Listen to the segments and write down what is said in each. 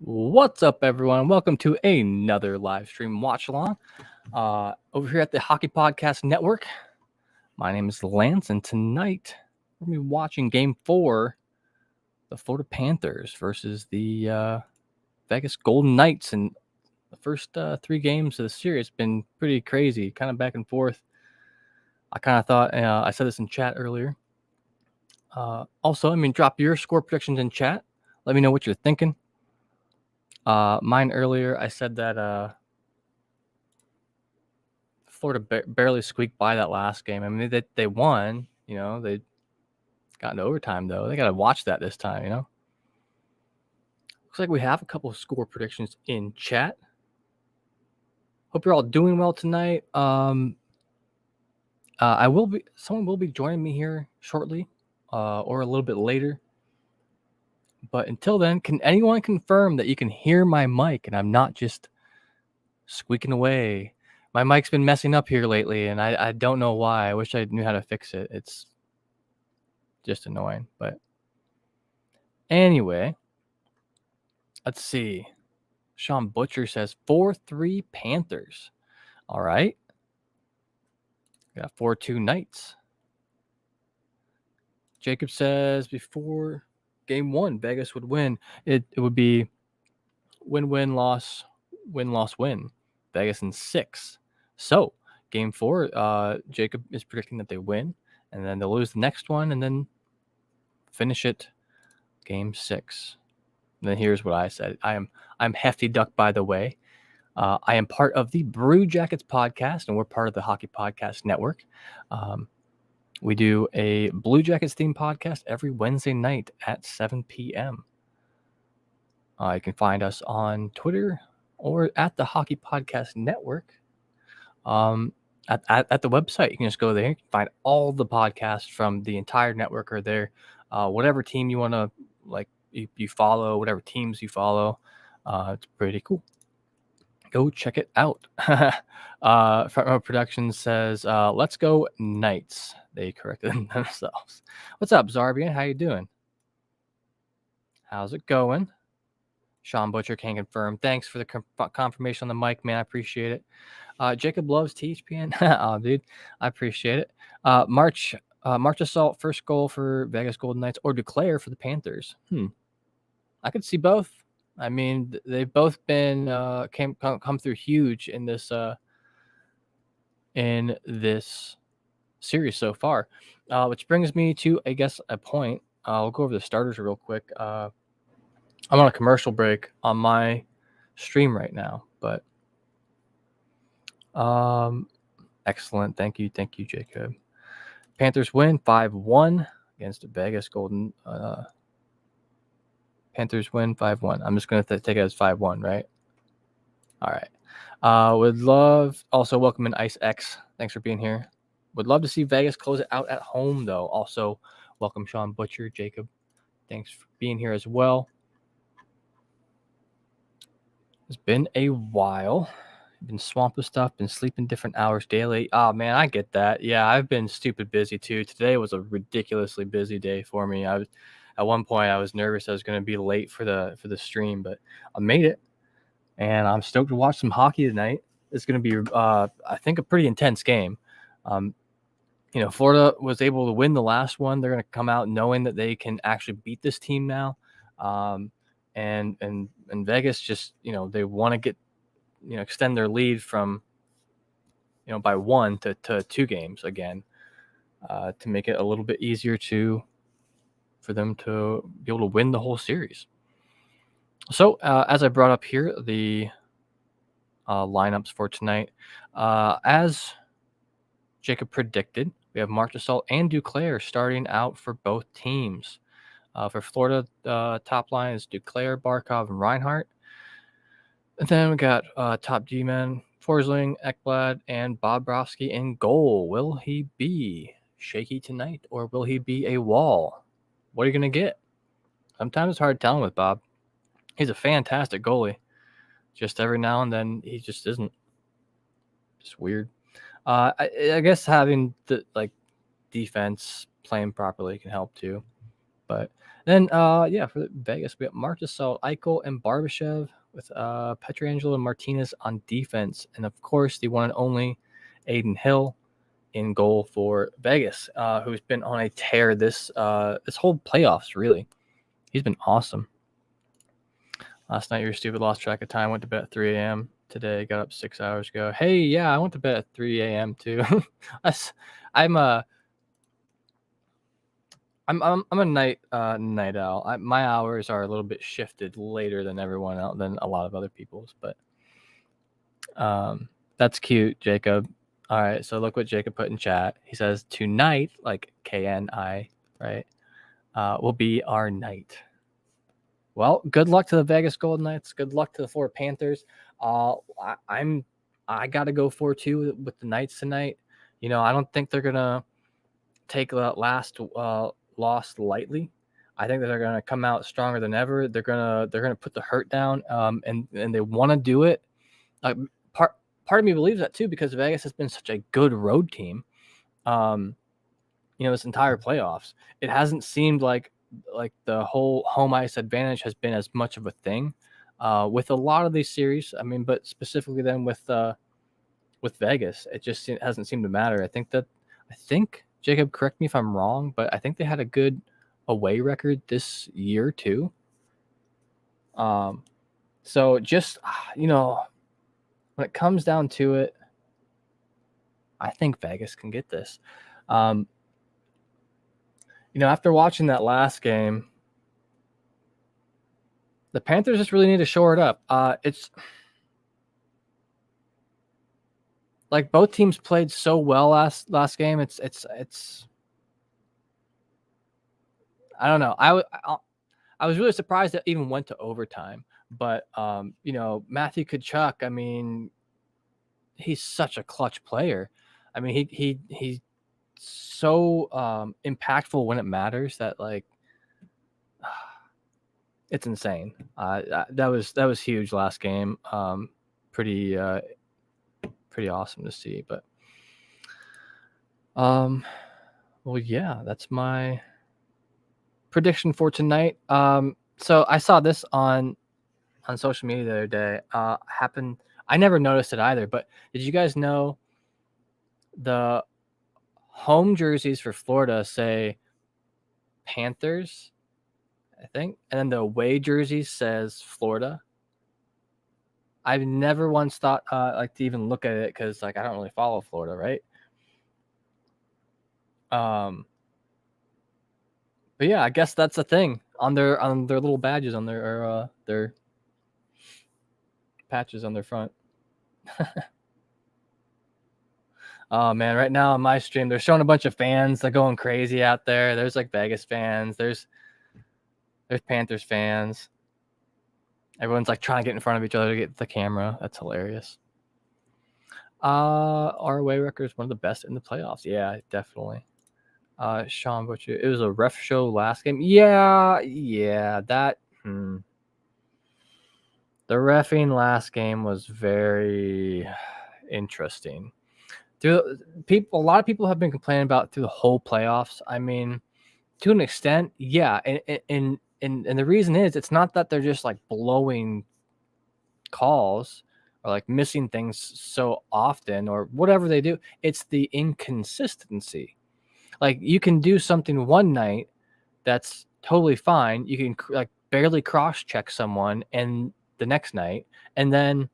What's up, everyone? Welcome to another live stream watch along over here at the Hockey Podcast Network. My name is Lance, and tonight we're going to be watching Game 4, the Florida Panthers versus the Vegas Golden Knights. And the first 3 games of the series have been pretty crazy, kind of back and forth. I kind of thought, I said this in chat earlier. Also, drop your score predictions in chat. Let me know what you're thinking. Mine earlier, I said that Florida barely squeaked by that last game. I mean, they won. They got into overtime, though. They got to watch that this time, Looks like we have a couple of score predictions in chat. Hope you're all doing well tonight. Someone will be joining me here shortly, or a little bit later. But until then, can anyone confirm that you can hear my mic and I'm not just squeaking away? My mic's been messing up here lately, and I don't know why. I wish I knew how to fix it. It's just annoying. But anyway, let's see. Sean Butcher says 4-3 Panthers. All right. Got 4-2 Knights. Jacob says before Game 1, Vegas would win. It would be win-win, loss, win-loss, win. Vegas in 6. So Game 4, Jacob is predicting that they win, and then they'll lose the next one, and then finish it Game 6. And then here's what I said. I'm Hefty Duck, by the way. I am part of the Brew Jackets podcast, and we're part of the Hockey Podcast Network. We do a Blue Jackets themed podcast every Wednesday night at 7 p.m. You can find us on Twitter or at the Hockey Podcast Network. At the website, you can just go there. You can find all the podcasts from the entire network are there. Whatever team you want to you follow, whatever teams you follow, it's pretty cool. Go check it out. Front Row Productions says, let's go Knights. They corrected themselves. What's up, Zarbian? How you doing? How's it going? Sean Butcher can confirm. Thanks for the confirmation on the mic, man. I appreciate it. Jacob loves THPN. Oh, dude, I appreciate it. March Assault, first goal for Vegas Golden Knights, or Declare for the Panthers. I could see both. I mean, they've both been come through huge in this series so far, which brings me to, I guess, a point. I'll go over the starters real quick. I'm on a commercial break on my stream right now, but excellent. Thank you, Jacob. Panthers win 5-1 against Vegas Golden. Panthers win 5-1. I'm just going to take it as 5-1, right? All right. Would love also welcome in Ice X. Thanks for being here. Would love to see Vegas close it out at home, though. Also, welcome Sean Butcher, Jacob. Thanks for being here as well. It's been a while. Been swamped with stuff. Been sleeping different hours daily. Oh, man, I get that. Yeah, I've been stupid busy, too. Today was a ridiculously busy day for me. At one point, I was nervous I was going to be late for the stream, but I made it. And I'm stoked to watch some hockey tonight. It's going to be, I think, a pretty intense game. Florida was able to win the last one. They're going to come out knowing that they can actually beat this team now. And Vegas just, they want to get, extend their lead from, by 1 to 2 games again, to make it a little bit easier for them to be able to win the whole series. So, as I brought up here, the lineups for tonight, as Jacob predicted, we have March Assault and Duclair starting out for both teams. For Florida, top line is Duclair, Barkov, and Reinhart. And then we got top D-men, Forsling, Ekblad, and Bobrovsky in goal. Will he be shaky tonight, or will he be a wall? What are you going to get? Sometimes it's hard telling with Bob. He's a fantastic goalie. Just every now and then, he just isn't. Just weird. I guess having the defense playing properly can help too. But then, for Vegas, we got Marchessault, Eichel, and Barbashev with Pietrangelo and Martinez on defense. And, of course, the one and only Aiden Hill in goal for Vegas, who's been on a tear this whole playoffs, really. He's been awesome. Last night, you're stupid, lost track of time, went to bed at 3 a.m. Today, got up 6 hours ago. Hey, yeah, I went to bed at 3 a.m. too. I'm a night owl. My hours are a little bit shifted later than everyone else, than a lot of other people's, but that's cute, Jacob. All right, so look what Jacob put in chat. He says tonight, like KNI, right? Will be our night. Well, good luck to the Vegas Golden Knights. Good luck to the Florida Panthers. I got to go 4-2 with the Knights tonight. I don't think they're gonna take that last loss lightly. I think that they're gonna come out stronger than ever. They're gonna put the hurt down. And they want to do it. Part of me believes that too, because Vegas has been such a good road team. This entire playoffs, it hasn't seemed like the whole home ice advantage has been as much of a thing with a lot of these series. I mean, but specifically then with Vegas, it just hasn't seemed to matter. I think Jacob, correct me if I'm wrong, but I think they had a good away record this year too. So just when it comes down to it, I think Vegas can get this. After watching that last game, the Panthers just really need to shore it up. It's like both teams played so well last game. It's I don't know. I was really surprised that it even went to overtime. But Matthew Tkachuk, I mean, he's such a clutch player. I mean, he's so impactful when it matters that it's insane. That was huge last game. Pretty awesome to see. But well, yeah, that's my prediction for tonight. So I saw this on social media the other day. Happened. I never noticed it either. But did you guys know the home jerseys for Florida say Panthers, I think, and then the away jersey says Florida? I've never once thought to even look at it because I don't really follow Florida, right? But yeah, I guess that's a thing on their little badges on their patches on their front. Oh man, right now on my stream, they're showing a bunch of fans. They're going crazy out there. There's Vegas fans. There's Panthers fans. Everyone's trying to get in front of each other to get the camera. That's hilarious. Our away record is one of the best in the playoffs. Yeah, definitely. Sean Butcher, it was a ref show last game. Yeah, that. The reffing last game was very interesting. A lot of people have been complaining about through the whole playoffs. I mean, to an extent, yeah, and the reason is it's not that they're just blowing calls or missing things so often or whatever they do. It's the inconsistency. You can do something one night that's totally fine. You can barely cross check someone, and the next night, and then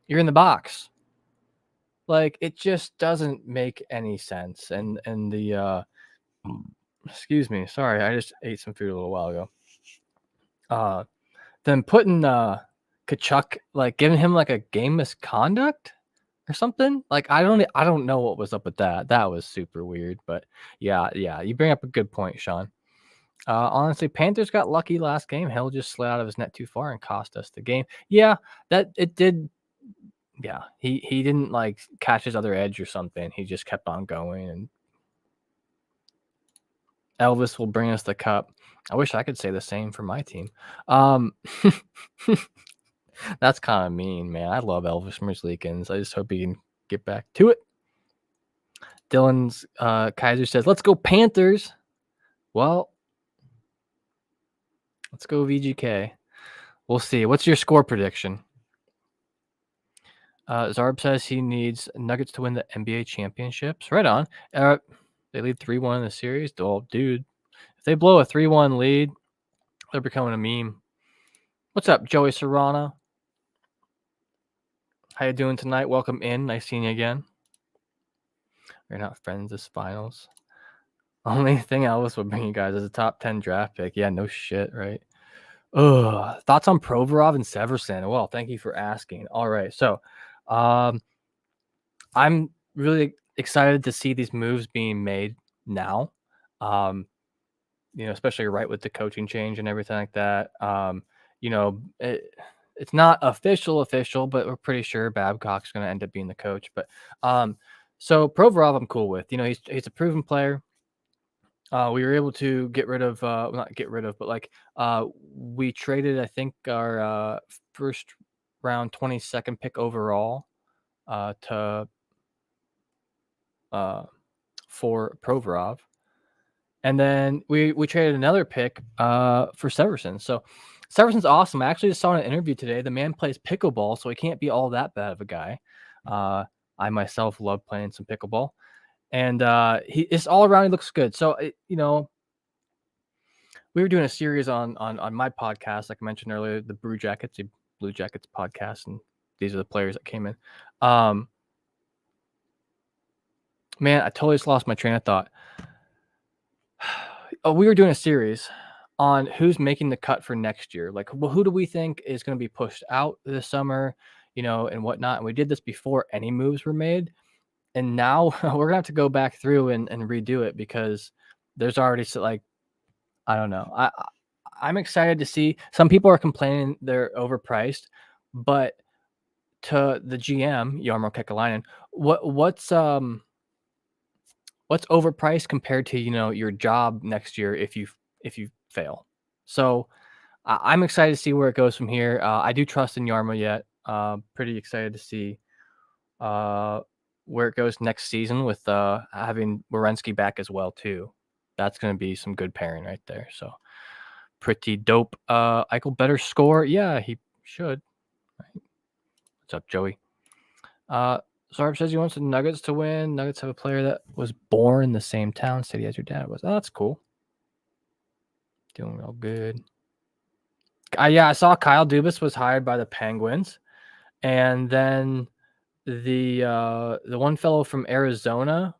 you're in the box. It just doesn't make any sense. And the excuse me, sorry, I just ate some food a little while ago. Then putting Tkachuk, giving him a game misconduct or something. I don't know what was up with that. That was super weird. But yeah, you bring up a good point, Sean. Honestly, Panthers got lucky last game. Hill just slid out of his net too far and cost us the game. Yeah, that it did. Yeah, he didn't catch his other edge or something. He just kept on going, and Elvis will bring us the cup. I wish I could say the same for my team. That's kind of mean, man. I love Elvis Merzlikins. I just hope he can get back to it. Dylan's Kaiser says, "Let's go Panthers." Well, Let's go VGK. We'll see. What's your score prediction? Zarb says he needs Nuggets to win the NBA championships. Right on. They lead 3-1 in the series. Oh, dude. If they blow a 3-1 lead, they're becoming a meme. What's up, Joey Serrano? How you doing tonight? Welcome in. Nice seeing you again. We're not friends this finals. Only thing Elvis would bring you guys is a top 10 draft pick. Yeah, no shit, right? Thoughts on Provorov and Severson? Well, thank you for asking. All right, so I'm really excited to see these moves being made now. Especially right with the coaching change and everything like that. It's not official, but we're pretty sure Babcock's going to end up being the coach. But so Provorov, I'm cool with. He's a proven player. We were able to get rid of, not get rid of, but we traded, I think, our first round 22nd pick overall to for Provorov. And then we traded another pick for Severson. So Severson's awesome. I actually just saw an interview today. The man plays pickleball, so he can't be all that bad of a guy. I myself love playing some pickleball. And it's all around. He looks good. So we were doing a series on my podcast, like I mentioned earlier, the Blue Jackets podcast, and these are the players that came in. Man, I totally just lost my train of thought. We were doing a series on who's making the cut for next year. Like, well, who do we think is going to be pushed out this summer, and whatnot. And we did this before any moves were made. And now we're gonna have to go back through and redo it because there's already I don't know. I'm excited to see. Some people are complaining they're overpriced, but to the GM Jarmo Kekalainen, what's overpriced compared to your job next year if you fail? So I'm excited to see where it goes from here. I do trust in Jarmo yet. Pretty excited to see where it goes next season with having Werenski back as well too. That's going to be some good pairing right there. So pretty dope. Eichel better score. Yeah, he should. Right. What's up, Joey? Sarb says he wants the Nuggets to win. Nuggets have a player that was born in the same town city as your dad was. Oh, that's cool. Doing real good. Yeah, I saw Kyle Dubas was hired by the Penguins, and then the one fellow from Arizona.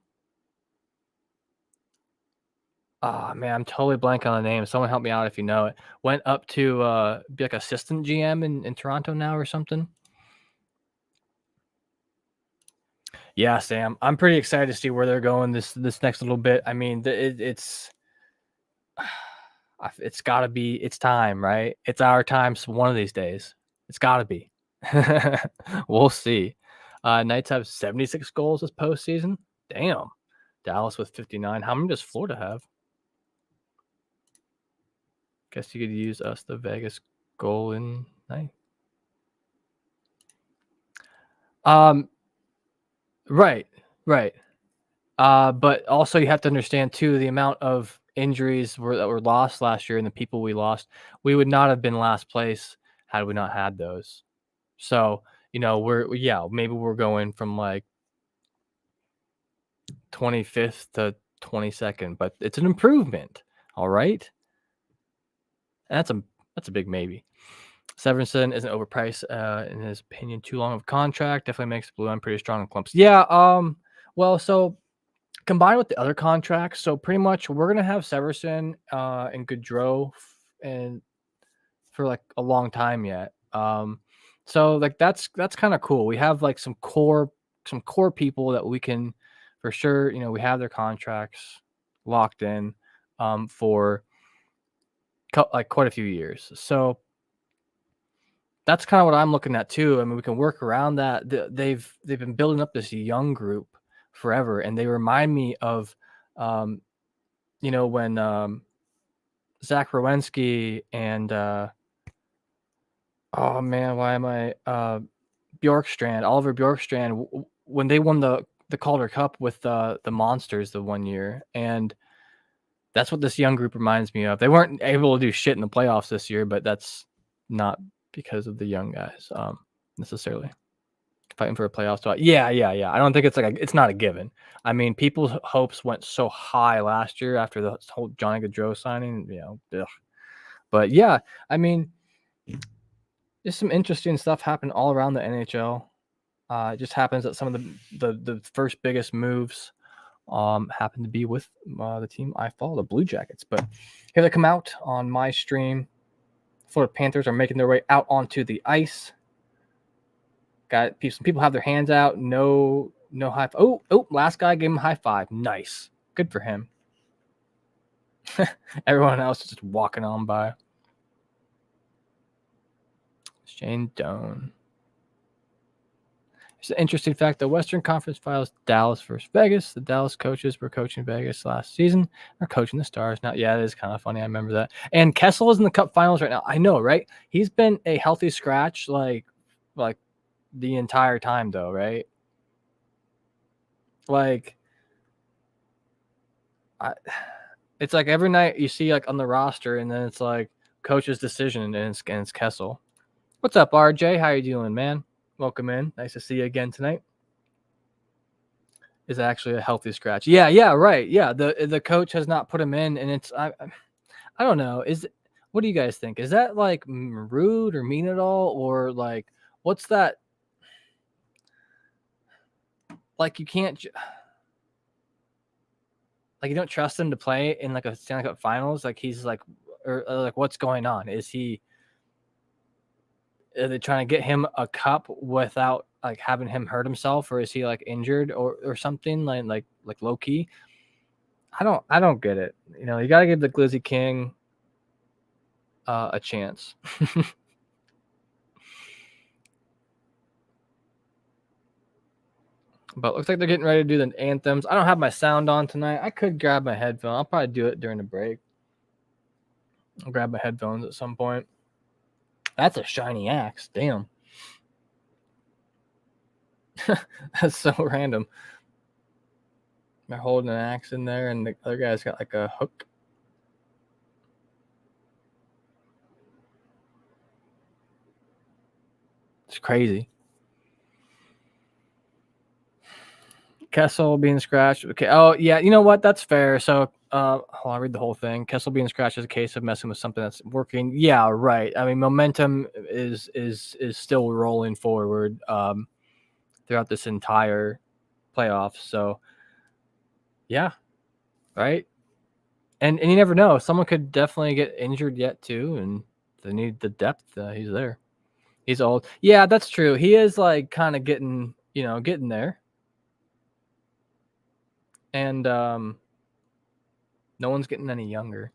Oh man, I'm totally blank on the name. Someone help me out if you know it. Went up to be like assistant GM in Toronto now or something. Yeah, Sam, I'm pretty excited to see where they're going this next little bit. I mean, it's got to be. It's time, right? It's our time. One of these days, it's got to be. We'll see. Knights have 76 goals this postseason. Damn. Dallas with 59. How many does Florida have? Guess you could use us, the Vegas goal in night. Right. But also you have to understand too the amount of injuries that were lost last year and the people we lost. We would not have been last place had we not had those. So maybe we're going from like 25th to 22nd, but it's an improvement. All right. And that's a big maybe. Severson isn't overpriced, in his opinion. Too long of a contract definitely makes Blue Line pretty strong in clumps. Yeah. Well, so combined with the other contracts, so pretty much we're gonna have Severson and Gaudreau and for like a long time yet. So like that's kind of cool. We have like some core people that we can for sure. We have their contracts locked in for like quite a few years. So that's kind of what I'm looking at too. I mean, we can work around that. They've been building up this young group forever, and they remind me of, when Zach Rowensky and oh man, why am I Oliver Bjorkstrand, when they won the Calder Cup with the Monsters the one year, and That's what this young group reminds me of. They weren't able to do shit in the playoffs this year, but that's not because of the young guys necessarily. Fighting for a playoff spot. Yeah. I don't think it's not a given. I mean, people's hopes went so high last year after the whole Johnny Gaudreau signing, ugh. But yeah, I mean, just some interesting stuff happened all around the NHL. It just happens that some of the first biggest moves happen to be with the team I follow, the Blue Jackets. But here they come out on my stream. Florida Panthers are making their way out onto the ice. Got some people have their hands out. No high five. Oh, last guy gave him a high five. Nice. Good for him. Everyone else is just walking on by. Shane Doan. It's an interesting fact. The Western Conference Finals, Dallas versus Vegas. The Dallas coaches were coaching Vegas last season. They're coaching the Stars now. Yeah, it is kind of funny. I remember that. And Kessel is in the Cup Finals right now. I know, right? He's been a healthy scratch like the entire time, though, right? Like, it's like every night you see like on the roster, and then it's like coach's decision, and it's Kessel. What's up, RJ? How you doing, man? Welcome in. Nice to see you again tonight. Is actually a healthy scratch. Yeah, right. Yeah, the coach has not put him in, and it's I don't know. What do you guys think? Is that like rude or mean at all, or like what's that? Like you can't, like you don't trust him to play in like a Stanley Cup Finals. Like he's like, or like what's going on? Are they trying to get him a cup without like having him hurt himself, or is he like injured or something like low key? I don't get it. You got to give the Glizzy King a chance. But looks like they're getting ready to do the anthems. I don't have my sound on tonight. I could grab my headphone. I'll probably do it during the break. I'll grab my headphones at some point. That's a shiny axe. Damn. That's so random. They're holding an axe in there, and the other guy's got like a hook. It's crazy. Kessel being scratched. Okay. Oh, yeah. You know what? That's fair. So, I'll read the whole thing. Kessel being scratched is a case of messing with something that's working. Yeah, right. I mean, momentum is still rolling forward throughout this entire playoff. So, yeah, right. And you never know. Someone could definitely get injured yet too, and they need the depth. He's there. He's old. Yeah, that's true. He is like kind of getting there. And no one's getting any younger.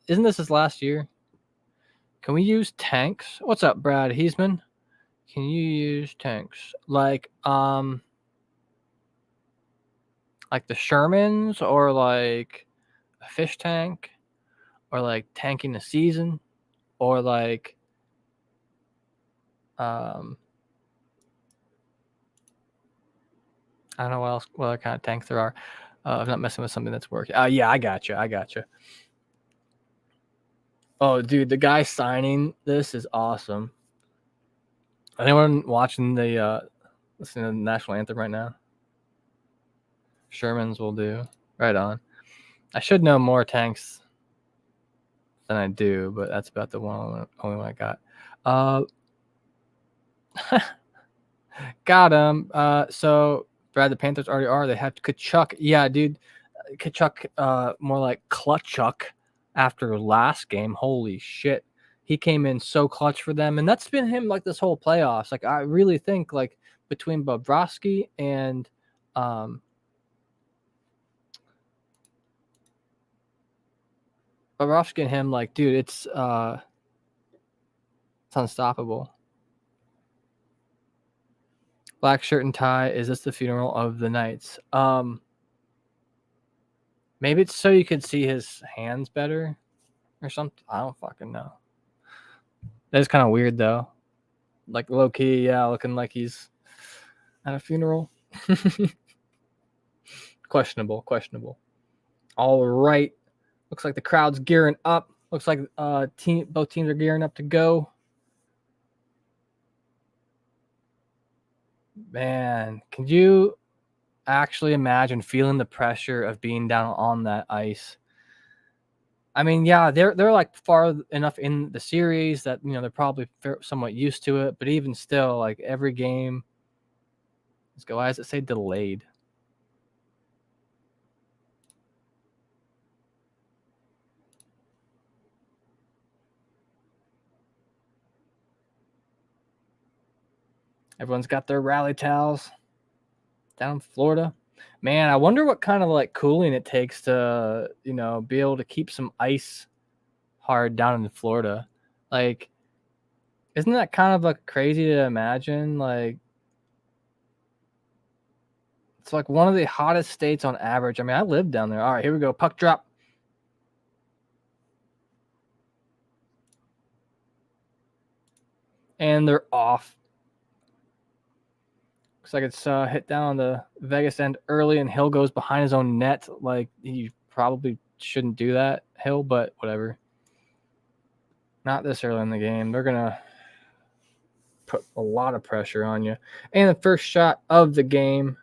Isn't this his last year? Can we use tanks? What's up, Brad Heisman? Can you use tanks like the Shermans, or like a fish tank, or like tanking the season, or like I don't know what other kind of tanks there are. I'm not messing with something that's working. Yeah, I got you. Oh, dude, the guy signing this is awesome. Anyone watching listening to the national anthem right now? Shermans will do. Right on. I should know more tanks than I do, but that's about the only one I got. Got him. So Brad, the Panthers already are. They have Kachuk. Yeah, dude. Kachuk, more like Clutchuk after last game. Holy shit. He came in so clutch for them. And that's been him like this whole playoffs. Like I really think like between Bobrovsky and him, like, dude, it's unstoppable. Black shirt and tie. Is this the funeral of the Knights? Maybe it's so you could see his hands better or something. I don't fucking know. That's kind of weird though. Like low key, yeah, looking like he's at a funeral. Questionable. All right. Looks like the crowd's gearing up. Looks like both teams are gearing up to go. Man, can you actually imagine feeling the pressure of being down on that ice? I mean, yeah, they're like far enough in the series that they're probably somewhat used to it. But even still, like every game, let's go. Why does it say delayed? Everyone's got their rally towels down in Florida. Man, I wonder what kind of like cooling it takes to be able to keep some ice hard down in Florida. Like, isn't that kind of like crazy to imagine? Like, it's like one of the hottest states on average. I mean, I lived down there. All right, here we go. Puck drop. And they're off. Looks like it's hit down on the Vegas end early, and Hill goes behind his own net. Like, he probably shouldn't do that, Hill, but whatever. Not this early in the game. They're going to put a lot of pressure on you. And the first shot of the game,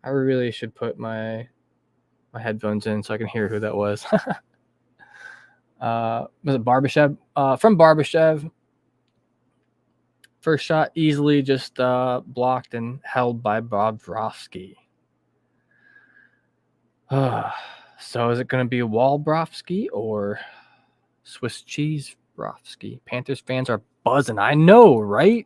I really should put my headphones in so I can hear who that was. Was it Barbashev? From Barbashev. First shot easily just blocked and held by Bobrovsky. So is it going to be Walbrowski or Swiss cheese Brovsky? Panthers fans are buzzing. I know, right?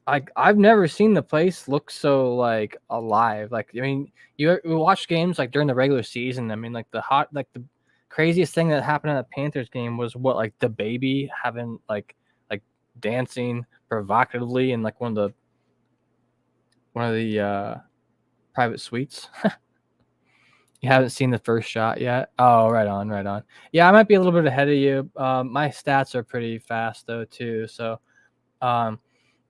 I've never seen the place look so like alive. Like, I mean, you watch games like during the regular season. I mean, like the craziest thing that happened in a Panthers game was what, like the baby having like dancing provocatively in like one of the private suites. You haven't seen the first shot yet? Oh, right on. Yeah, I might be a little bit ahead of you. My stats are pretty fast though too. So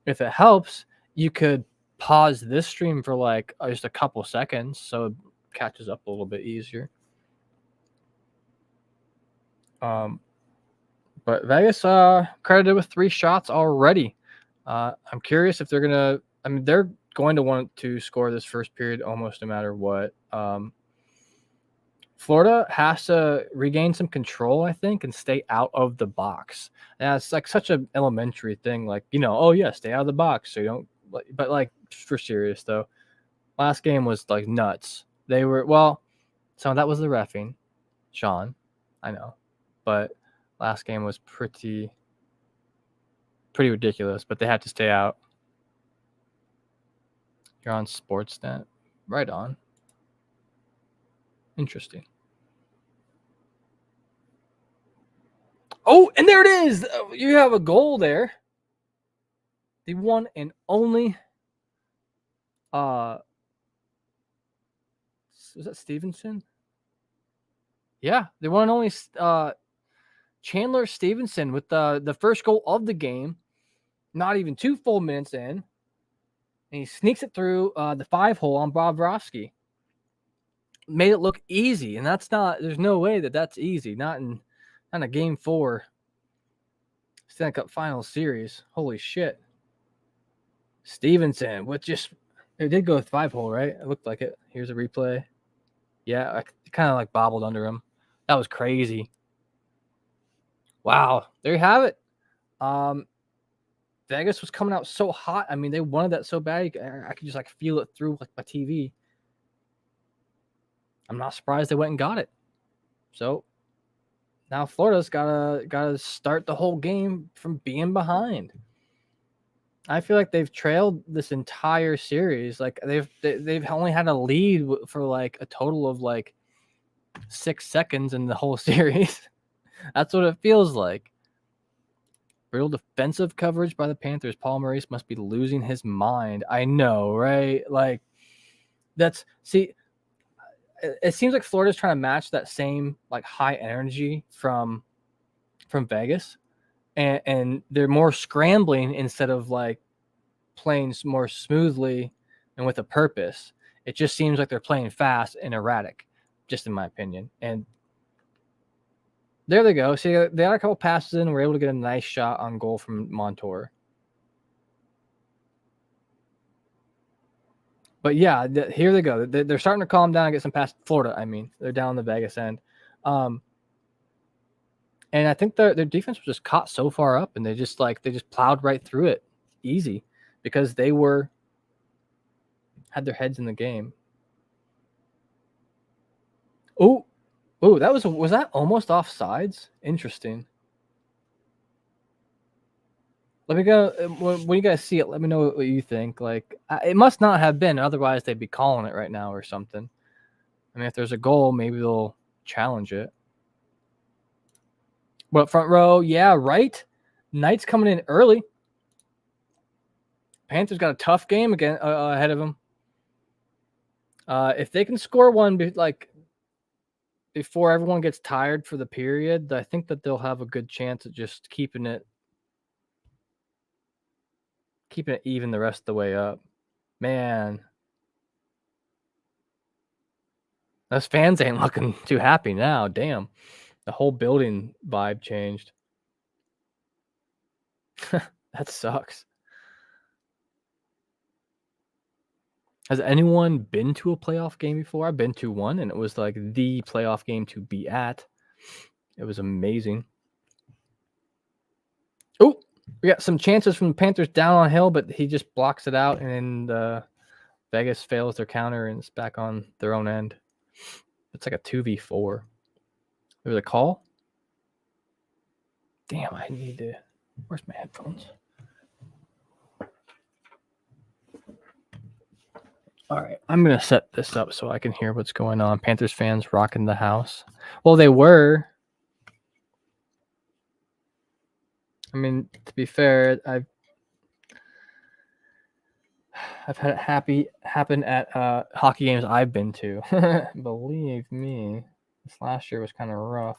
if it helps, you could pause this stream for like just a couple seconds so it catches up a little bit easier. But Vegas credited with 3 shots already. I'm curious if they're gonna. I mean, they're going to want to score this first period almost no matter what. Florida has to regain some control, I think, and stay out of the box. And it's like such an elementary thing, like oh yeah, stay out of the box so you don't. But like for serious though, last game was like nuts. They were some of that was the reffing, Sean, I know, but last game was pretty ridiculous. But they had to stay out. You're on Sportsnet, right on. Interesting. Oh, and there it is. You have a goal there. The one and only. Was that Stevenson? Yeah, the one and only Chandler Stevenson with the first goal of the game. Not even 2 full minutes in, and he sneaks it through the 5-hole on Bobrovsky. Made it look easy, and that's not. There's no way that's easy. Not in a Game 4 Stanley Cup Finals series. Holy shit! Stevenson with just. It did go with 5-hole, right? It looked like it. Here's a replay. Yeah, I kind of like bobbled under him. That was crazy. Wow, there you have it. Vegas was coming out so hot. I mean, they wanted that so bad. I could just like feel it through like my TV. I'm not surprised they went and got it. So now Florida's gotta start the whole game from being behind. I feel like they've trailed this entire series. Like they've only had a lead for like a total of like 6 seconds in the whole series. That's what it feels like. Real defensive coverage by the Panthers. Paul Maurice must be losing his mind. I know, right? Like it seems like Florida's trying to match that same like high energy from Vegas, and they're more scrambling instead of like playing more smoothly and with a purpose. It just seems like they're playing fast and erratic, just in my opinion. And there they go. See, they got a couple passes in and were able to get a nice shot on goal from Montour. But yeah, here they go. They're starting to calm down and get some past Florida. I mean, they're down the Vegas end. And I think their defense was just caught so far up, and they just plowed right through it easy because they had their heads in the game. Oh, that was that almost offsides? Interesting. Let me go. When you guys see it, let me know what you think. Like, it must not have been. Otherwise, they'd be calling it right now or something. I mean, if there's a goal, maybe they'll challenge it. But front row, yeah, right. Knight's coming in early. Panthers got a tough game again ahead of them. If they can score one, before everyone gets tired for the period, I think that they'll have a good chance at just keeping it even the rest of the way up. Man, those fans ain't looking too happy now. Damn, the whole building vibe changed. That sucks. Has anyone been to a playoff game before? I've been to one, and it was like the playoff game to be at. It was amazing. Oh, we got some chances from the Panthers down on Hill, but he just blocks it out, and Vegas fails their counter, and it's back on their own end. It's like a 2v4. There was a call? Damn, I need to... Where's my headphones? All right, I'm going to set this up so I can hear what's going on. Panthers fans rocking the house. Well, they were. I mean, to be fair, I've had it happen at hockey games I've been to. Believe me, this last year was kind of rough.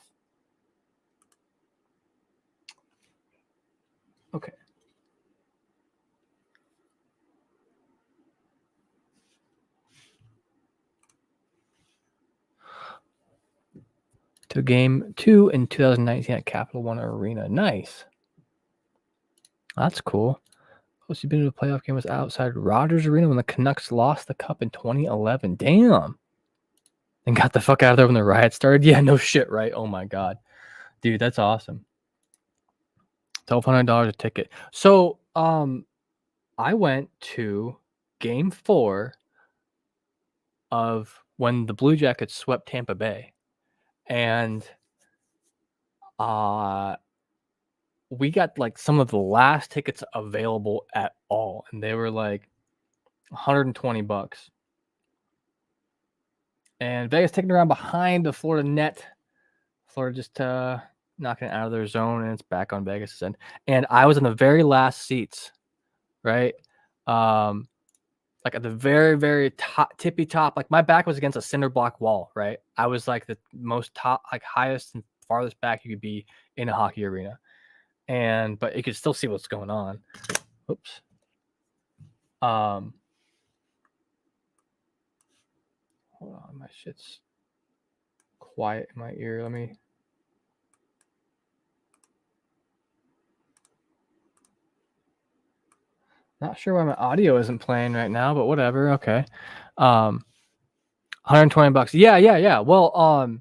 Okay. To game 2 in 2019 at Capital One Arena. Nice. That's cool. Closest you've been to a playoff game was outside Rogers Arena when the Canucks lost the cup in 2011. Damn. And got the fuck out of there when the riot started. Yeah, no shit, right? Oh my god. Dude, that's awesome. $1,200 a ticket. So, I went to game 4 of when the Blue Jackets swept Tampa Bay. And we got like some of the last tickets available at all, and they were like $120. And Vegas taking around behind the Florida net. Florida just knocking it out of their zone, and it's back on Vegas' end. And I was in the very last seats, right? Like at the very, very top, tippy top. Like my back was against a cinder block wall, right? I was like the most top, like highest and farthest back you could be in a hockey arena. But you could still see what's going on. Oops. Hold on, my shit's quiet in my ear. Let me. Not sure why my audio isn't playing right now, but whatever. Okay. $120. Yeah. Well,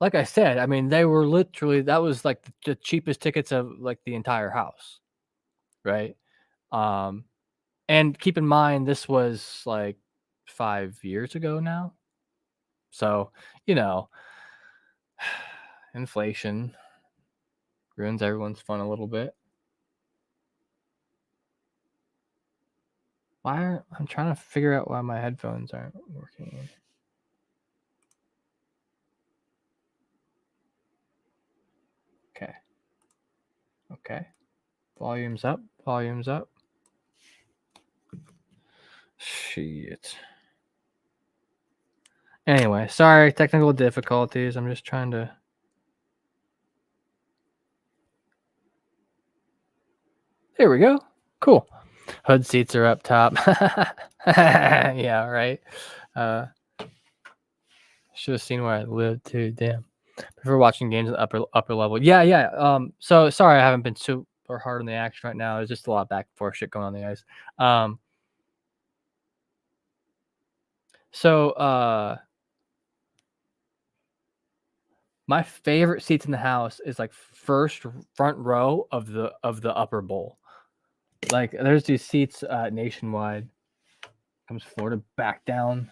like I said, I mean, they were literally, that was like the cheapest tickets of like the entire house, right? And keep in mind, this was like 5 years ago now. So, inflation ruins everyone's fun a little bit. I'm trying to figure out why my headphones aren't working. Okay. Volume's up. Shit. Anyway, sorry, technical difficulties. I'm just trying to... There we go. Cool. Hood seats are up top. Yeah, right. Should have seen where I lived too. Damn. Prefer watching games at the upper level. Yeah. So sorry I haven't been super hard on the action right now. There's just a lot of back and forth shit going on the ice. So my favorite seats in the house is like first front row of the upper bowl. Like there's these seats nationwide. Comes Florida back down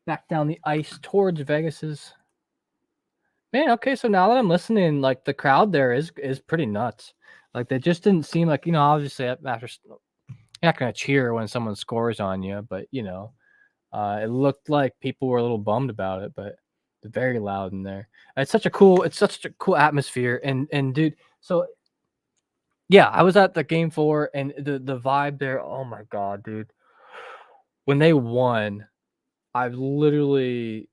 the ice towards Vegas's. Man, okay, so now that I'm listening, like the crowd there is pretty nuts. Like they just didn't seem like, obviously after you're not gonna cheer when someone scores on you, but it looked like people were a little bummed about it, but it's very loud in there. It's such a cool atmosphere. And dude, so yeah, I was at the game 4 and the vibe there. Oh my god, dude. When they won, I've literally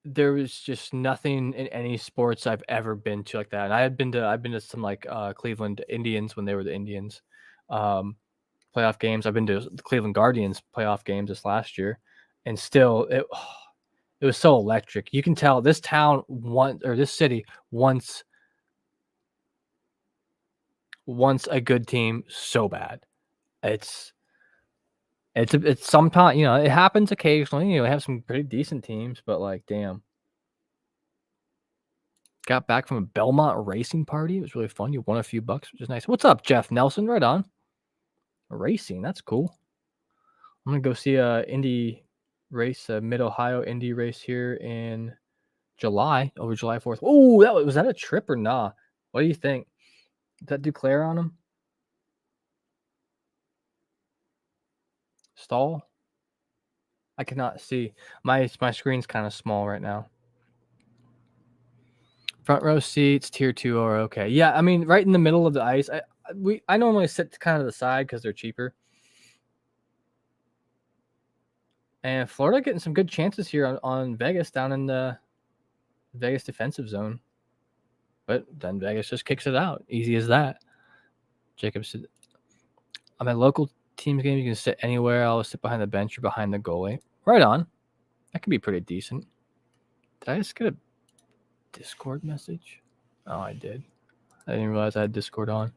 there was just nothing in any sports I've ever been to like that. And I've been to some like Cleveland Indians when they were the Indians playoff games. I've been to the Cleveland Guardians playoff games this last year, and still it was so electric. You can tell this town this city wants a good team so bad. It's sometimes, it happens occasionally. We have some pretty decent teams, but like, damn. Got back from a Belmont racing party. It was really fun. You won a few bucks, which is nice. What's up, Jeff Nelson? Right on. Racing, that's cool. I'm gonna go see a Indy race, a Mid Ohio Indy race here in July, over July 4th. Oh, was that a trip or nah? What do you think? Did that Duclair on him? Stall? I cannot see. My screen's kind of small right now. Front row seats, tier 2 are okay. Yeah, I mean, right in the middle of the ice. I normally sit kind of the side because they're cheaper. And Florida getting some good chances here on Vegas down in the Vegas defensive zone. But then Vegas just kicks it out. Easy as that. Jacobs, I'm at local teams game. You can sit anywhere. I'll sit behind the bench or behind the goalie. Right on. That could be pretty decent. Did I just get a Discord message? Oh, I did. I didn't realize I had Discord on.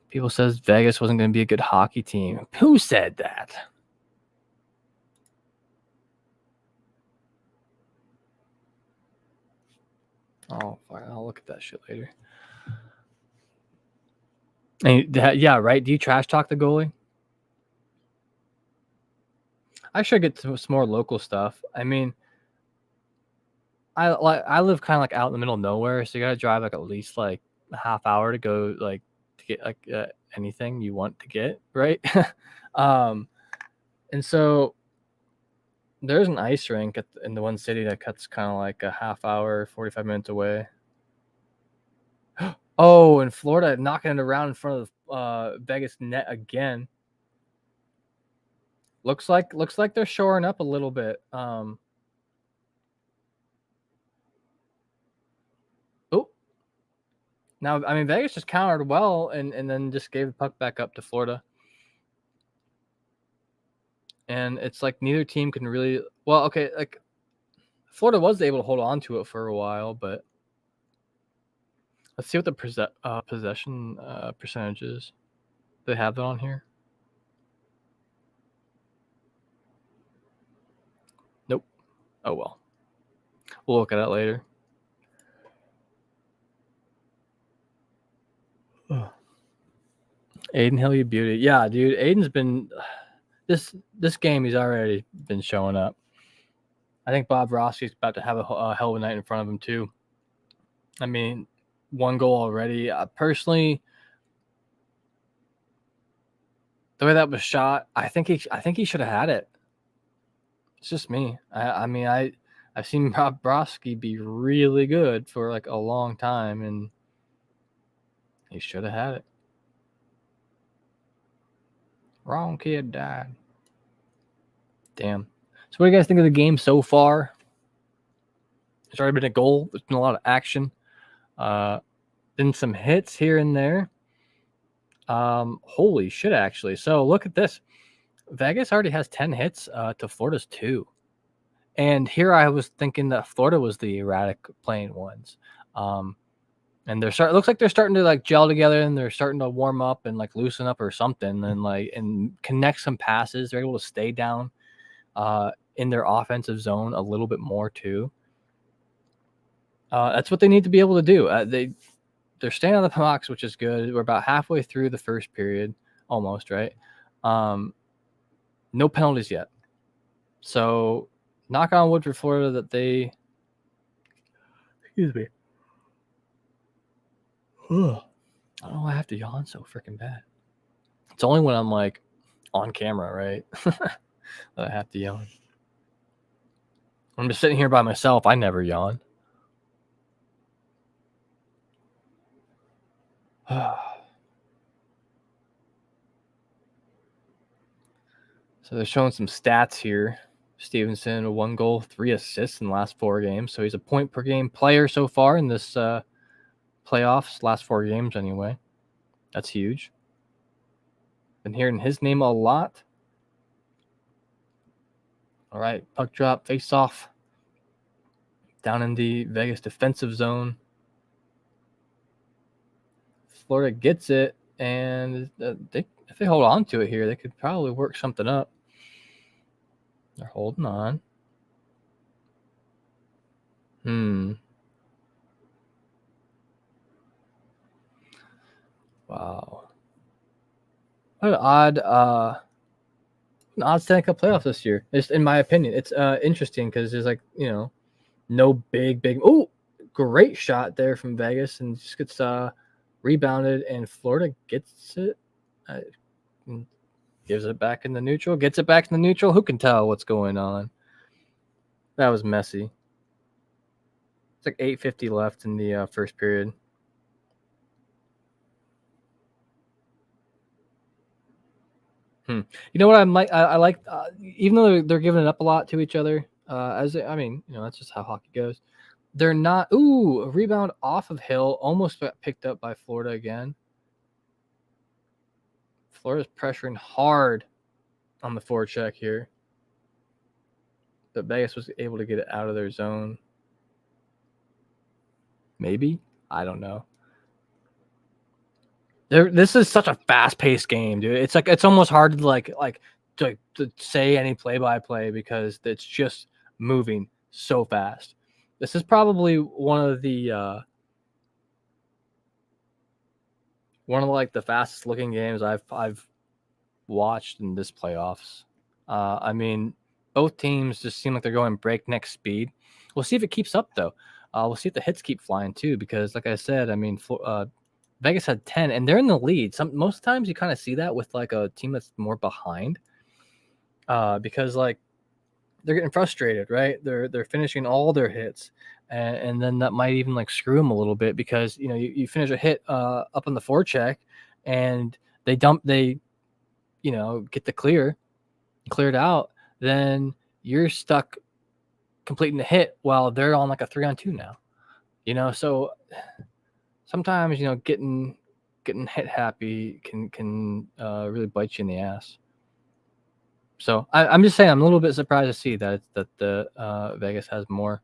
People says Vegas wasn't going to be a good hockey team. Who said that? Oh, fine. I'll look at that shit later. And yeah, right. Do you trash talk the goalie? I should get some more local stuff. I mean, I live kind of like out in the middle of nowhere, so you gotta drive like at least like a half hour to go like to get like anything you want to get, right? And so there's an ice rink in the one city that cuts kind of like a half hour, 45 minutes away. Oh, in Florida, knocking it around in front of Vegas net again. Looks like they're shoring up a little bit. Oh, now I mean Vegas just countered well and then just gave the puck back up to Florida. And it's like neither team can really. Well, okay, like Florida was able to hold on to it for a while, but let's see what the possession percentage is. Do they have that on here? Nope. Oh well. We'll look at it later. Aiden Hill, you beauty. Yeah, dude. Aiden's been this game. He's already been showing up. I think Bob Rossi's about to have a hell of a night in front of him too. I mean, one goal already. Personally, the way that was shot, I think he should have had it. It's just me. I mean, I've seen Bob Broski be really good for like a long time, and he should have had it. Wrong kid died. Damn. So what do you guys think of the game so far? There's already been a goal. There's been a lot of action. Been some hits here and there. Holy shit, actually. So look at this. Vegas already has 10 hits to Florida's 2. And here I was thinking that Florida was the erratic playing ones. And looks like they're starting to like gel together, and they're starting to warm up and like loosen up or something, and connect some passes. They're able to stay down in their offensive zone a little bit more too. That's what they need to be able to do. They're staying on the box, which is good. We're about halfway through the first period, almost, right? No penalties yet. So knock on wood for Florida that they. Excuse me. Ugh. I don't know why I have to yawn so freaking bad. It's only when I'm like on camera, right? that I have to yawn. I'm just sitting here by myself. I never yawn. So they're showing some stats here. Stevenson, 1 goal, 3 assists in the last 4 games. So he's a point per game player so far in this playoffs, last 4 games anyway. That's huge. Been hearing his name a lot. All right, puck drop, face off. Down in the Vegas defensive zone. Florida gets it, and if they hold on to it here, they could probably work something up. They're holding on. Wow. What an odd Stanley Cup playoffs this year. Just in my opinion, it's interesting because there's like no big. Oh, great shot there from Vegas, and just gets rebounded, and Florida gets it. Gives it back in the neutral. Gets it back in the neutral. Who can tell what's going on? That was messy. It's like 8:50 left in the first period. You know what I like, even though they're giving it up a lot to each other. That's just how hockey goes. They're not. Ooh, a rebound off of Hill, almost got picked up by Florida again. Florida's pressuring hard on the forecheck here, but Vegas was able to get it out of their zone. Maybe, I don't know. This is such a fast-paced game, dude. It's almost hard to to say any play-by-play because it's just moving so fast. This is probably one of the the fastest looking games I've watched in this playoffs. Both teams just seem like they're going breakneck speed. We'll see if it keeps up though. We'll see if the hits keep flying too, because like I said, Vegas had 10 and they're in the lead. Most times you kind of see that with like a team that's more behind, because like they're getting frustrated, right? They're finishing all their hits, and then that might even like screw them a little bit because you finish a hit up on the forecheck, and they get the cleared out, then you're stuck completing the hit while they're on like a 3-on-2 now. So sometimes getting hit happy can really bite you in the ass. So I'm just saying I'm a little bit surprised to see that the Vegas has more,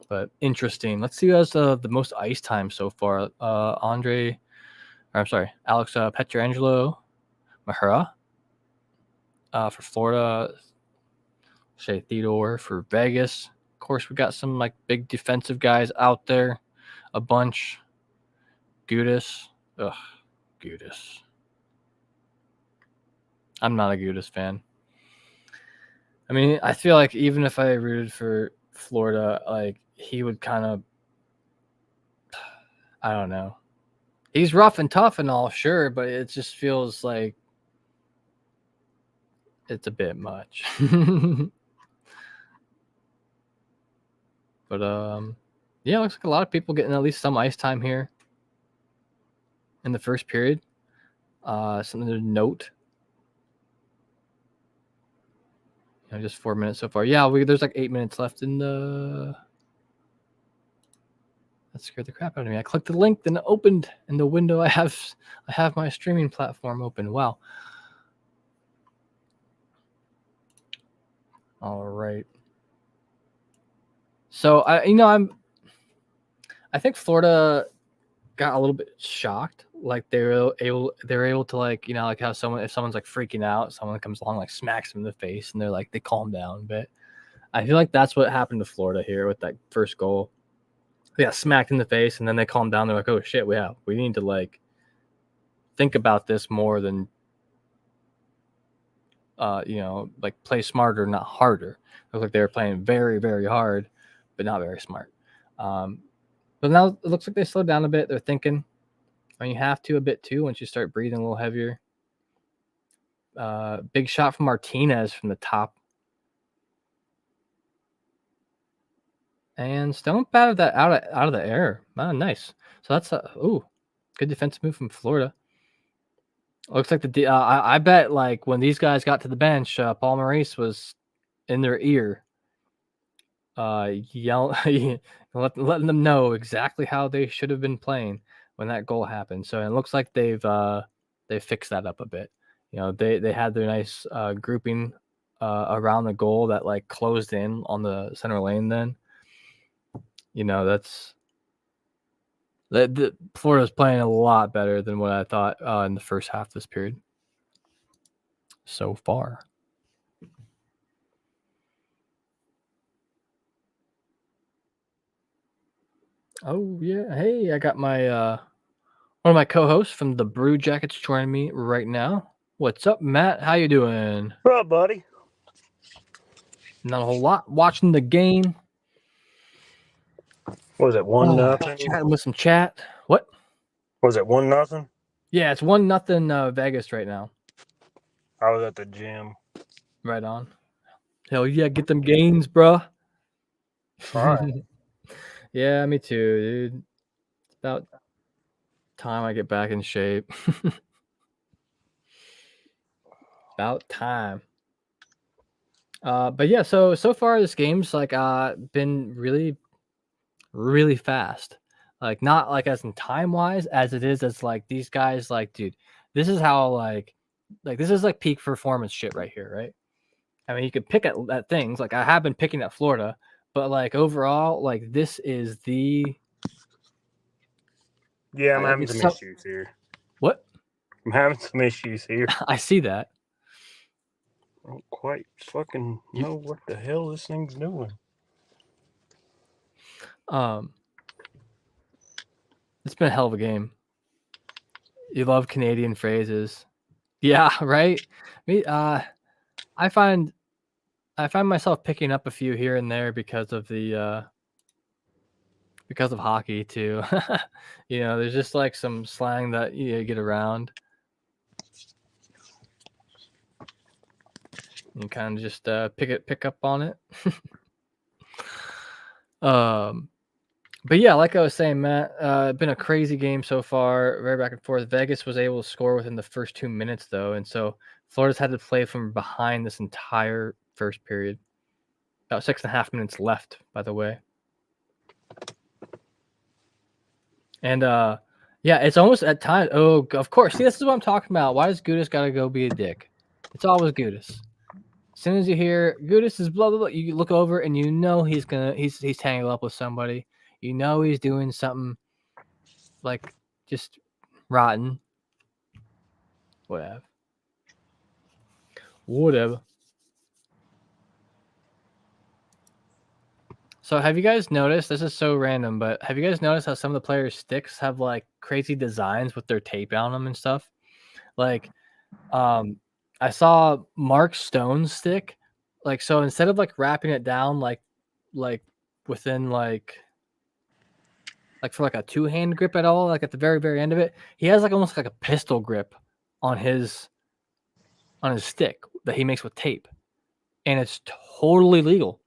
but interesting. Let's see who has the most ice time so far. Alex Pietrangelo Mahura for Florida. Shea Theodore for Vegas. Of course, we got some like big defensive guys out there. A bunch. Gudis. Ugh, Gudis. I'm not a Gudis fan. I feel like even if I rooted for Florida, like he would kind of, I don't know. He's rough and tough and all, sure, but it just feels like it's a bit much. But yeah, looks like a lot of people getting at least some ice time here in the first period. Something to note. Just 4 minutes so far. Yeah, there's like 8 minutes left in the. That scared the crap out of me. I clicked the link, then it opened in the window. I have my streaming platform open. Wow. All right. So I think Florida got a little bit shocked. Like they were able to, like, like how if someone's like freaking out, someone comes along, like smacks them in the face, and they calm down a bit. I feel like that's what happened to Florida here with that first goal. They got smacked in the face, and then they calmed down. They're like, oh shit, we need to like think about this more than like play smarter, not harder. It looked like they were playing very, very hard, but not very smart. But now it looks like they slowed down a bit. They're thinking. I mean, you have to a bit too once you start breathing a little heavier. Big shot from Martinez from the top. And Stone batted that out of the air. Oh, nice. So that's good defensive move from Florida. Looks like I bet like when these guys got to the bench, Paul Maurice was in their ear, letting them know exactly how they should have been playing when that goal happened. So it looks like they've fixed that up a bit. They had their nice grouping around the goal that like closed in on the center lane. Then that's Florida's playing a lot better than what I thought in the first half of this period so far. Oh yeah, hey, I got my one of my co-hosts from the Brew Jackets joining me right now. What's up, Matt? How you doing? What up, buddy? Not a whole lot. Watching the game. What was it, 1-0? Chatting with some chat. What? Was it 1-0? Yeah, it's 1-0 Vegas right now. I was at the gym. Right on. Hell yeah, get them gains, bruh. All right. Yeah, me too, dude. It's about time I get back in shape. About time. But yeah, so far this game's like been really, really fast. Like not like as in time wise as it is as like these guys like, dude, this is how like this is like peak performance shit right here, right? I mean, you could pick at things like I have been picking at Florida, but like overall, like this is the. Yeah, I'm having some issues here. What? I'm having some issues here. I see that. I don't quite fucking know what the hell this thing's doing. It's been a hell of a game. You love Canadian phrases. Yeah, right? I find myself picking up a few here and there because of hockey too. There's just like some slang that you get around. You kind of just pick up on it. But yeah, like I was saying, Matt, been a crazy game so far, very back and forth. Vegas was able to score within the first 2 minutes though, and so Florida's had to play from behind this entire first period. About 6.5 minutes left, by the way. And yeah, it's almost at times. Oh, of course. See, this is what I'm talking about. Why does Gudis gotta go be a dick? It's always Gudis. As soon as you hear Gudis is blah blah blah, you look over and you know he's tangled up with somebody. You know he's doing something like just rotten. Whatever. So have you guys noticed, this is so random, but have you guys noticed how some of the players' sticks have like crazy designs with their tape on them and stuff? Like, I saw Mark Stone's stick. Like, so instead of like wrapping it down like within like for like a two-hand grip at all, like at the very, very end of it, he has like almost like a pistol grip on his stick that he makes with tape. And it's totally legal.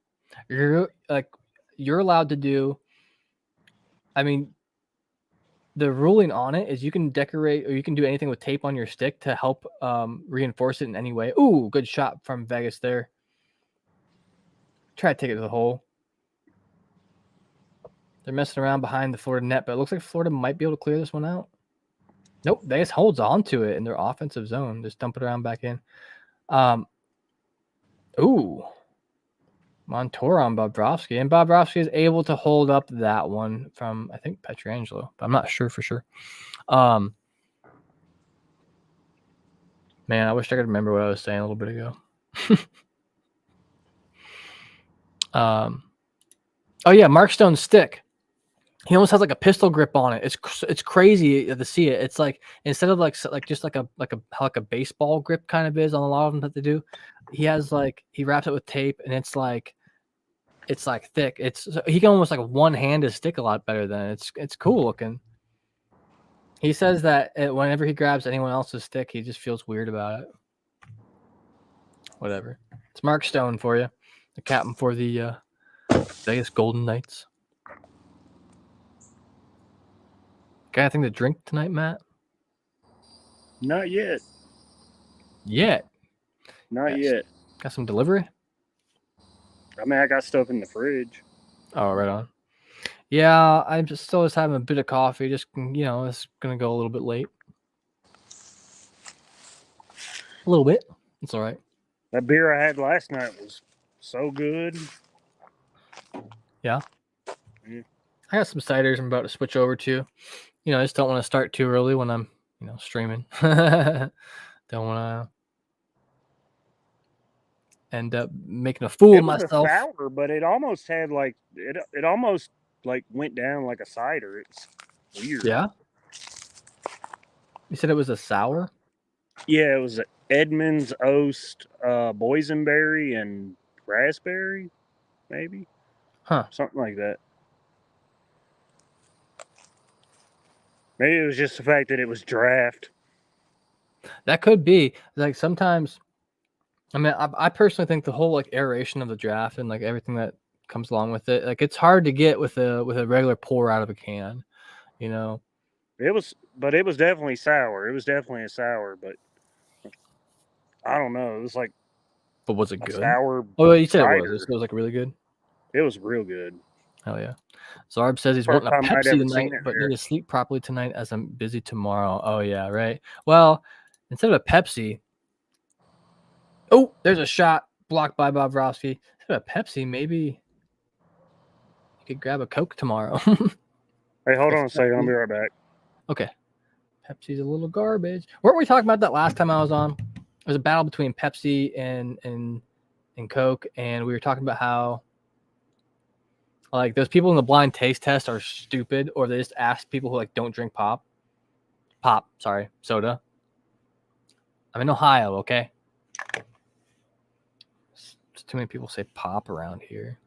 You're allowed to do, I mean, the ruling on it is you can decorate or you can do anything with tape on your stick to help reinforce it in any way. Ooh, good shot from Vegas there. Try to take it to the hole. They're messing around behind the Florida net, but it looks like Florida might be able to clear this one out. Nope, Vegas holds on to it in their offensive zone. Just dump it around back in. Ooh. Montour on Bobrovsky. And Bobrovsky is able to hold up that one from, I think, Pietrangelo. But I'm not sure for sure. Man, I wish I could remember what I was saying a little bit ago. Oh, yeah, Mark Stone's stick. He almost has like a pistol grip on it. It's crazy to see it. It's like instead of like just like a baseball grip kind of is on a lot of them that they do, he has like he wraps it with tape and it's like thick. He can almost like one-hand his stick a lot better than it's cool looking. He says that whenever he grabs anyone else's stick, he just feels weird about it. Whatever. It's Mark Stone for you, the captain for the Vegas Golden Knights. Got anything to drink tonight, Matt? Not yet. Not yet. Got some delivery? I mean, I got stuff in the fridge. Oh, right on. Yeah, I'm just having a bit of coffee. Just, it's going to go a little bit late. A little bit. It's all right. That beer I had last night was so good. Yeah. I got some ciders I'm about to switch over to. I just don't want to start too early when I'm, streaming. Don't want to end up making a fool of myself. It was a sour, but it almost had like it almost like went down like a cider. It's weird. Yeah. You said it was a sour? Yeah, it was Edmonds, Oast, boysenberry, and raspberry, maybe. Huh. Something like that. Maybe it was just the fact that it was draft. That could be. Like sometimes, I mean, I personally think the whole like aeration of the draft and like everything that comes along with it, like it's hard to get with a regular pour out of a can, It was definitely sour. It was definitely a sour, but I don't know. It was like. But was it good? Sour. Oh, you said it was. It was like really good. It was real good. Hell yeah. Zarb says he's wanting a Pepsi tonight, but need to sleep properly tonight as I'm busy tomorrow. Oh, yeah, right. Well, instead of a Pepsi, there's a shot blocked by Bobrovsky. Instead of a Pepsi, maybe you could grab a Coke tomorrow. Hey, hold on a second. I'll be right back. Okay. Pepsi's a little garbage. Weren't we talking about that last time I was on? It was a battle between Pepsi and Coke, and we were talking about how like those people in the blind taste test are stupid, or they just ask people who like don't drink soda. I'm in Ohio, okay? There's too many people say pop around here.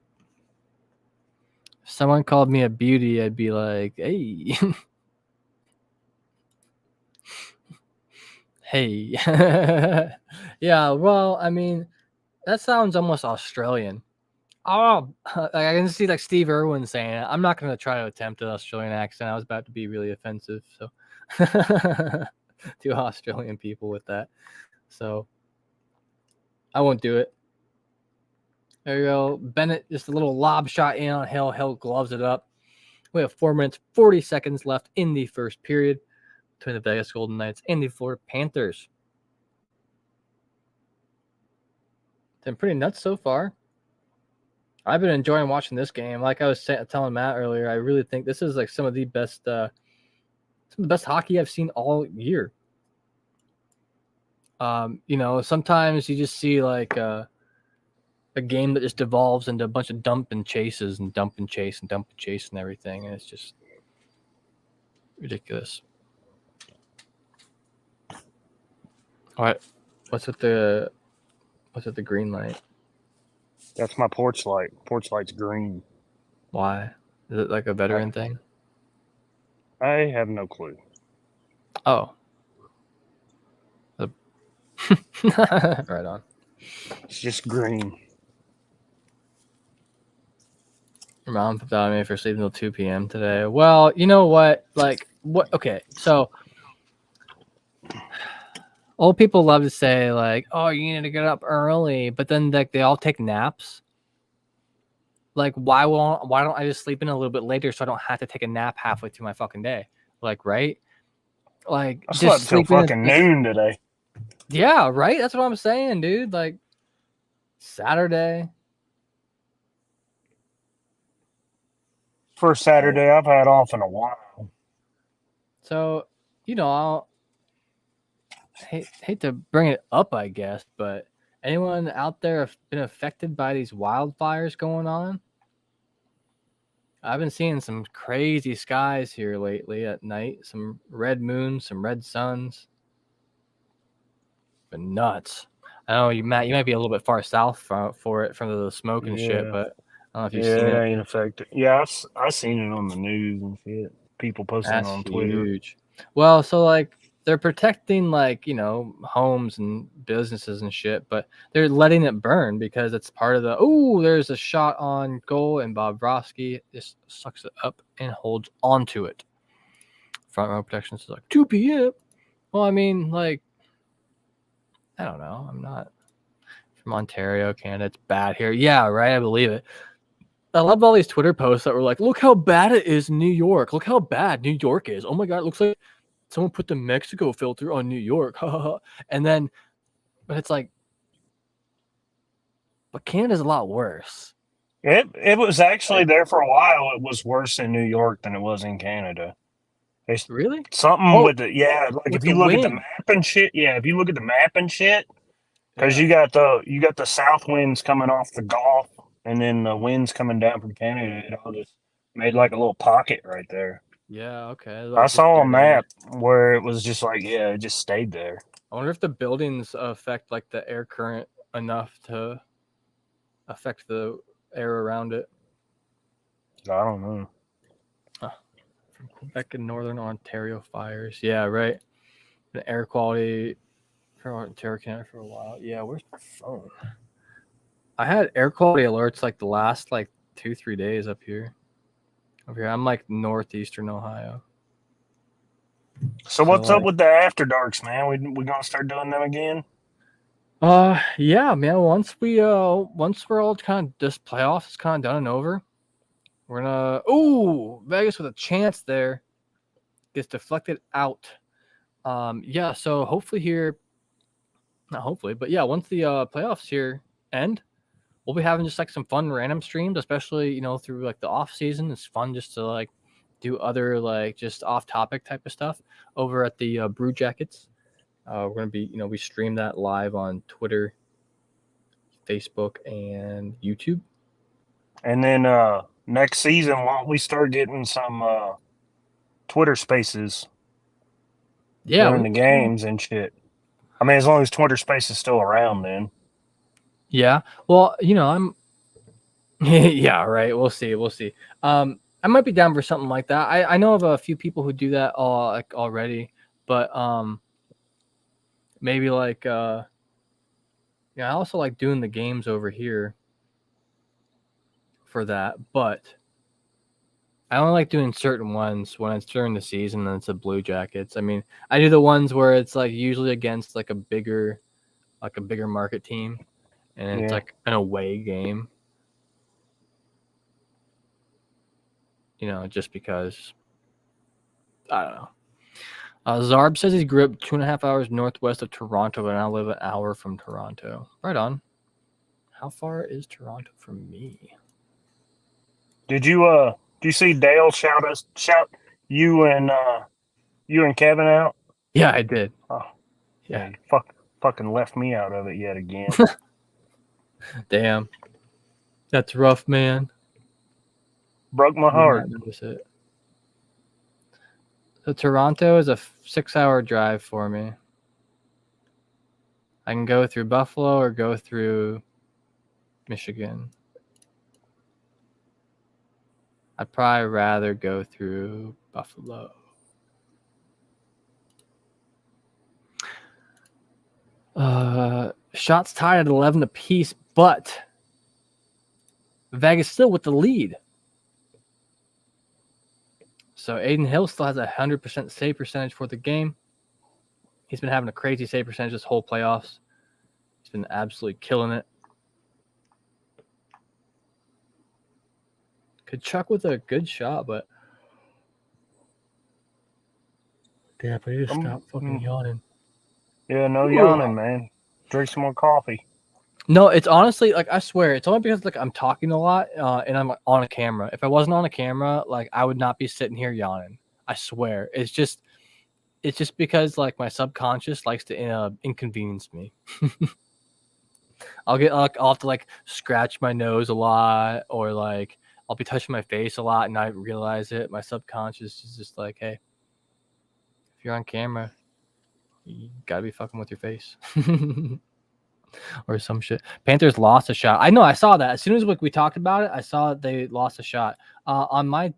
If someone called me a beauty, I'd be like, hey. Hey. Yeah, well, I mean, that sounds almost Australian. Oh, I can see like Steve Irwin saying it. I'm not going to try to attempt an Australian accent. I was about to be really offensive, so to Australian people with that. So I won't do it. There you go. Bennett, just a little lob shot in on Hill. Hill gloves it up. We have 4 minutes, 40 seconds left in the first period between the Vegas Golden Knights and the Florida Panthers. It's been pretty nuts so far. I've been enjoying watching this game. Like I was telling Matt earlier, I really think this is like some of the best hockey I've seen all year. Sometimes you just see like a game that just devolves into a bunch of dump and chases and dump and chase and dump and chase and everything, and it's just ridiculous. All right, what's with the green light? That's my porch light. Porch light's green. Why? Is it like a veteran thing? I have no clue. Oh. Right on. It's just green. Your mom flipped out on me for sleeping till 2 p.m. today. Well, you know what? Like, what? Okay, so old people love to say like, "Oh, you need to get up early," but then like they all take naps. Like, why don't I just sleep in a little bit later so I don't have to take a nap halfway through my fucking day? Like, right? Like, I just slept till sleep in. fucking noon today. Yeah, right. That's what I'm saying, dude. Like, Saturday. First Saturday I've had off in a while. So, I'll hate to bring it up, I guess, but anyone out there have been affected by these wildfires going on? I've been seeing some crazy skies here lately at night. Some red moons, some red suns. Been nuts. I know you, Matt. You might be a little bit far south for it from the smoke and shit, but I don't know if you've seen it it. ain't affected. Yeah, I seen it on the news and shit. People posting That's it on Twitter. huge. Well, so like they're protecting like, homes and businesses and shit, but they're letting it burn because it's part of the there's a shot on goal and Bobrovsky just sucks it up and holds onto it. Front row protection is like 2 p.m. Well, I mean, like, I don't know. I'm not from Ontario, Canada. It's bad here. Yeah, right. I believe it. I love all these Twitter posts that were like, look how bad it is in New York. Look how bad New York is. Oh my God, it looks like someone put the Mexico filter on New York. And then, but it's like, but Canada's a lot worse. It was actually there for a while. It was worse in New York than it was in Canada. It's Really? something Oh, with the like with if the you look at the wind. map and shit. Yeah, if you look at the map and shit, because Yeah. you got the south winds coming off the Gulf, and then the winds coming down from Canada. It all just made like a little pocket right there. Yeah. Okay. I Like just saw a barely. map where it was just like, yeah, it just stayed there. I wonder if the buildings affect like the air current enough to affect the air around it. I don't know. From Quebec and Northern Ontario fires. Yeah, right. The air quality for Ontario, Canada for a while. Yeah, where's my phone? I had air quality alerts like the last like 2-3 days up here. Over here, I'm like northeastern Ohio. So So what's up like, with the after darks, man? We gonna start doing them again? yeah, man. Once we're all kind of this playoffs is kind of done and over, we're gonna Vegas with a chance there gets deflected out. Yeah. So hopefully here, not hopefully, but yeah, once the playoffs here end, we'll be having just like some fun random streams, especially through like the off season. It's fun just to like do other like just off topic type of stuff over at the Brew Jackets. We're gonna be we stream that live on Twitter, Facebook, and YouTube. And then next season, why don't we start getting some Twitter Spaces Yeah, during the games and shit? I mean, as long as Twitter Space is still around, then. yeah. Well, I'm yeah, right. We'll see. We'll see. I might be down for something like that. I know of a few people who do that like already, but maybe like I also like doing the games over here for that, but I only like doing certain ones when it's during the season and it's the Blue Jackets. I mean, I do the ones where it's like usually against like a bigger market team and it's Yeah. like an away game. Just because I don't know. Zarb says he grew up 2.5 hours northwest of Toronto, but now live an hour from Toronto. Right on. How far is Toronto from me? Did you see Dale shout you and Kevin out? Yeah, I did. Oh, Yeah. yeah, you fucking left me out of it yet again. Damn. That's rough, man. Broke my Did heart. not notice it. So Toronto is a 6-hour drive for me. I can go through Buffalo or go through Michigan. I'd probably rather go through Buffalo. Shots tied at 11 apiece, but Vegas still with the lead. So Aiden Hill still has a 100% save percentage for the game. He's been having a crazy save percentage this whole playoffs. He's been absolutely killing it. Kachuk with a good shot, but damn, I need to stop fucking yawning. Yeah, no yawning, man. Drink some more coffee. No, it's honestly like I swear it's only because like I'm talking a lot and I'm on a camera. If I wasn't on a camera, like I would not be sitting here yawning. I swear. It's just because like my subconscious likes to inconvenience me. I'll have to like scratch my nose a lot, or like I'll be touching my face a lot and I realize it. My subconscious is just like, hey, if you're on camera, you gotta be fucking with your face. Or some shit. Panthers lost a shot. I know. I saw that as soon as we talked about it. I saw they lost a shot. On my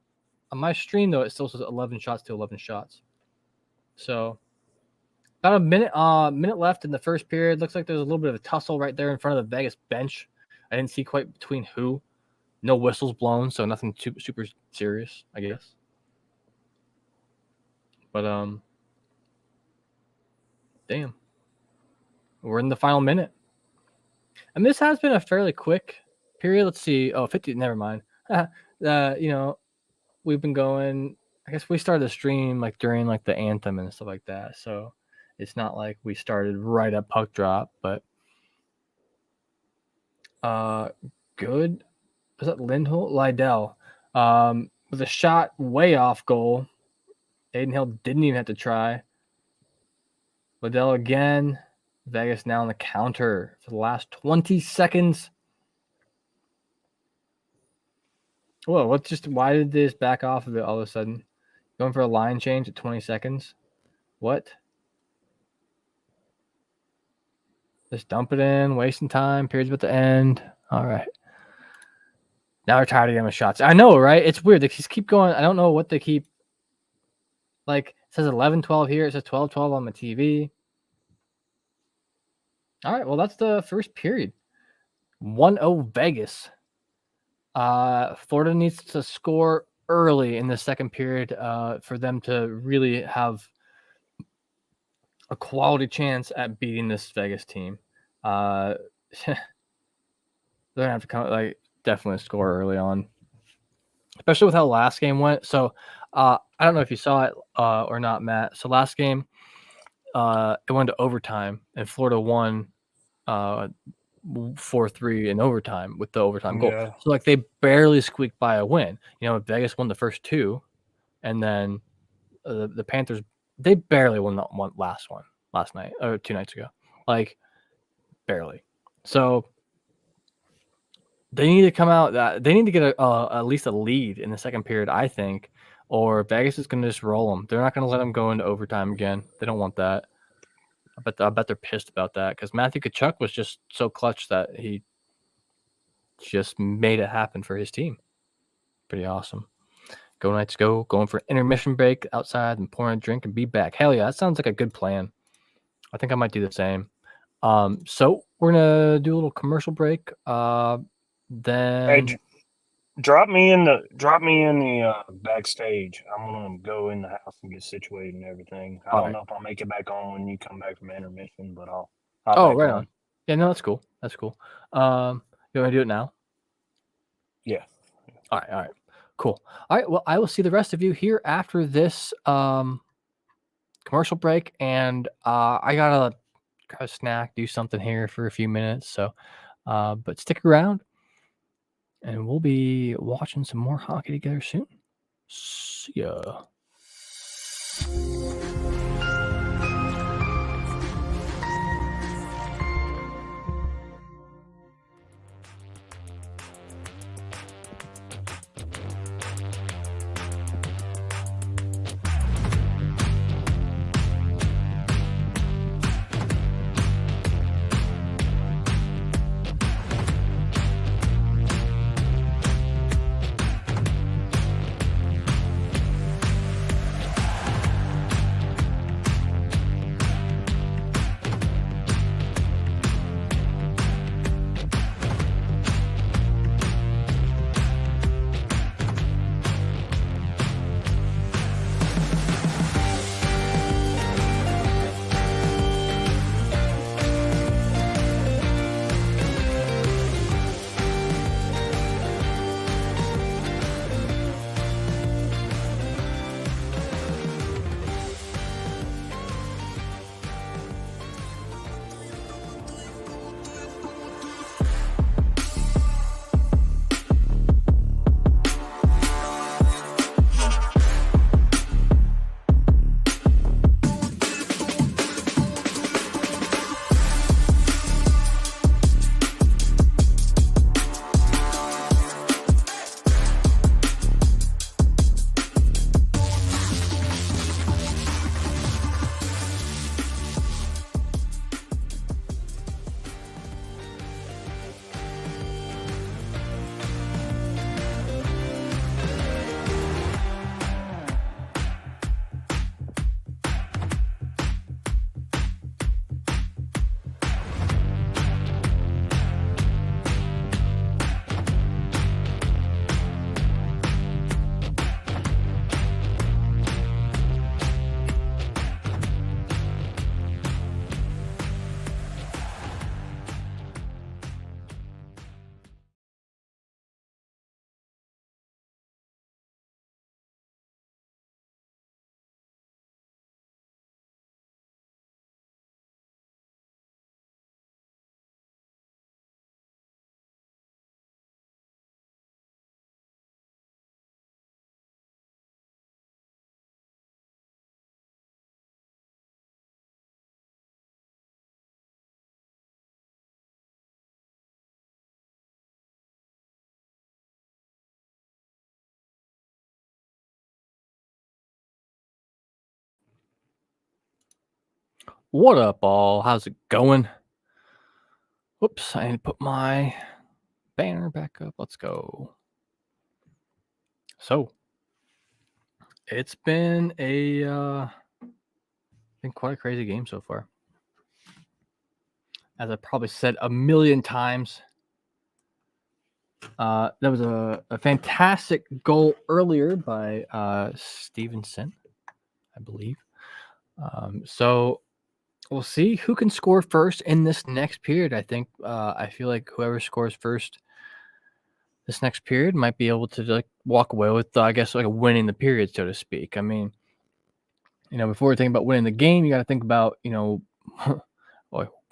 stream though, it still says 11 shots to 11 shots. So about a minute left in the first period. Looks like there's a little bit of a tussle right there in front of the Vegas bench. I didn't see quite between who. No whistles blown, so nothing super serious, I guess. But damn, we're in the final minute. And this has been a fairly quick period. Let's see. Oh, 50. Never mind. We've been going. I guess we started the stream like during like the anthem and stuff like that. So it's not like we started right at puck drop, but good. Was that Lindholm? Lydell. With a shot way off goal. Aiden Hill didn't even have to try. Lydell again. Vegas now on the counter for the last 20 seconds. Whoa, why did this back off of it all of a sudden? Going for a line change at 20 seconds? What? Just dump it in, wasting time, period's about to end. All right. Now we're tired of getting shots. I know, right? It's weird. They just keep going. I don't know what they keep. Like, it says 11-12 here. It says 12-12 on my TV. All right, well, that's the first period. 1-0 Vegas. Florida needs to score early in the second period for them to really have a quality chance at beating this Vegas team. They're going to have to definitely score early on, especially with how the last game went. So I don't know if you saw it or not, Matt. So last game, it went to overtime, and Florida won 4-3 in overtime with the overtime goal. Yeah. So like they barely squeaked by a win. Vegas won the first two, and then the Panthers, they barely won that one last night or 2 nights ago, like barely. So they need to come out. They need to get at least a lead in the second period, I think, or Vegas is going to just roll them. They're not going to let them go into overtime again. They don't want that. I bet they're pissed about that because Matthew Tkachuk was just so clutch that he just made it happen for his team. Pretty awesome. Go Knights go. Going for an intermission break outside and pouring a drink and be back. Hell yeah, that sounds like a good plan. I think I might do the same. So we're gonna do a little commercial break. Then Hey, drop me in the backstage. I'm gonna go in the house and get situated and everything. I don't know if I'll make it back on when you come back from intermission, but I'll right on. Yeah, no, that's cool. That's cool. You want to do it now? Yeah. All right. Cool. All right. Well, I will see the rest of you here after this commercial break, and I gotta grab a snack, do something here for a few minutes. So, but stick around, and we'll be watching some more hockey together soon. See ya. What up, all? How's it going? Whoops, I need to put my banner back up. Let's go. So, it's been quite a crazy game so far. As I probably said a million times, there was a fantastic goal earlier by Stevenson, I believe. So we'll see who can score first in this next period. I feel like whoever scores first this next period might be able to walk away with, winning the period, so to speak. I mean, before you think about winning the game, you got to think about,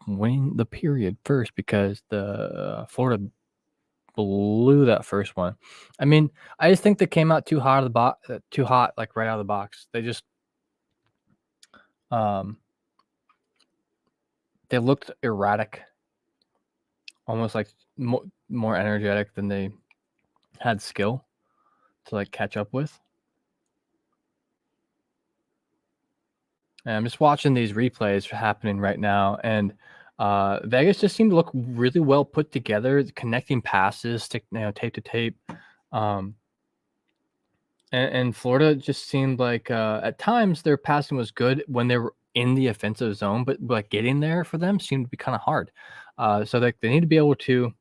winning the period first, because the Florida blew that first one. I mean, I just think they came out too hot like right out of the box. They just they looked erratic, almost like more energetic than they had skill to catch up with. And I'm just watching these replays happening right now, and Vegas just seemed to look really well put together, connecting passes, tape to tape. And Florida just seemed like at times their passing was good when they were in the offensive zone, but getting there for them seemed to be kind of hard. So they need to be able to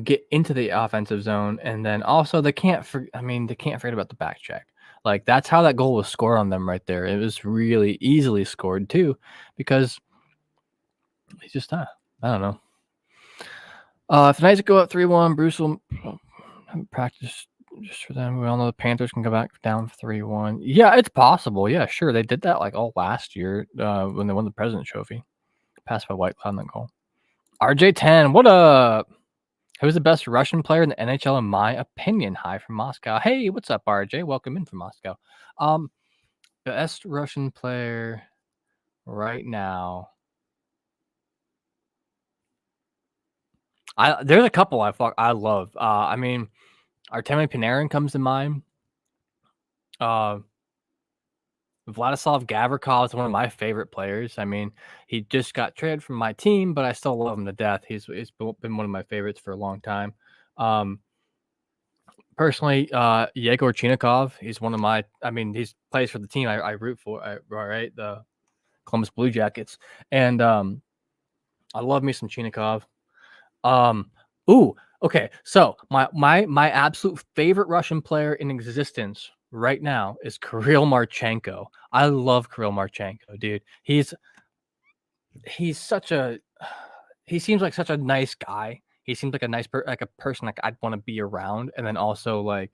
get into the offensive zone, and then also they can't forget about the back check. Like, that's how that goal was scored on them right there. It was really easily scored too, because he's just I don't know. If the Knights go up 3-1, Bruce will practice just for them. We all know the Panthers can go back down 3-1. Yeah, it's possible. Yeah, sure. They did that all last year when they won the President's Trophy. Passed by White Cloud on the goal. RJ10, what up? Who's the best Russian player in the NHL, in my opinion? Hi from Moscow. Hey, what's up, RJ? Welcome in from Moscow. Best Russian player right now. There's a couple I love. I mean, Artemi Panarin comes to mind. Vladislav Gavrikov is one of my favorite players. I mean, he just got traded from my team, but I still love him to death. He's been one of my favorites for a long time. Personally, Yegor Chinakov, he's one of my. I mean, he plays for the team I root for. Right, the Columbus Blue Jackets, and I love me some Chinakov. Okay. So my absolute favorite Russian player in existence right now is Kirill Marchenko. I love Kirill Marchenko, dude. He's such a he seems like such a nice guy. He seems like a nice like a person like I'd want to be around, and then also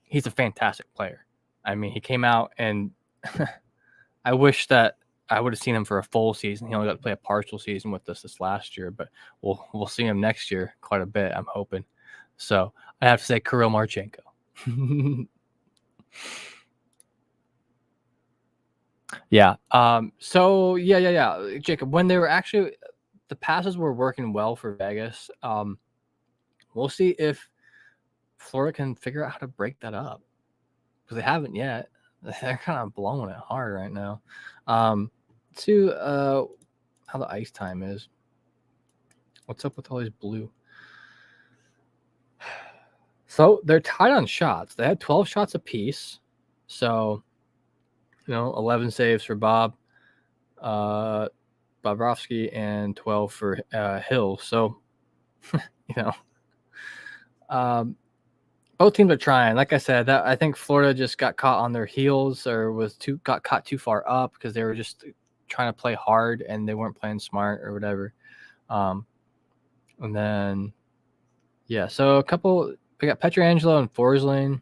he's a fantastic player. I mean, he came out, and I wish that I would have seen him for a full season. He only got to play a partial season with us this last year, but we'll see him next year quite a bit, I'm hoping. So I have to say Kirill Marchenko. Yeah. So yeah. Jacob, when they were actually the passes were working well for Vegas, we'll see if Florida can figure out how to break that up, because they haven't yet. They're kind of blowing it hard right now. To how the ice time is. What's up with all these blue? So they're tied on shots. They had 12 shots apiece. So, 11 saves for Bobrovsky, and 12 for Hill. So, both teams are trying. Like I said, I think Florida just got caught on their heels, or got caught too far up, because they were just trying to play hard and they weren't playing smart or whatever. And then, yeah, so we got Pietrangelo and Forsling,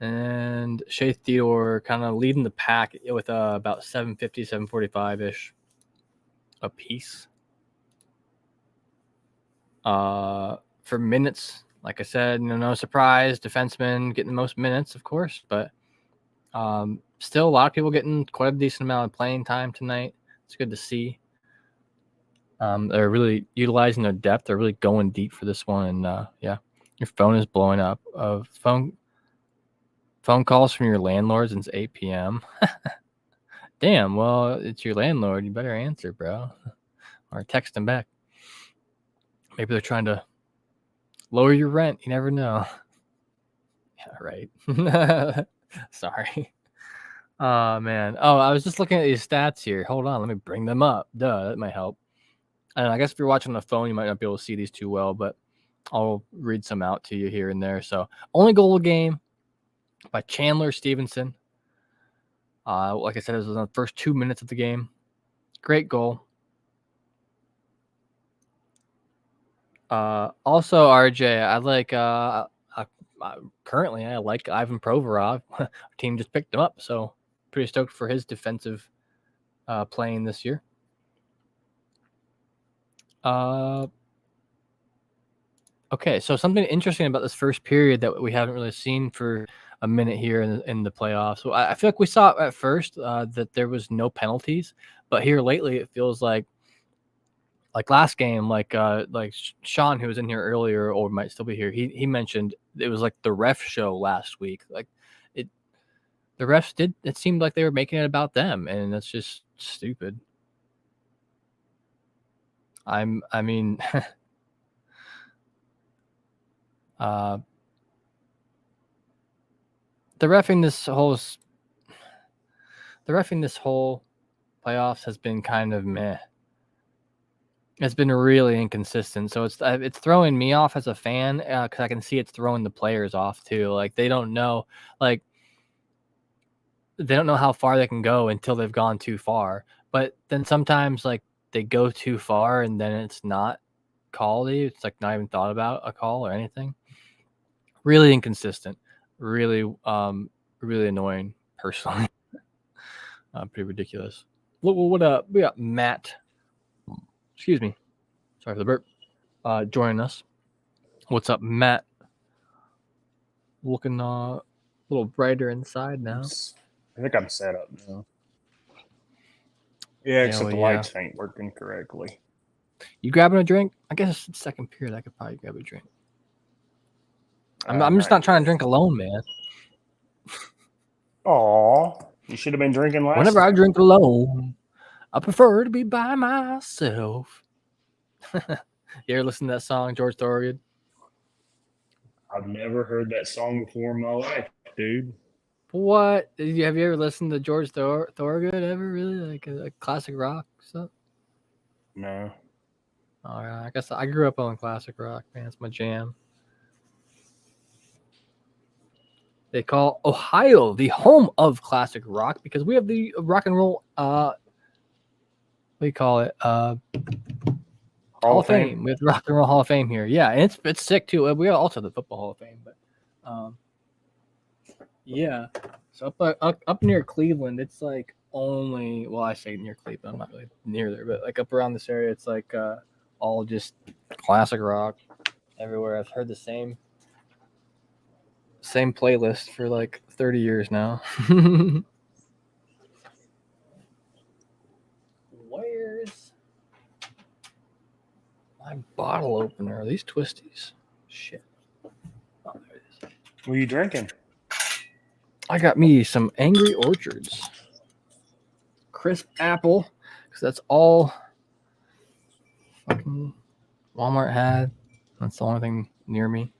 and Shea Theodore kind of leading the pack with about 750, 745-ish a piece. For minutes, like I said, no surprise, defensemen getting the most minutes, of course, but still a lot of people getting quite a decent amount of playing time tonight. It's good to see. They're really utilizing their depth. They're really going deep for this one, and yeah, your phone is blowing up. Phone Phone calls from your landlord since 8 p.m. Damn, well, it's your landlord. You better answer, bro. Or text them back. Maybe they're trying to lower your rent. You never know. Yeah, right. Sorry. Oh, man. Oh, I was just looking at these stats here. Hold on. Let me bring them up. Duh, that might help. And I guess if you're watching on the phone, you might not be able to see these too well, but I'll read some out to you here and there. So, only goal of the game by Chandler Stevenson. Like I said, it was in the first 2 minutes of the game. Great goal. Also, RJ, I like currently I like Ivan Provorov. Our team just picked him up, so pretty stoked for his defensive playing this year. Okay, so something interesting about this first period that we haven't really seen for a minute here in the playoffs. So I feel like we saw at first that there was no penalties, but here lately it feels like last game, like Sean, who was in here earlier or might still be here, he mentioned it was like the ref show last week. Like the refs it seemed like they were making it about them, and that's just stupid. I mean, the refing this whole playoffs has been kind of meh. It's been really inconsistent, so it's throwing me off as a fan because I can see it's throwing the players off too. Like they don't know how far they can go until they've gone too far. But then sometimes like they go too far and then it's not called. It's like not even thought about a call or anything. Really inconsistent. Really, really annoying. Personally, pretty ridiculous. What up? We got Matt. Excuse me. Sorry for the burp. Joining us. What's up, Matt? Looking a little brighter inside now. I think I'm set up now. Yeah, except the lights ain't working correctly. You grabbing a drink? I guess it's second period. I could probably grab a drink. I'm just not trying to drink alone, man. Aw, you should have been drinking last Whenever time. I drink alone, I prefer to be by myself. You ever listen to that song, George Thorogood? I've never heard that song before in my life, dude. What? Have you ever listened to George Thorogood ever? Really? Like a classic rock stuff? No. All right. I guess I grew up on classic rock, man. It's my jam. They call Ohio the home of classic rock because we have the rock and roll, what do you call it? Hall of Fame. We have the Rock and Roll Hall of Fame here. Yeah, and it's sick too. We also have the Football Hall of Fame, but yeah. So up near Cleveland, it's like only, well, I say near Cleveland, I'm not really near there, but like up around this area, it's like all just classic rock everywhere. I've heard the same playlist for like 30 years now. Where's my bottle opener? Are these twisties? Shit. Oh, there it is. What are you drinking? I got me some Angry Orchards. Crisp apple, because that's all fucking Walmart had. That's the only thing near me.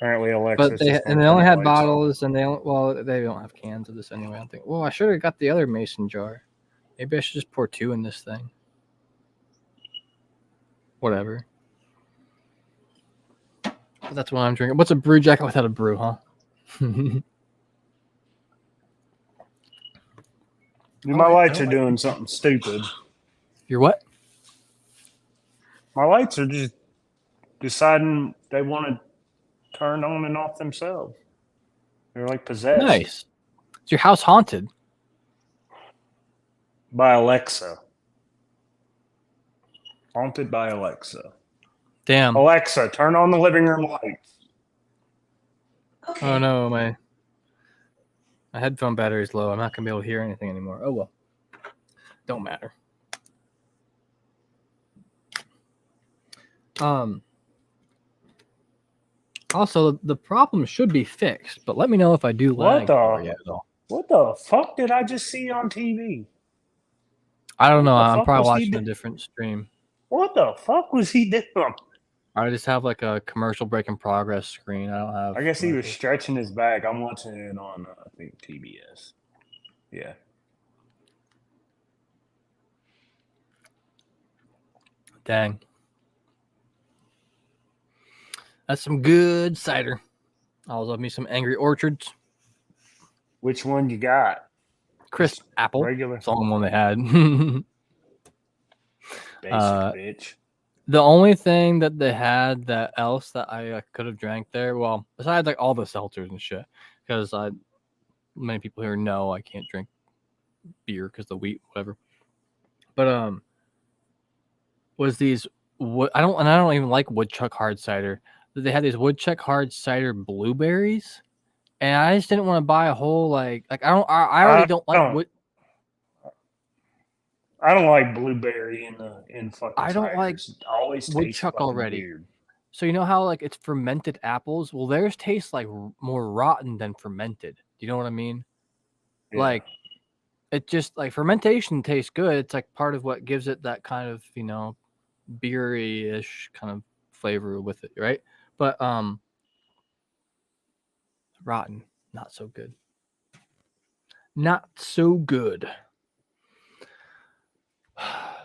Apparently, Alexis. But they only had bottles, and they don't have cans of this anyway. I think. Well, I should have got the other mason jar. Maybe I should just pour 2 in this thing. Whatever. But that's what I'm drinking. What's a brew jacket without a brew, huh? My lights are doing something stupid. Your what? My lights are just deciding they want to turn on and off themselves. They're like possessed. Nice. Is your house haunted? By Alexa. Haunted by Alexa. Damn. Alexa, turn on the living room lights. Okay. Oh no, my headphone battery's low. I'm not gonna be able to hear anything anymore. Oh well. Don't matter. Also, the problem should be fixed, but let me know if I do What lag for you the at all. what the fuck did I just see on TV? I don't What know. the I'm fuck probably was he? watching a different stream. What the fuck was he doing? I just have like a commercial break in progress screen. I don't have I guess he was commercials. stretching his back. I'm watching it on I think TBS. Yeah. Dang. That's some good cider. I'll love me some Angry Orchards. Which one you got? Crisp Just apple. regular It's the only one they had. basic bitch. The only thing that they had that else that I could have drank there, well, besides like all the seltzers and shit, because many people here know I can't drink beer because the wheat, whatever. But was these I don't even like woodchuck hard cider. They had these woodchuck hard cider blueberries, and I just didn't want to buy a whole like I already don't like wood. I don't like blueberry in fucking I don't like ciders. It always tastes woodchuck fucking already. weird. So you know how like it's fermented apples? Well, theirs tastes like more rotten than fermented. Do you know what I mean? Yeah. Like it just like fermentation tastes good. It's like part of what gives it that kind of, beery-ish kind of flavor with it, right? But rotten, not so good. Not so good.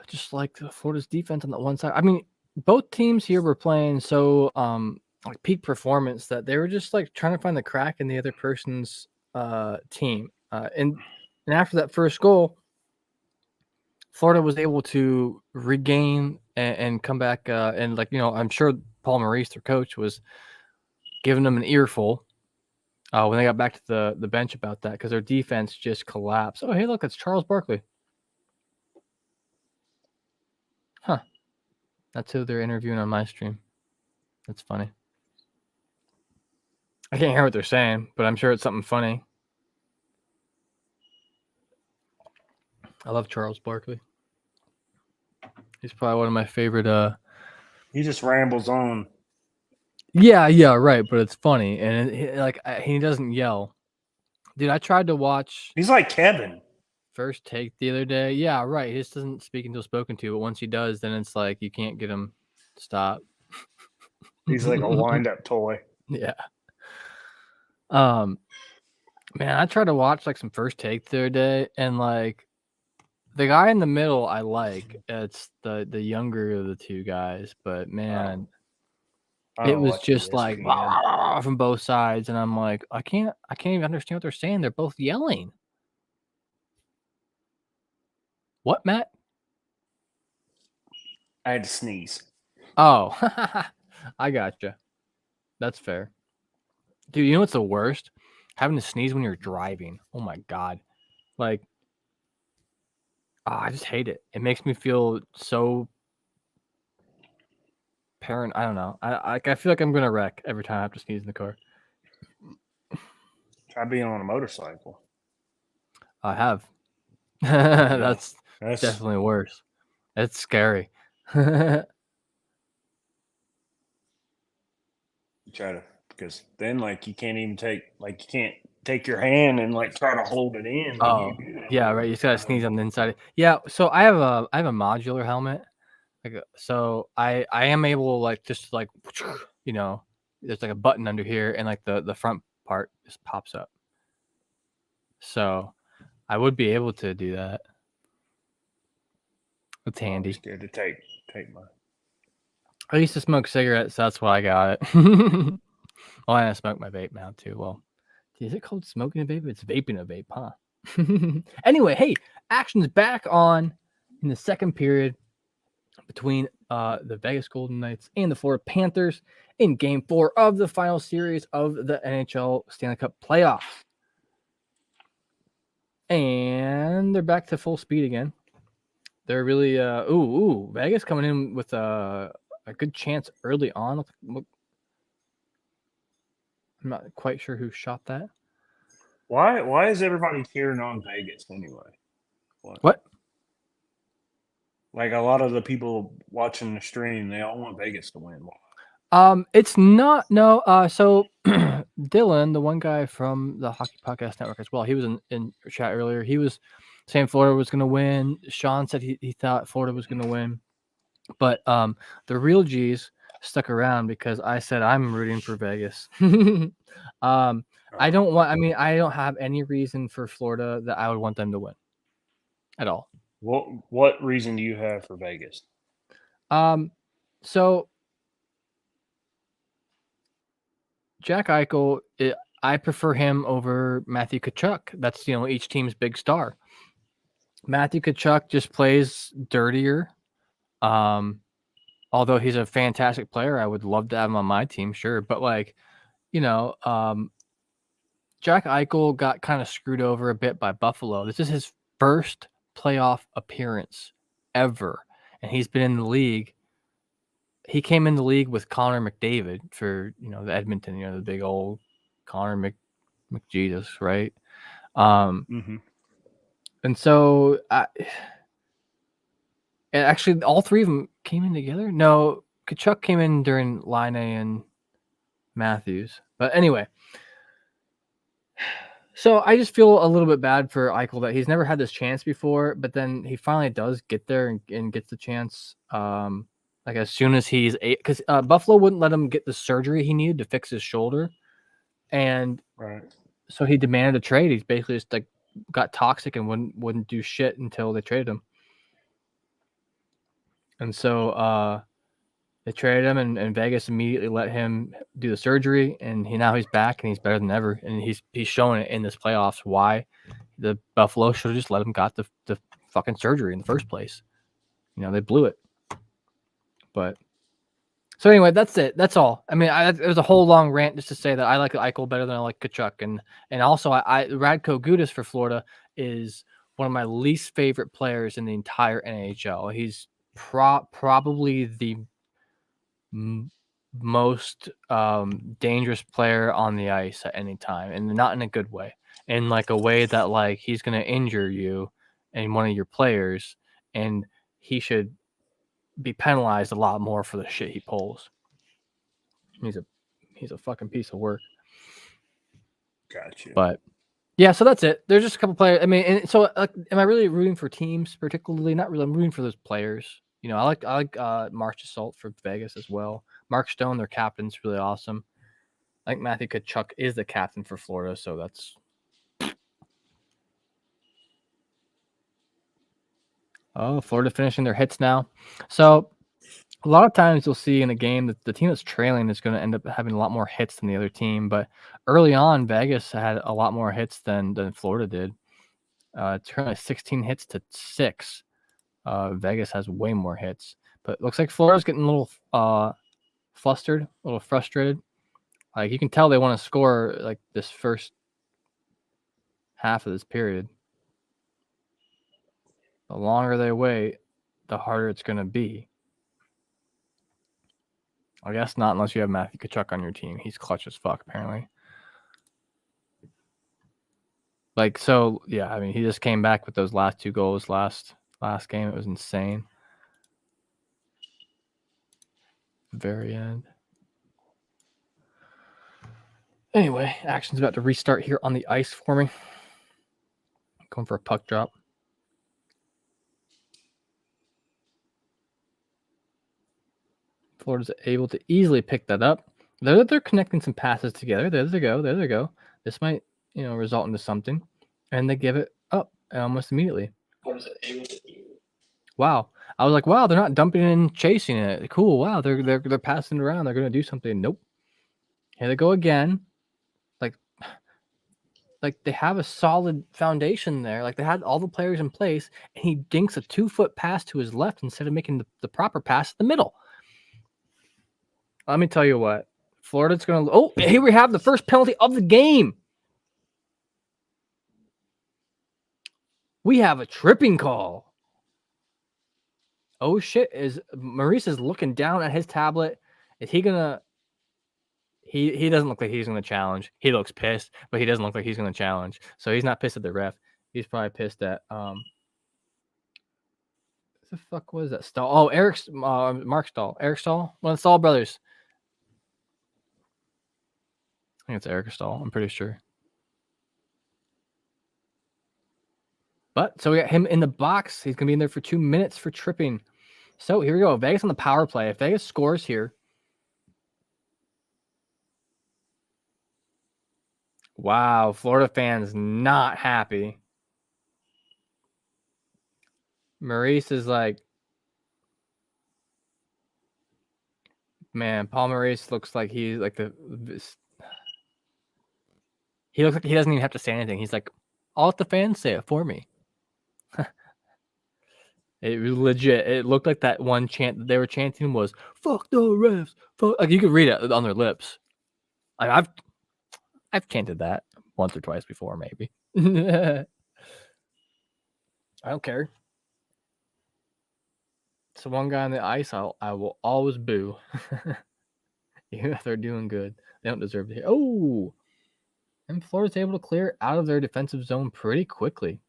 Just like Florida's defense on that one side. I mean, both teams here were playing so like peak performance that they were just like trying to find the crack in the other person's team. And after that first goal, Florida was able to regain and come back. And I'm sure Paul Maurice, their coach, was giving them an earful when they got back to the bench about that because their defense just collapsed. Oh, hey, look, it's Charles Barkley. Huh. That's who they're interviewing on my stream. That's funny. I can't hear what they're saying, but I'm sure it's something funny. I love Charles Barkley. He's probably one of my favorite. He just rambles on. Yeah, right. But it's funny, and he doesn't yell. Dude, I tried to watch. He's like Kevin. First Take the other day. Yeah, right. He just doesn't speak until spoken to, but once he does, then it's like you can't get him to stop. He's like a wind-up toy. Yeah. Man, I tried to watch like some First Take the other day, and like the guy in the middle, I like. It's the younger of the two guys, but man, it was just like from both sides, and I'm like, I can't even understand what they're saying. They're both yelling. What, Matt? I had to sneeze. Oh, I gotcha. That's fair. Dude, you know what's the worst? Having to sneeze when you're driving. Oh my God. Like, I just hate it. It makes me feel so I don't know. I feel like I'm going to wreck every time I have to sneeze in the car. Try being on a motorcycle. I have. That's definitely worse. It's scary. Because then you can't take your hand and try to hold it in. Oh, yeah, right. You just gotta sneeze on the inside. Yeah, so I have a modular helmet. So I am able there's like a button under here and the front part just pops up. So I would be able to do that. It's handy. I'm scared to take mine. I used to smoke cigarettes, so that's why I got it. Well, and I smoke my vape now too. Well, is it called smoking a vape? It's vaping a vape, huh? Anyway, hey, action's back on in the second period between the Vegas Golden Knights and the Florida Panthers in Game 4 of the final series of the NHL Stanley Cup playoffs. And they're back to full speed again. They're really Vegas coming in with a good chance early on. I'm not quite sure who shot that. Why is everybody cheering on Vegas anyway? What? Like a lot of the people watching the stream, they all want Vegas to win. It's not no. So Dylan, the one guy from the Hockey Podcast Network as well, he was in chat earlier. He was saying Florida was going to win. Sean said he thought Florida was going to win, but the real G's stuck around because I said I'm rooting for Vegas. I don't want. I mean, I don't have any reason for Florida that I would want them to win at all. What reason do you have for Vegas? So Jack Eichel, I prefer him over Matthew Tkachuk. That's each team's big star. Matthew Tkachuk just plays dirtier. Although he's a fantastic player, I would love to have him on my team, sure. But Jack Eichel got kind of screwed over a bit by Buffalo. This is his first playoff appearance ever, and he's been in the league. He came in the league with Connor McDavid for the Edmonton, the big old Connor McJesus, right? Mm-hmm. And so actually all three of them came in together. No, Kachuk came in during Line and Matthews. But anyway, so I just feel a little bit bad for Eichel that he's never had this chance before, but then he finally does get there and gets the chance. Like as soon as because Buffalo wouldn't let him get the surgery he needed to fix his shoulder, and so he demanded a trade. He's basically just like got toxic and wouldn't do shit until they traded him. And so they traded him, and Vegas immediately let him do the surgery, and now he's back and he's better than ever, and he's showing it in this playoffs why the Buffalo should have just let him got the fucking surgery in the first place. They blew it. But so anyway, that's it. That's all. I mean, it was a whole long rant just to say that I like Eichel better than I like Tkachuk, and also I Radko Gudas for Florida is one of my least favorite players in the entire NHL. He's probably the most dangerous player on the ice at any time, and not in a good way, in like a way that like he's gonna injure you and one of your players, and he should be penalized a lot more for the shit he pulls. He's a fucking piece of work. Gotcha. But yeah, so that's it. There's just a couple players. I mean, and so am I really rooting for teams particularly? Not really. I'm rooting for those players. I like Marchessault for Vegas as well. Mark Stone, their captain's really awesome. I think Matthew Tkachuk is the captain for Florida, so that's. Oh, Florida finishing their hits now. So a lot of times you'll see in a game that the team that's trailing is going to end up having a lot more hits than the other team. But early on, Vegas had a lot more hits than Florida did. It's currently 16 hits to 6. Vegas has way more hits. But it looks like Florida's getting a little flustered, a little frustrated. Like you can tell they want to score like this first half of this period. The longer they wait, the harder it's going to be. I guess not unless you have Matthew Tkachuk on your team. He's clutch as fuck, apparently. Like, so, yeah, I mean, he just came back with those last 2 goals last game. It was insane. Very end. Anyway, action's about to restart here on the ice for me. Going for a puck drop. Florida's able to easily pick that up. They're connecting some passes together. There they go. There they go. This might, result into something. And they give it up almost immediately. Wow. I was like, wow, they're not dumping it and chasing it. Cool. Wow, they're passing it around. They're gonna do something. Nope. Here they go again. Like they have a solid foundation there. Like they had all the players in place, and he dinks a 2-foot pass to his left instead of making the proper pass in the middle. Let me tell you what. Florida's going to... Oh, here we have the first penalty of the game. We have a tripping call. Oh, shit. Maurice is looking down at his tablet. Is he going to... He doesn't look like he's going to challenge. He looks pissed, but he doesn't look like he's going to challenge. So he's not pissed at the ref. He's probably pissed at... What the fuck was that? Stahl? Oh, Mark Stahl. Eric Stahl? One of the Stahl brothers. I think it's Eric Stahl. I'm pretty sure. But so we got him in the box. He's going to be in there for 2 minutes for tripping. So here we go. Vegas on the power play. If Vegas scores here. Wow. Florida fans not happy. Maurice is like, man, Paul Maurice looks like he's like he looks like he doesn't even have to say anything. He's like, I'll let the fans say it for me. It was legit. It looked like that one chant that they were chanting was "fuck the refs." Fuck. Like you could read it on their lips. I've chanted that once or twice before, maybe. I don't care. So one guy on the ice, I will always boo. Even if they're doing good, they don't deserve to hear. Oh, and Florida's able to clear out of their defensive zone pretty quickly.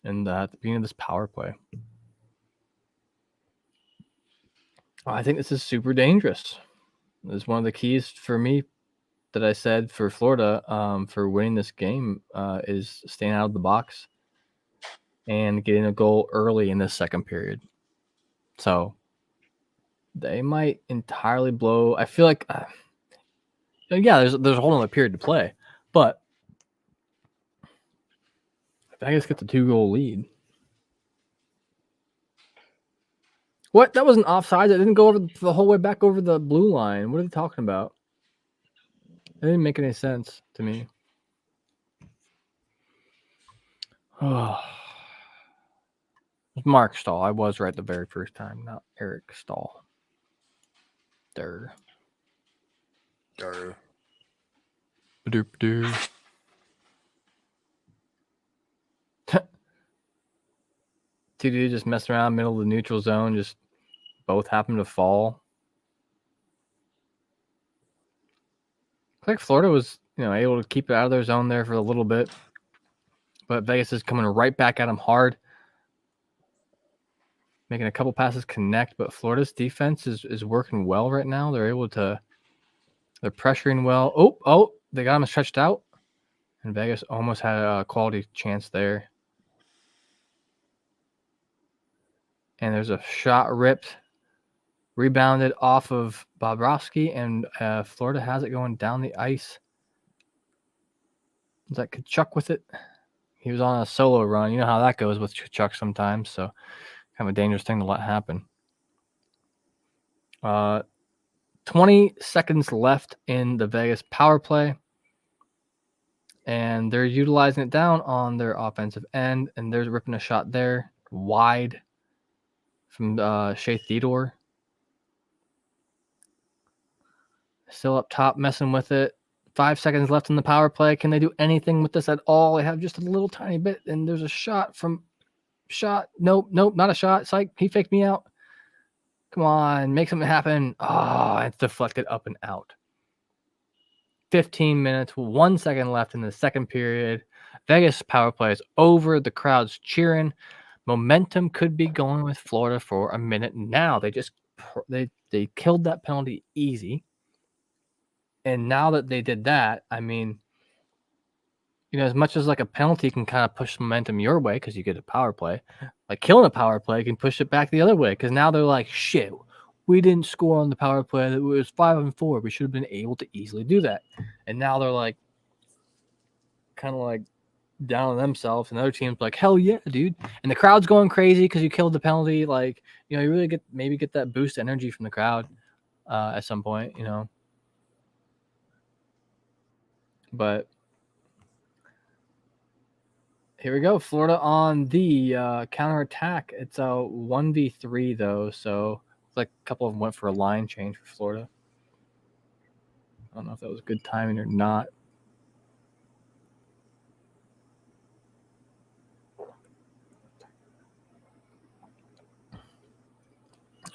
And at the beginning of this power play. I think this is super dangerous. This is one of the keys for me that I said for Florida for winning this game is staying out of the box and getting a goal early in the second period. So they might entirely blow. I feel like, yeah, there's a whole other period to play, but if Vegas gets a 2-goal lead. What? That wasn't offside. It didn't go over the whole way back over the blue line. What are they talking about? It didn't make any sense to me. Oh. Mark Stahl. I was right the very first time, not Eric Stahl. Durr. Doop. Two dudes just messing around middle of the neutral zone, just both happen to fall. I think Florida was, able to keep it out of their zone there for a little bit. But Vegas is coming right back at them hard. Making a couple passes connect, but Florida's defense is working well right now. They're pressuring well. Oh, they got him stretched out. And Vegas almost had a quality chance there. And there's a shot ripped, rebounded off of Bobrovsky, and Florida has it going down the ice. Is that Kachuk with it? He was on a solo run. You know how that goes with Kachuk sometimes, so kind of a dangerous thing to let happen. 20 seconds left in the Vegas power play. And they're utilizing it down on their offensive end. And they're ripping a shot there wide from Shea Theodore. Still up top, messing with it. 5 seconds left in the power play. Can they do anything with this at all? They have just a little tiny bit. And there's a shot. Nope, not a shot. Psych, he faked me out. Come on, make something happen. Oh, it's deflected up and out. 15 minutes, 1 second left in the second period. Vegas power play is over. The crowd's cheering. Momentum could be going with Florida for a minute now. They killed that penalty easy. And now that they did that, I mean, as much as like a penalty can kind of push momentum your way because you get a power play, like killing a power play can push it back the other way because now they're like, shit, we didn't score on the power play. It was 5-4. We should have been able to easily do that. And now they're like, kind of like down on themselves. And the other team's like, hell yeah, dude. And the crowd's going crazy because you killed the penalty. Like, you really get that boost energy from the crowd at some point, But here we go. Florida on the counterattack. It's a 1v3, though. So like a couple of them went for a line change for Florida. I don't know if that was good timing or not.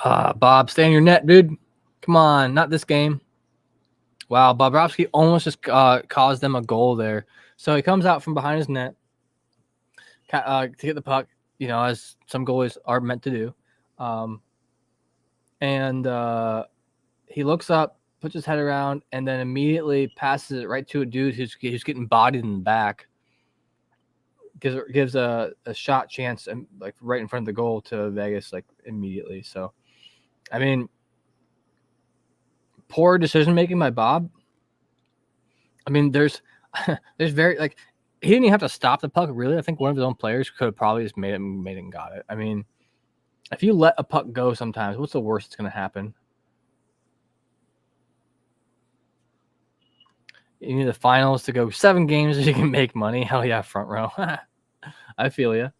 Bob, stay in your net, dude. Come on, not this game. Wow, Bobrovsky almost just caused them a goal there. So he comes out from behind his net to get the puck, as some goalies are meant to do. And he looks up, puts his head around, and then immediately passes it right to a dude who's getting bodied in the back. Gives a shot chance and like right in front of the goal to Vegas like immediately. So, I mean, poor decision making by Bob. I mean, there's very like he didn't even have to stop the puck. Really, I think one of his own players could have probably just made it and got it. I mean, if you let a puck go, sometimes what's the worst that's going to happen? You need the finals to go 7 games so you can make money. Hell yeah, front row. I feel you.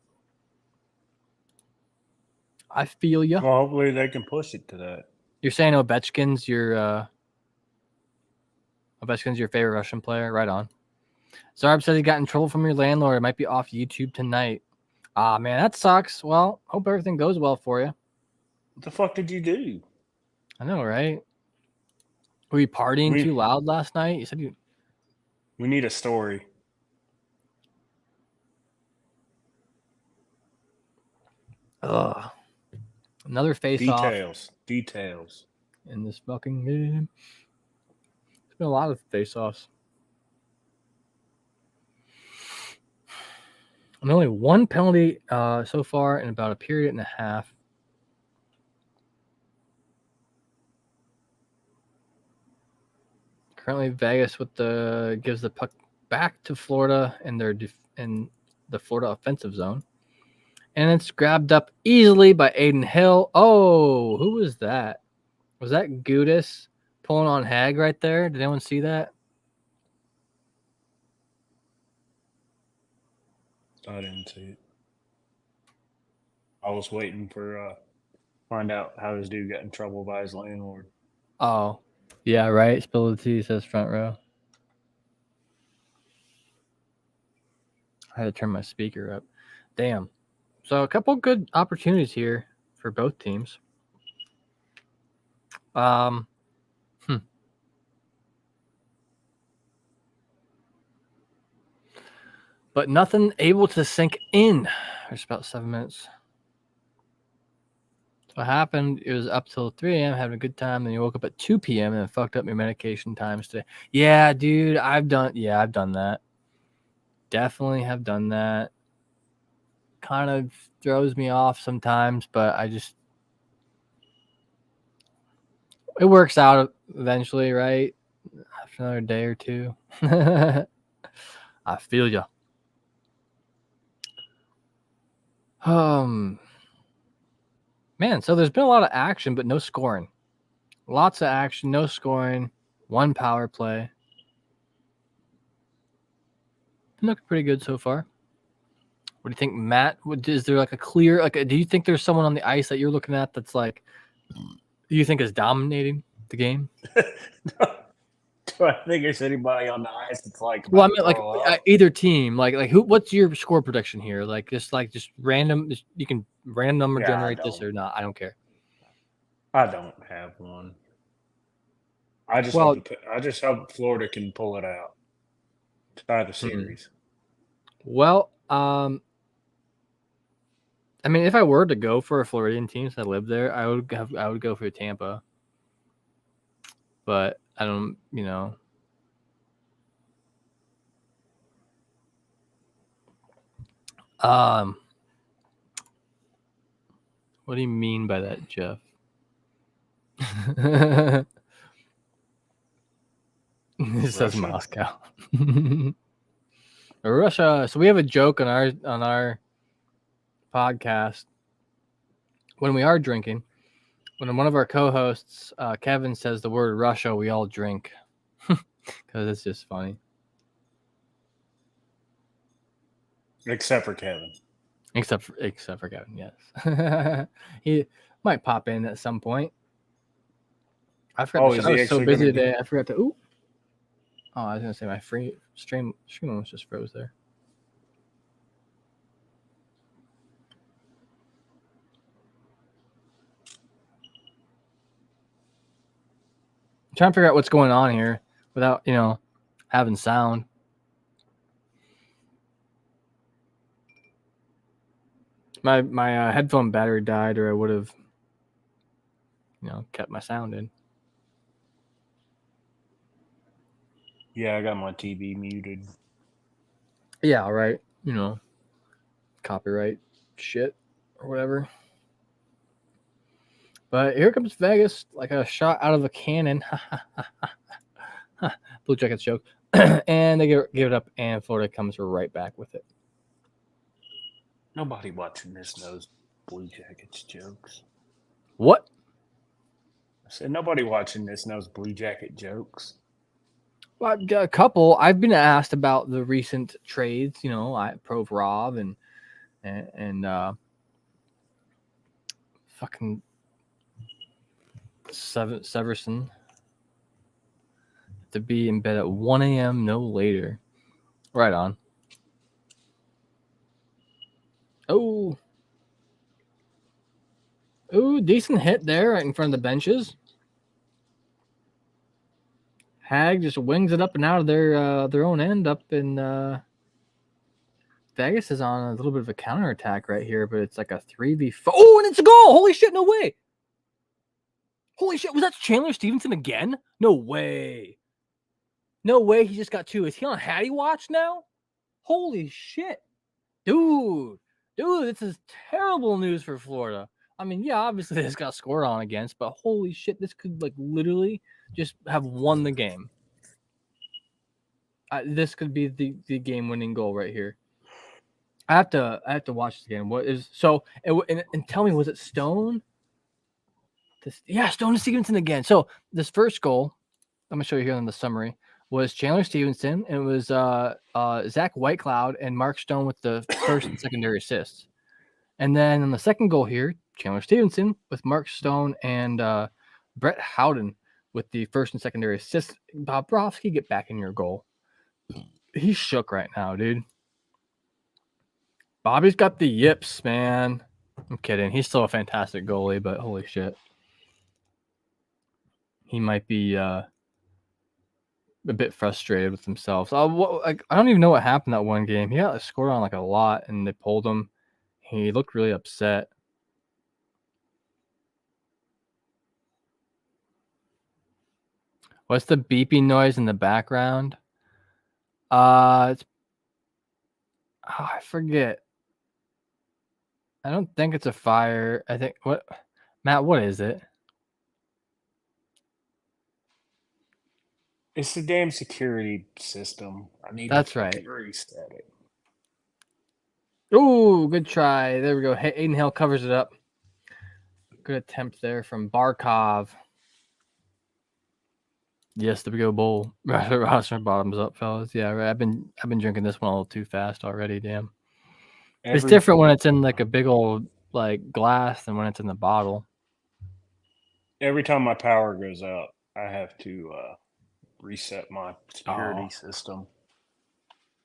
I feel you. Well, hopefully they can push it to that. You're saying Ovechkin's your favorite Russian player? Right on. Zarb says he got in trouble from your landlord. It might be off YouTube tonight. Ah, man, that sucks. Well, hope everything goes well for you. What the fuck did you do? I know, right? Were you partying too loud last night? You said you. We need a story. Ugh. Another face-off. Details. In this fucking game. There's been a lot of face-offs. And only one penalty so far in about a period and a half. Currently, Vegas gives the puck back to Florida in the Florida offensive zone, and it's grabbed up easily by Aiden Hill. Oh, who was that? Was that Gudis pulling on Hag right there? Did anyone see that? I didn't see it. I was waiting for find out how this dude got in trouble by his landlord. Oh, yeah, right. Spill the tea, says front row. I had to turn my speaker up. Damn. So a couple good opportunities here for both teams. But nothing able to sink in. There's about 7 minutes. So what happened, it was up till 3 a.m. having a good time. Then you woke up at 2 p.m. and then fucked up your medication times today. Yeah, dude, I've done that. Definitely have done that. Kind of throws me off sometimes, but it works out eventually, right? After another day or two. I feel you. Man, so there's been a lot of action, but no scoring. Lots of action, no scoring, 1 power play. Been looking pretty good so far. What do you think, Matt? Is there like a clear, do you think there's someone on the ice that you're looking at that's like, do you think is dominating the game? Do I think there's anybody on the ice that's like? Well, I mean, like either team, like who? What's your score prediction here? Just random. You can random number generate this or not. I don't care. I don't have one. I just hope Florida can pull it out to tie the series. Well, I mean, if I were to go for a Floridian team since I live there, I would go for Tampa. But I don't, what do you mean by that, Jeff? It says Moscow. Russia. So we have a joke on our podcast when we are drinking. When one of our co-hosts, Kevin, says the word Russia, we all drink because it's just funny. Except for Kevin. Except for Kevin, yes. He might pop in at some point. I forgot. I was so busy today. I forgot to. Ooh. Oh, I was gonna say my stream almost just froze there. I'm trying to figure out what's going on here without having sound. My headphone battery died, or I would have kept my sound in. Yeah, I got my TV muted. Yeah, right. Copyright shit or whatever. But here comes Vegas, like a shot out of a cannon. Blue Jackets joke. And they give it up, and Florida comes right back with it. Nobody watching this knows Blue Jackets jokes. What? I said nobody watching this knows Blue Jacket jokes. Well, I've got a couple. I've been asked about the recent trades. I Provorov and fucking Severson to be in bed at 1 a.m. no later. Right on. Oh, decent hit there right in front of the benches. Hag just wings it up and out of their own end up in Vegas is on a little bit of a counterattack right here, but it's like a 3v4. Oh, and it's a goal! Holy shit, no way! Holy shit, was that Chandler Stevenson again? No way. No way, he just got 2. Is he on Hattie Watch now? Holy shit. Dude, this is terrible news for Florida. I mean, yeah, obviously this got scored on against, but holy shit, this could like literally just have won the game. This could be the game-winning goal right here. I have to watch this game. What is so? And tell me, was it Stone? Stone and Stevenson again. So this first goal, I'm gonna show you here in the summary, was Chandler Stevenson, and it was Zach Whitecloud and Mark Stone with the first and secondary assists. And then on the second goal here, Chandler Stevenson with Mark Stone and Brett Howden with the first and secondary assists. Bobrovsky, get back in your goal. He's shook right now, dude. Bobby's got the yips, man. I'm kidding. He's still a fantastic goalie, but holy shit. He might be a bit frustrated with himself. I don't even know what happened that one game. He got scored on like a lot, and they pulled him. He looked really upset. What's the beeping noise in the background? I forget. I don't think it's a fire. I think Matt, what is it? It's the damn security system. I need That's to right. reset it. Oh, good try. There we go. Aiden Hill covers it up. Good attempt there from Barkov. Yes, there we go. Bowl. Roster bottoms up, fellas. Yeah, right. I've been drinking this one a little too fast already. Damn. It's different when it's in like a big old like glass than when it's in the bottle. Every time my power goes out, I have to reset my security system.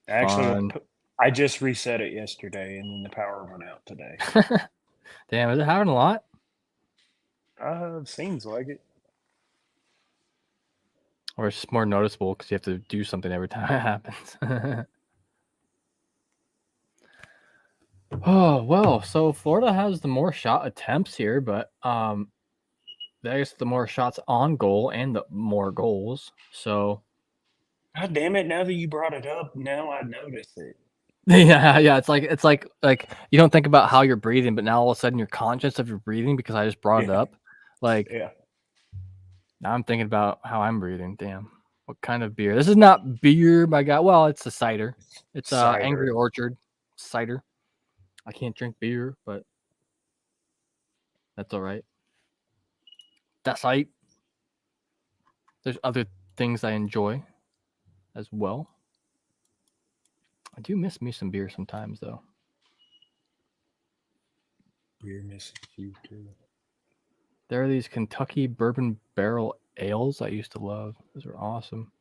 Actually, I just reset it yesterday, and then the power went out today. Damn, is it happening a lot? Seems like it. Or it's more noticeable because you have to do something every time it happens. Oh, well, so Florida has the more shot attempts here, but Vegas the more shots on goal and the more goals. So God damn it, now that you brought it up, now I notice it. Yeah, it's like you don't think about how you're breathing, but now all of a sudden you're conscious of your breathing because I just brought it up. Like, yeah. Now I'm thinking about how I'm breathing. Damn. What kind of beer? This is not beer by God. Well, it's a cider. It's Angry Orchard cider. I can't drink beer, but that's all right. That's right. There's other things I enjoy as well. I do miss me some beer sometimes, though. Beer misses you too. There are these Kentucky bourbon barrel ales I used to love. Those are awesome.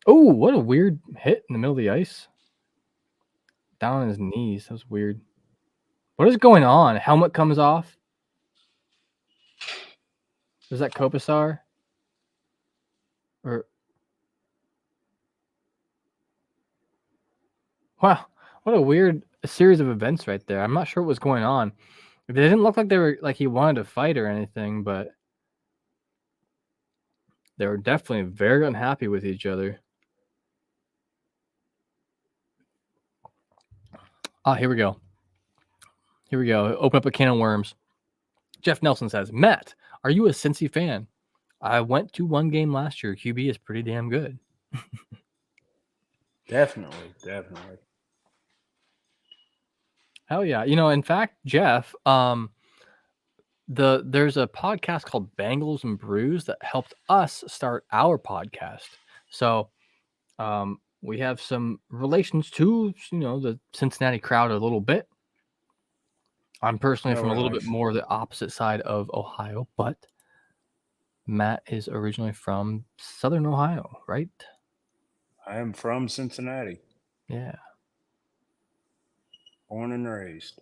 Oh, what a weird hit in the middle of the ice. Down on his knees. That was weird. What is going on? Helmet comes off. Is that Kopitar? Or wow, what a weird series of events right there. I'm not sure what was going on. They didn't look like they were like he wanted to fight or anything, but They were definitely very unhappy with each other. Here we go. Open up a can of worms. Jeff Nelson says, Matt, are you a Cincy fan? I went to one game last year. QB is pretty damn good. Definitely. Hell yeah. In fact, Jeff, there's a podcast called Bangles and Brews that helped us start our podcast. So we have some relations to, the Cincinnati crowd a little bit. I'm personally from a little bit more the opposite side of Ohio, but Matt is originally from Southern Ohio, right? I am from Cincinnati. Yeah. Born and raised.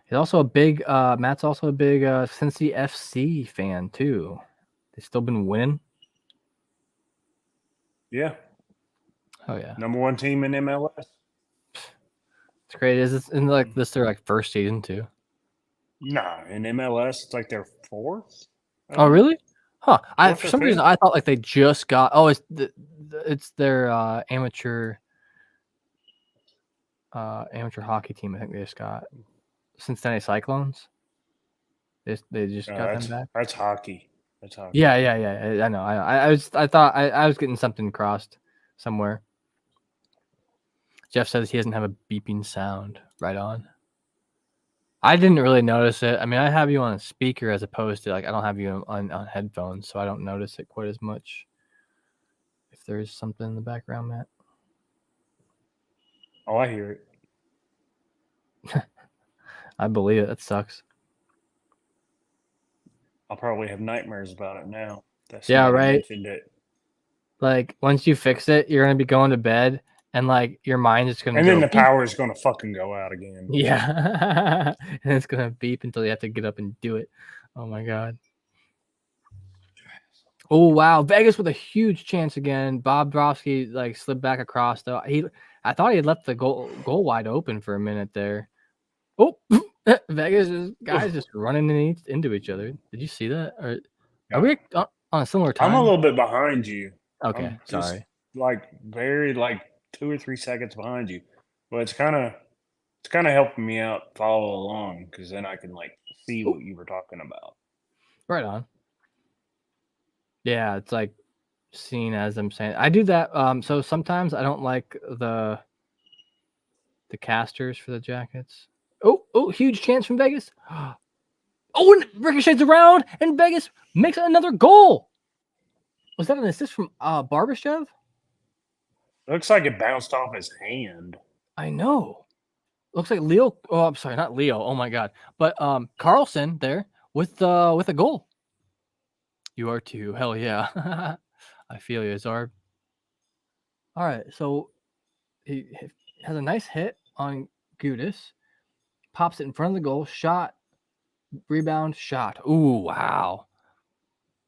He's also a big Matt's also a big Cincy FC fan too. They've still been winning. Yeah. Oh yeah. Number one team in MLS. It's great. Isn't like this their like first season too? Nah, in MLS it's like their fourth. Oh really? Huh. For some reason I thought like they just got. Oh, it's their amateur hockey team. I think they just got Cincinnati Cyclones. They just got them back. That's hockey. Yeah. I know. I thought I was getting something crossed somewhere. Jeff says he doesn't have a beeping sound. Right on. I didn't really notice it. I mean, I have you on a speaker as opposed to like I don't have you on headphones, so I don't notice it quite as much. If there is something in the background, Matt. Oh, I hear it. I believe it. That sucks. I'll probably have nightmares about it now. Yeah, right. Like once you fix it, you're gonna be going to bed, and like your mind is gonna. And then the power is gonna fucking go out again. Yeah, and it's gonna beep until you have to get up and do it. Oh my god. Oh wow, Vegas with a huge chance again. Bob Brovsky like slid back across though. I thought he had left the goal wide open for a minute there. Oh, Vegas guys just running into each other. Did you see that? Or are we on a similar time? I'm a little bit behind you. Okay, sorry. Like very 2 or 3 seconds behind you, but it's kind of helping me out follow along because then I can see what you were talking about. Right on. Yeah, it's like seen as I'm saying. I do that. So sometimes I don't like the casters for the Jackets. Oh, huge chance from Vegas. Oh, and ricochets around, and Vegas makes another goal. Was that an assist from Barbashev? Looks like it bounced off his hand. I know. Looks like Leo. Oh, I'm sorry, not Leo. Oh my god. But Carlson there with a goal. You are too. Hell yeah. I feel you, Zarb. All right, so he has a nice hit on Gudis. Pops it in front of the goal. Shot. Rebound. Shot. Ooh, wow.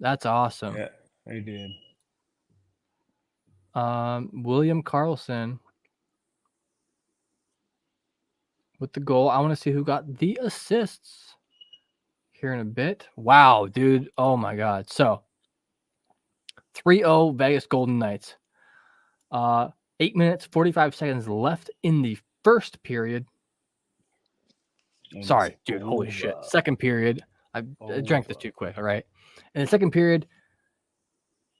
That's awesome. Yeah, he did. William Karlsson with the goal. I want to see who got the assists here in a bit. Wow, dude. Oh my god. So 3-0 Vegas Golden Knights. 8 minutes, 45 seconds left in the first period. Sorry, dude. Holy shit. Second period. I drank this too quick. All right. In the second period,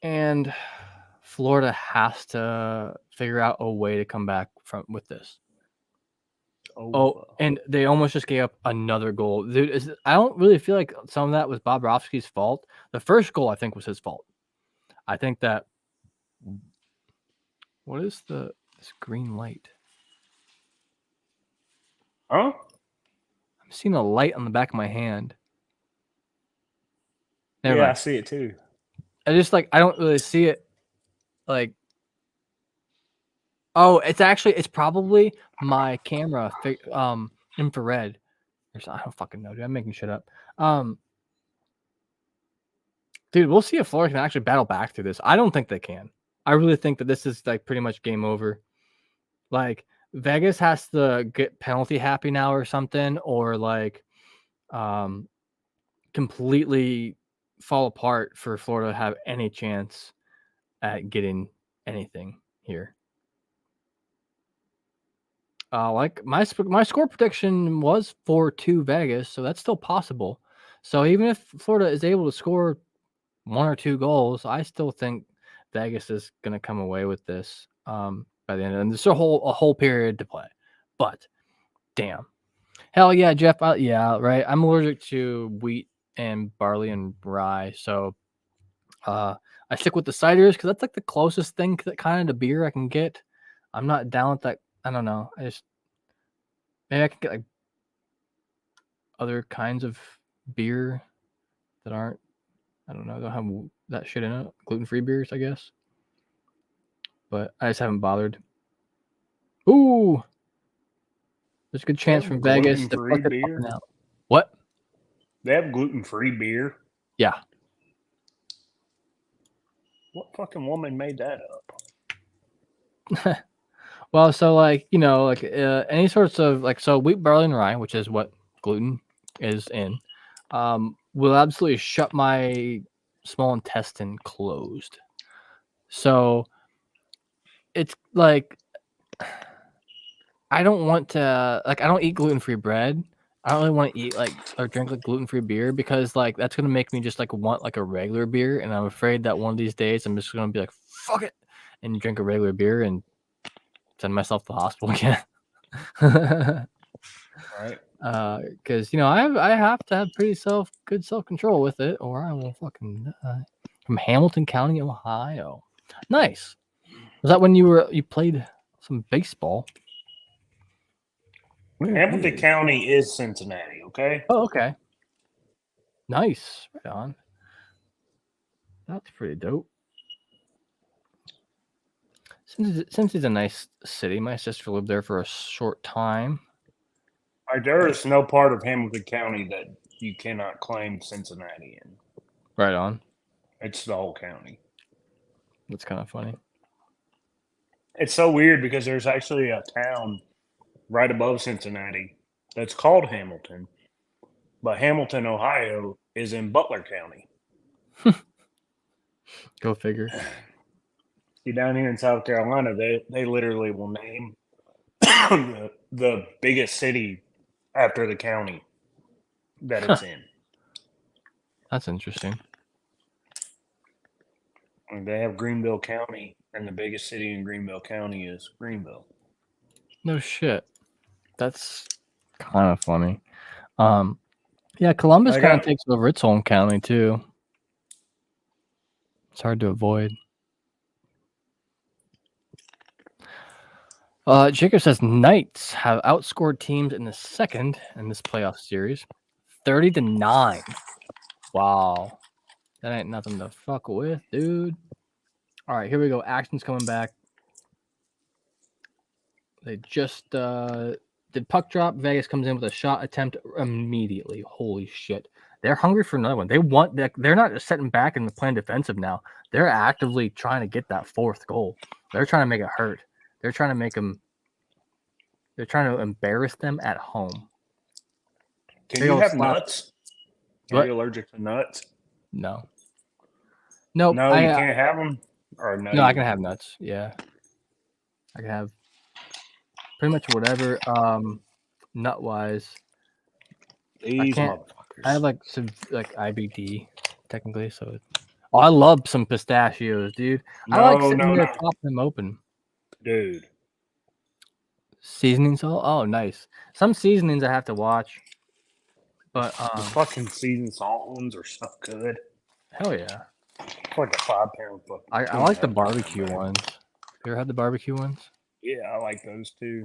and Florida has to figure out a way to come back with this. Oh, and they almost just gave up another goal. Dude, I don't really feel like some of that was Bobrovsky's fault. The first goal, I think, was his fault. I think that. What is this green light? Huh? I'm seeing a light on the back of my hand. Never mind. I see it too. I don't really see it. It's probably my camera infrared. I don't fucking know, dude. I'm making shit up. Dude, we'll see if Florida can actually battle back through this. I don't think they can. I really think that this is pretty much game over. Vegas has to get penalty happy now or something, or completely fall apart for Florida to have any chance at getting anything here. Like my score prediction was 4-2 Vegas, so that's still possible. So even if Florida is able to score 1 or 2 goals, I still think Vegas is going to come away with this by the end. And there's a whole period to play. But damn, hell yeah, Jeff. Yeah, right. I'm allergic to wheat and barley and rye, so I stick with the ciders because that's like the closest thing that kind of to beer I can get. I'm not down with that. I don't know. Maybe I can get like other kinds of beer that aren't. I don't know. Don't have that shit in it. Gluten-free beers, I guess. But I just haven't bothered. Ooh, there's a good chance from Vegas to fuck it up and out. What? They have gluten-free beer? Yeah. What fucking woman made that up? Well, so like any sorts of so wheat, barley, and rye, which is what gluten is in, will absolutely shut my small intestine closed. So it's like I don't want to I don't eat gluten-free bread. I don't really want to eat or drink gluten-free beer because that's gonna make me just want a regular beer, and I'm afraid that one of these days I'm just gonna be like fuck it and drink a regular beer and send myself to the hospital again. Right. Because I have to have pretty good self-control with it, or I will fucking die. From Hamilton County, Ohio. Nice. Was that when you played some baseball? Hamilton County is Cincinnati, okay? Oh, okay. Nice. Right on. That's pretty dope. Since it's a nice city, my sister lived there for a short time. There is no part of Hamilton County that you cannot claim Cincinnati in. Right on. It's the whole county. That's kind of funny. It's so weird because there's actually a town right above Cincinnati that's called Hamilton, but Hamilton, Ohio is in Butler County. Go figure. See, down here in South Carolina, they literally will name the biggest city after the county that it's in. That's interesting. And they have Greenville County, and the biggest city in Greenville County is Greenville. No shit. That's kind of funny. Yeah, Columbus kind of takes over its own county too. It's hard to avoid. Jacob says Knights have outscored teams in the second in this playoff series, 30-9. Wow, that ain't nothing to fuck with, dude. All right, here we go. Action's coming back. They just did puck drop. Vegas comes in with a shot attempt immediately. Holy shit. They're hungry for another one. They're not just sitting back and playing defensive now. They're actively trying to get that fourth goal. They're trying to make it hurt. They're trying to make them. They're trying to embarrass them at home. Can you have nuts? Are you allergic to nuts? No. Nope. No, you can't have them? Or no, I can have nuts. Yeah. I can have pretty much whatever nut-wise. These motherfuckers. I have some IBD technically, so I love some pistachios, dude. I like sitting there popping them open. Dude. Seasoning salt? Oh, nice. Some seasonings I have to watch. But the fucking seasoned salt ones are so good. Hell yeah. It's like a 5-pound fucking. I like the barbecue ones. You ever had the barbecue ones? Yeah, I like those too.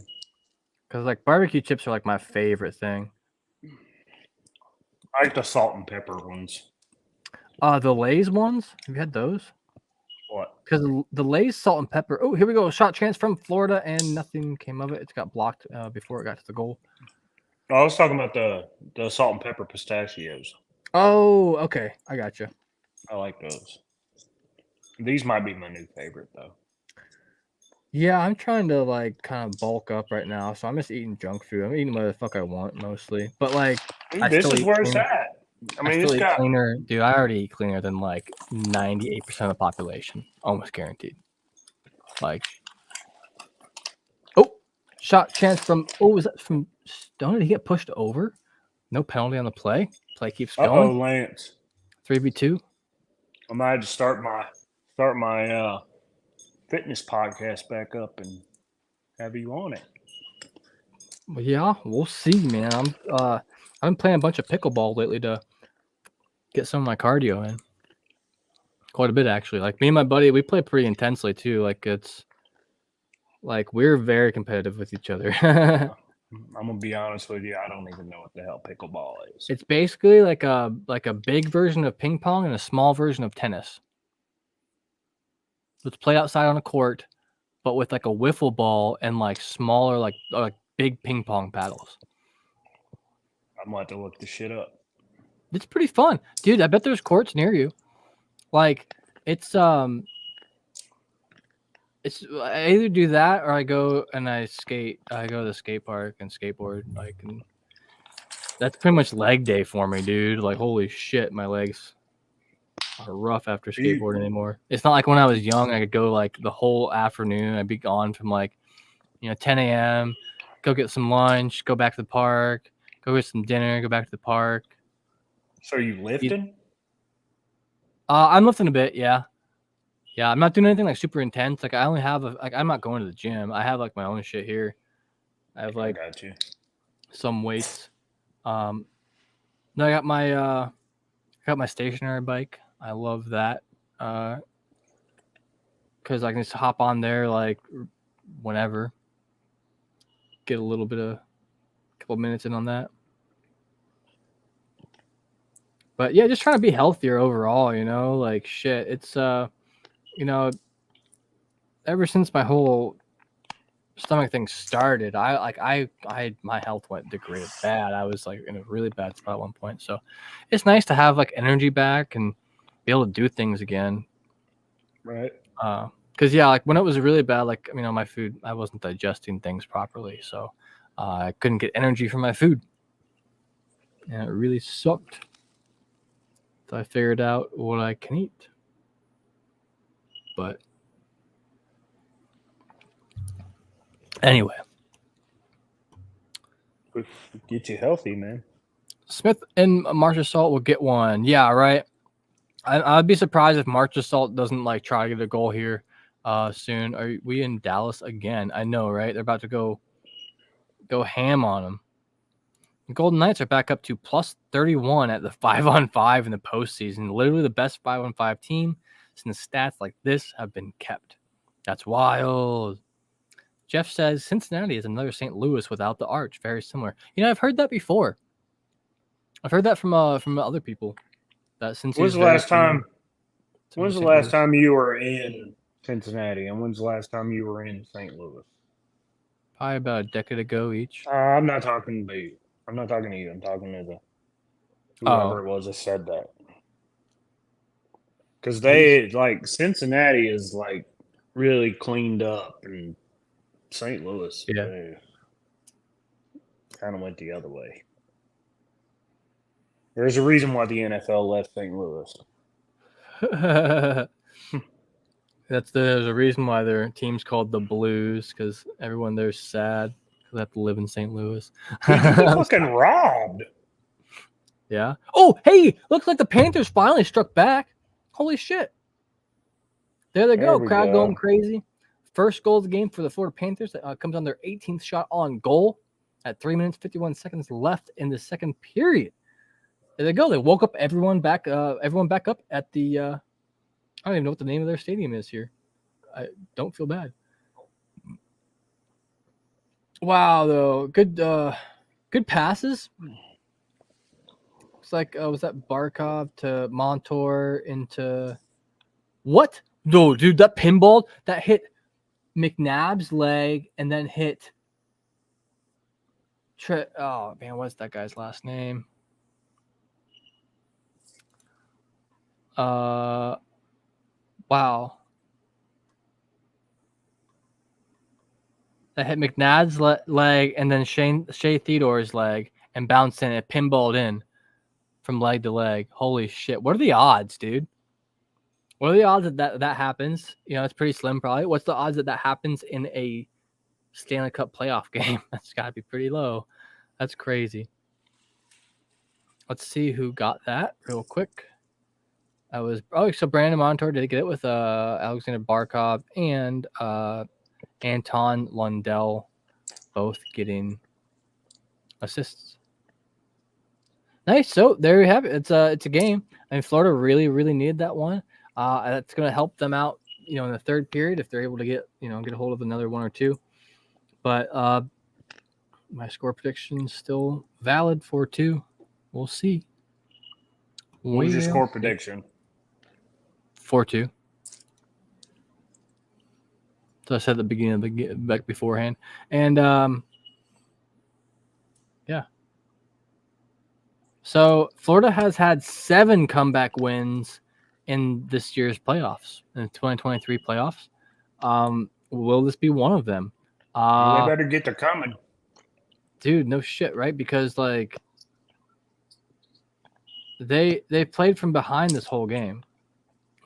Because barbecue chips are my favorite thing. I like the salt and pepper ones. The Lay's ones? Have you had those? What? Because the Lay's salt and pepper. Oh, here we go. Shot chance from Florida, and nothing came of it. It got blocked before it got to the goal. I was talking about the salt and pepper pistachios. Oh, okay. I got you. I like those. These might be my new favorite, though. Yeah, I'm trying to kind of bulk up right now, so I'm just eating junk food. I'm eating what the fuck I want mostly, but Dude, this is where it's at. I mean, still eat cleaner. Dude, I already eat cleaner than like 98% of the population. Almost guaranteed. Like, shot chance from, was that from Stone? Did he get pushed over? No penalty on the play. Play keeps going. Lance. 3v2. I might have to start my fitness podcast back up and have you on it. Well, yeah, we'll see, man. I've been playing a bunch of pickleball lately to get some of my cardio in. Quite a bit, actually. Like, me and my buddy, we play pretty intensely, too. Like, it's like we're very competitive with each other. I'm gonna be honest with you. I don't even know what the hell pickleball is. It's basically like a big version of ping pong and a small version of tennis. Let's play outside on a court, but with like a wiffle ball and like smaller, like big ping pong paddles. I'm about to look this shit up. It's pretty fun, dude. I bet there's courts near you. Like, it's I either do that or I go and I skate. I go to the skate park and skateboard. Like, and that's pretty much leg day for me, dude. Like, holy shit, my legs are rough after skateboarding anymore. It's not like when I was young, I could go like the whole afternoon. I'd be gone from like 10 a.m. Go get some lunch, go back to the park, go get some dinner, go back to the park. So are you lifting? I'm lifting a bit, yeah. Yeah, I'm not doing anything like super intense. Like, I only have I'm not going to the gym. I have like my own shit here. I have like some weights. No, I got my stationary bike. I love that. Because I can just hop on there like whenever. Get a little bit of couple minutes in on that. But yeah, just trying to be healthier overall, like shit. It's ever since my whole stomach thing started, my health went degraded bad. I was like in a really bad spot at one point. So it's nice to have like energy back and be able to do things again. Right. Because yeah, like when it was really bad, like my food, I wasn't digesting things properly, so I couldn't get energy from my food, and it really sucked. So I figured out what I can eat. But anyway, get you healthy, man. Smith and Marchessault will get one. Yeah, right. I'd be surprised if Marchessault doesn't like try to get a goal here soon. Are we in Dallas again? I know, right? They're about to go ham on them. The Golden Knights are back up to plus 31 at the 5-on-5 in the postseason. Literally the best 5-on-5 team since stats like this have been kept. That's wild. Jeff says Cincinnati is another St. Louis without the arch. Very similar. I've heard that before. I've heard that from other people. That since when's the last time you were in Cincinnati, and when's the last time you were in St. Louis? Probably about a decade ago each. I'm not talking to you. I'm talking to whoever it was that said that. Because they like Cincinnati is like really cleaned up, and St. Louis, kind of went the other way. There's a reason why the NFL left St. Louis. There's a reason why their team's called the Blues, because everyone there's sad because they have to live in St. Louis. They're fucking robbed. Yeah. Oh, hey, looks like the Panthers finally struck back. Holy shit. There they go. Crowd going crazy. First goal of the game for the Florida Panthers. Comes on their 18th shot on goal at 3 minutes, 51 seconds left in the second period. There they go. They woke up everyone back up at the I don't even know what the name of their stadium is here. I don't feel bad. Wow, though. Good passes. Looks like was that Barkov to Montour into what? No, dude, that pinball that hit McNabb's leg and then hit oh man, what's that guy's last name? Wow. That hit McNabb's leg and then Shea Theodore's leg and bounced in. It pinballed in. from leg to leg. Holy shit. What are the odds, dude? What are the odds that happens? It's pretty slim probably. What's the odds that happens in a Stanley Cup playoff game? That's got to be pretty low. That's crazy. Let's see who got that real quick. So Brandon Montour did get it with Alexander Barkov and Anton Lundell both getting assists. Nice. So there you have it. It's a game. I mean, Florida really, really needed that one. That's going to help them out, in the third period if they're able to get a hold of another one or two. But my score prediction's still valid 4-2. We'll see. What was your score prediction? 4-2. So I said at the beginning of the back beforehand. And yeah. So Florida has had 7 comeback wins in this year's playoffs, in the 2023 playoffs. Will this be one of them? They better get to coming. Dude, no shit, right? Because like they played from behind this whole game.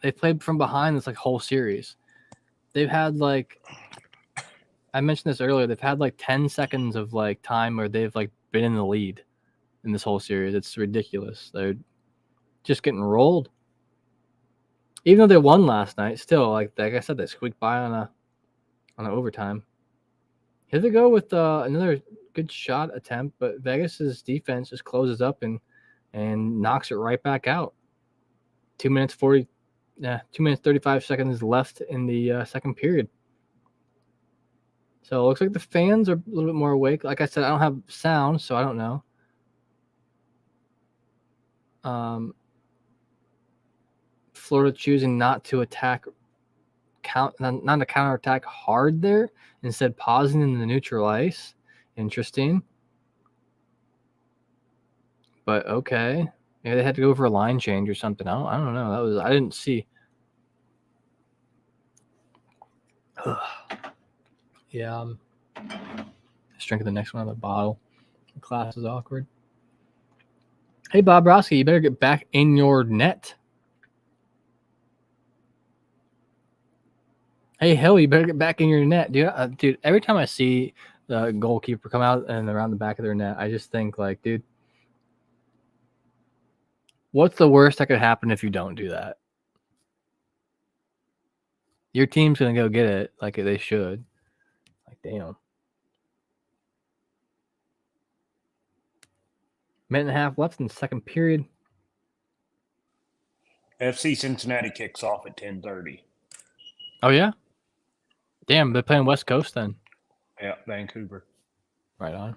They played from behind this like whole series. They've had like, I mentioned this earlier, they've had like 10 seconds of like time where they've like been in the lead in this whole series. It's ridiculous. They're just getting rolled. Even though they won last night, still like I said, they squeaked by on an overtime. Here they go with another good shot attempt, but Vegas's defense just closes up and knocks it right back out. 2 minutes 35 seconds left in the second period. So it looks like the fans are a little bit more awake. Like I said, I don't have sound, so I don't know. Florida choosing not to attack, not to counterattack hard there, instead pausing in the neutral ice. Interesting. But okay. Maybe they had to go for a line change or something. I don't know. I didn't see. Yeah. Let's drink the next one out of the bottle. The class is awkward. Hey, Bob Roski, you better get back in your net. Hey, Hill, you better get back in your net, dude. Dude, every time I see the goalkeeper come out and around the back of their net, I just think like, dude, what's the worst that could happen if you don't do that? Your team's going to go get it like they should. Like, damn. Minute and a half left in the second period. FC Cincinnati kicks off at 10:30. Oh, yeah? Damn, they're playing West Coast then. Yeah, Vancouver. Right on.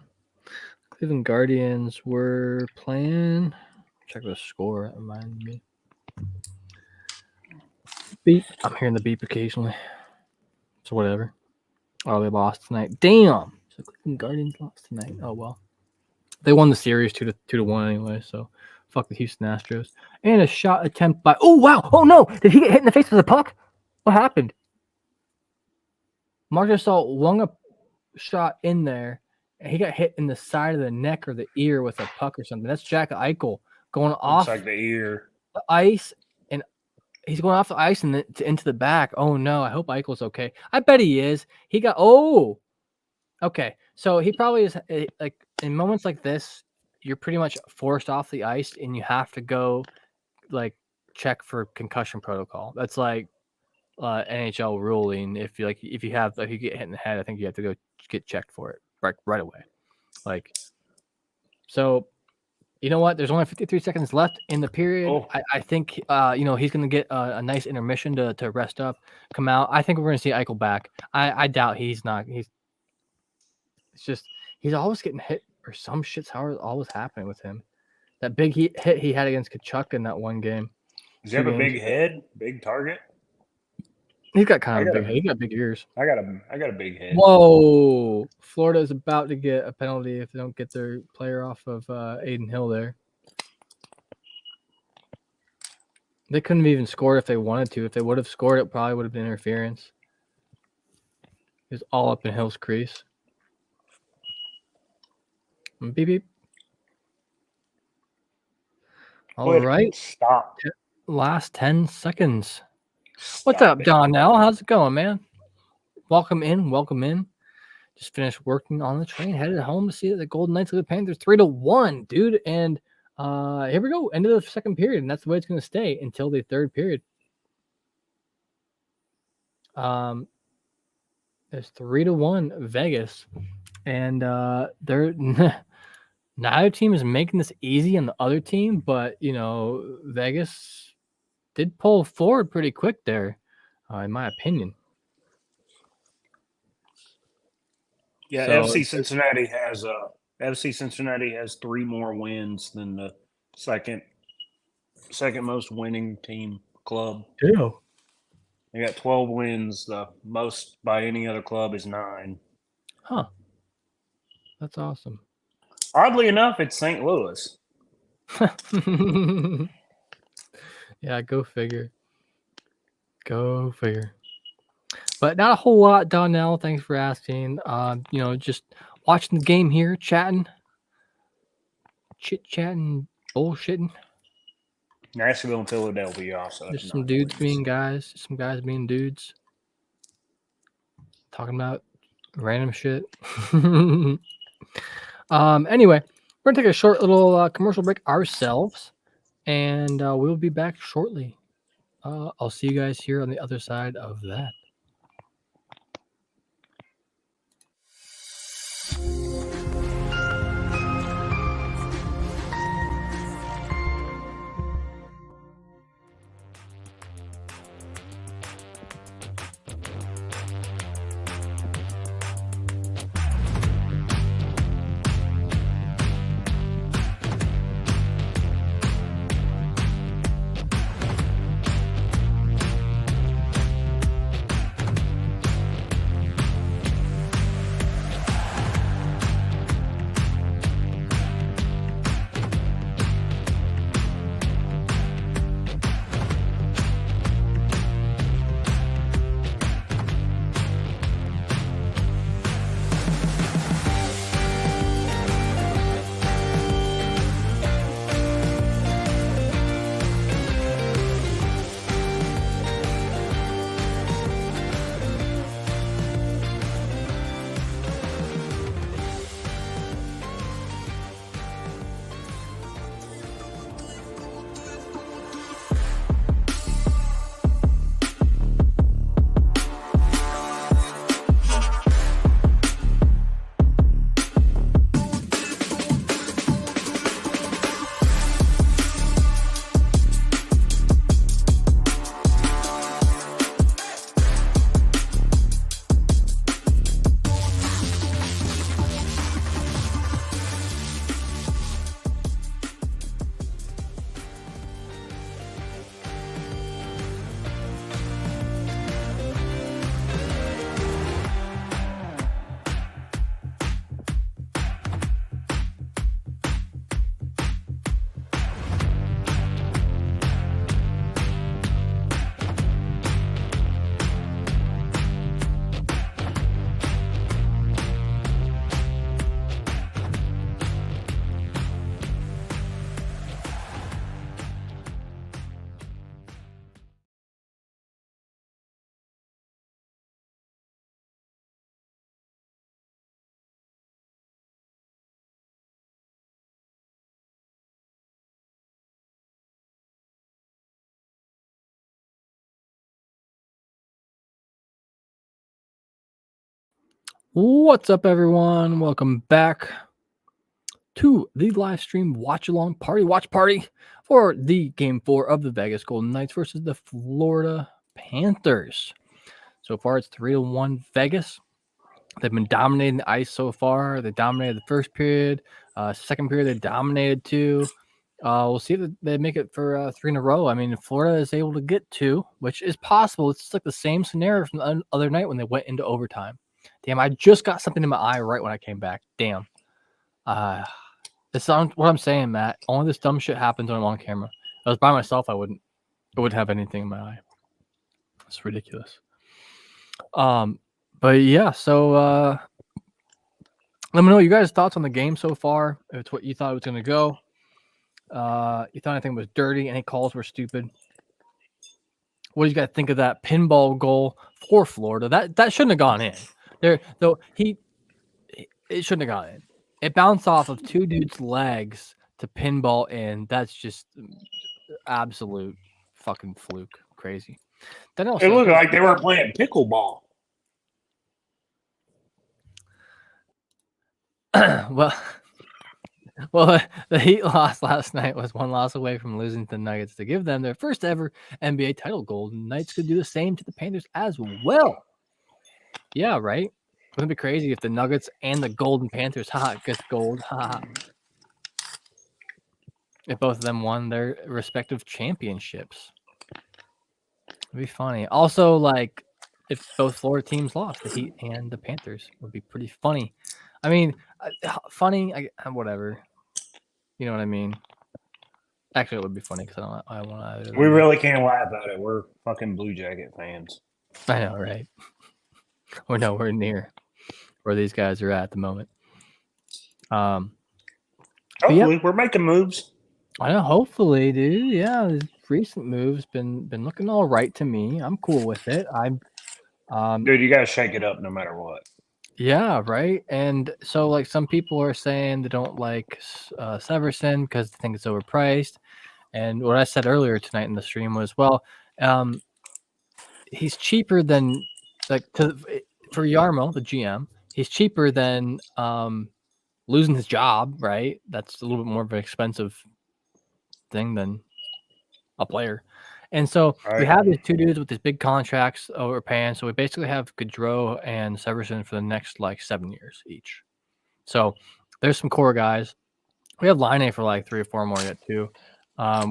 Cleveland Guardians were playing. Check the score. That reminded me. Beep. I'm hearing the beep occasionally. So whatever. Oh, they lost tonight. Damn. So Cleveland Guardians lost tonight. Oh well. They won the series 2-1 anyway. So fuck the Houston Astros. And a shot attempt by. Oh wow. Oh no. Did he get hit in the face with a puck? What happened? Marcus Gasol wung a shot in there, and he got hit in the side of the neck or the ear with a puck or something. That's Jack Eichel going off like the ear, the ice, and he's going off the ice and into the back. Oh no! I hope Eichel's okay. I bet he is. He got okay. So he probably is. Like in moments like this, you're pretty much forced off the ice, and you have to go like check for concussion protocol. That's like NHL ruling. If you get hit in the head, I think you have to go get checked for it right away. Like, so you know what? There's only 53 seconds left in the period. Oh. I think he's going to get a nice intermission to rest up, come out. I think we're going to see Eichel back. I doubt he's not. It's just he's always getting hit or some shit's always happening with him. That big hit he had against Kachuk in that one game. Does he have a big head, big target? He's got kind of big head. He's got big ears. I got a big head. Whoa! Florida is about to get a penalty if they don't get their player off of Aiden Hill there. They couldn't have even scored if they wanted to. If they would have scored, it probably would have been interference. He was all up in Hill's crease. Beep beep. All right. Stop. Last 10 seconds. Stop What's up, it. Donnell? How's it going, man? Welcome in. Just finished working on the train, headed home to see the Golden Knights of the Panthers 3-1, dude. And here we go, end of the second period, and that's the way it's going to stay until the third period. It's 3-1 Vegas, and they're neither team is making this easy on the other team, but Vegas did pull forward pretty quick there, in my opinion. Yeah, So, FC Cincinnati has 3 more wins than the second most winning team club. Yeah. They got 12 wins. The most by any other club is 9. Huh. That's awesome. Oddly enough, it's St. Louis. Yeah, go figure. But not a whole lot, Donnell. Thanks for asking. Just watching the game here, chatting, chit-chatting, bullshitting. Nashville and Philadelphia also. Just some dudes being guys, some guys being dudes. Talking about random shit. Anyway, we're gonna take a short little commercial break ourselves, and we'll be back shortly. I'll see you guys here on the other side of that. What's up, everyone? Welcome back to the live stream watch party for the game 4 of the Vegas Golden Knights versus the Florida Panthers. So far, it's 3-1 Vegas. They've been dominating the ice so far. They dominated the first period. Second period, they dominated 2. We'll see if they make it for 3 in a row. I mean, if Florida is able to get 2, which is possible. It's just like the same scenario from the other night when they went into overtime. Damn, I just got something in my eye right when I came back. Damn. This sounds what I'm saying, Matt. Only this dumb shit happens when I'm on camera. If I was by myself, I wouldn't have anything in my eye. It's ridiculous. But yeah, so let me know your guys' thoughts on the game so far. If it's what you thought it was gonna go. You thought anything was dirty? Any calls were stupid? What do you guys think of that pinball goal for Florida? That shouldn't have gone in. It shouldn't have gone in. It bounced off of two dudes' legs to pinball in. That's just absolute fucking fluke. Crazy. Then also, it looked like they were playing pickleball. well, the Heat loss last night was one loss away from losing to the Nuggets to give them their first ever NBA title. Golden Knights could do the same to the Panthers as well. Yeah, right? Wouldn't it be crazy if the Nuggets and the Golden Panthers, gets gold, if both of them won their respective championships? It'd be funny. Also, like, if both Florida teams lost, the Heat and the Panthers, would be pretty funny. I mean, funny, whatever. You know what I mean? Actually, it would be funny because I want either. We really can't lie about it. We're fucking Blue Jacket fans. I know, right? We're nowhere near where these guys are at the moment. Hopefully, we're making moves. I know. Hopefully, dude. Yeah, recent moves been looking all right to me. I'm cool with it. Dude, you gotta shake it up no matter what. Yeah, right. And so, like, some people are saying they don't like Severson because they think it's overpriced. And what I said earlier tonight in the stream was, well, he's cheaper than for Yarmo, the GM. He's cheaper than losing his job, right? That's a little bit more of an expensive thing than a player. And so we have these two dudes with these big contracts overpaying. So we basically have Gaudreau and Severson for the next 7 years each. So there's some core guys. We have Line for 3 or 4 more yet too.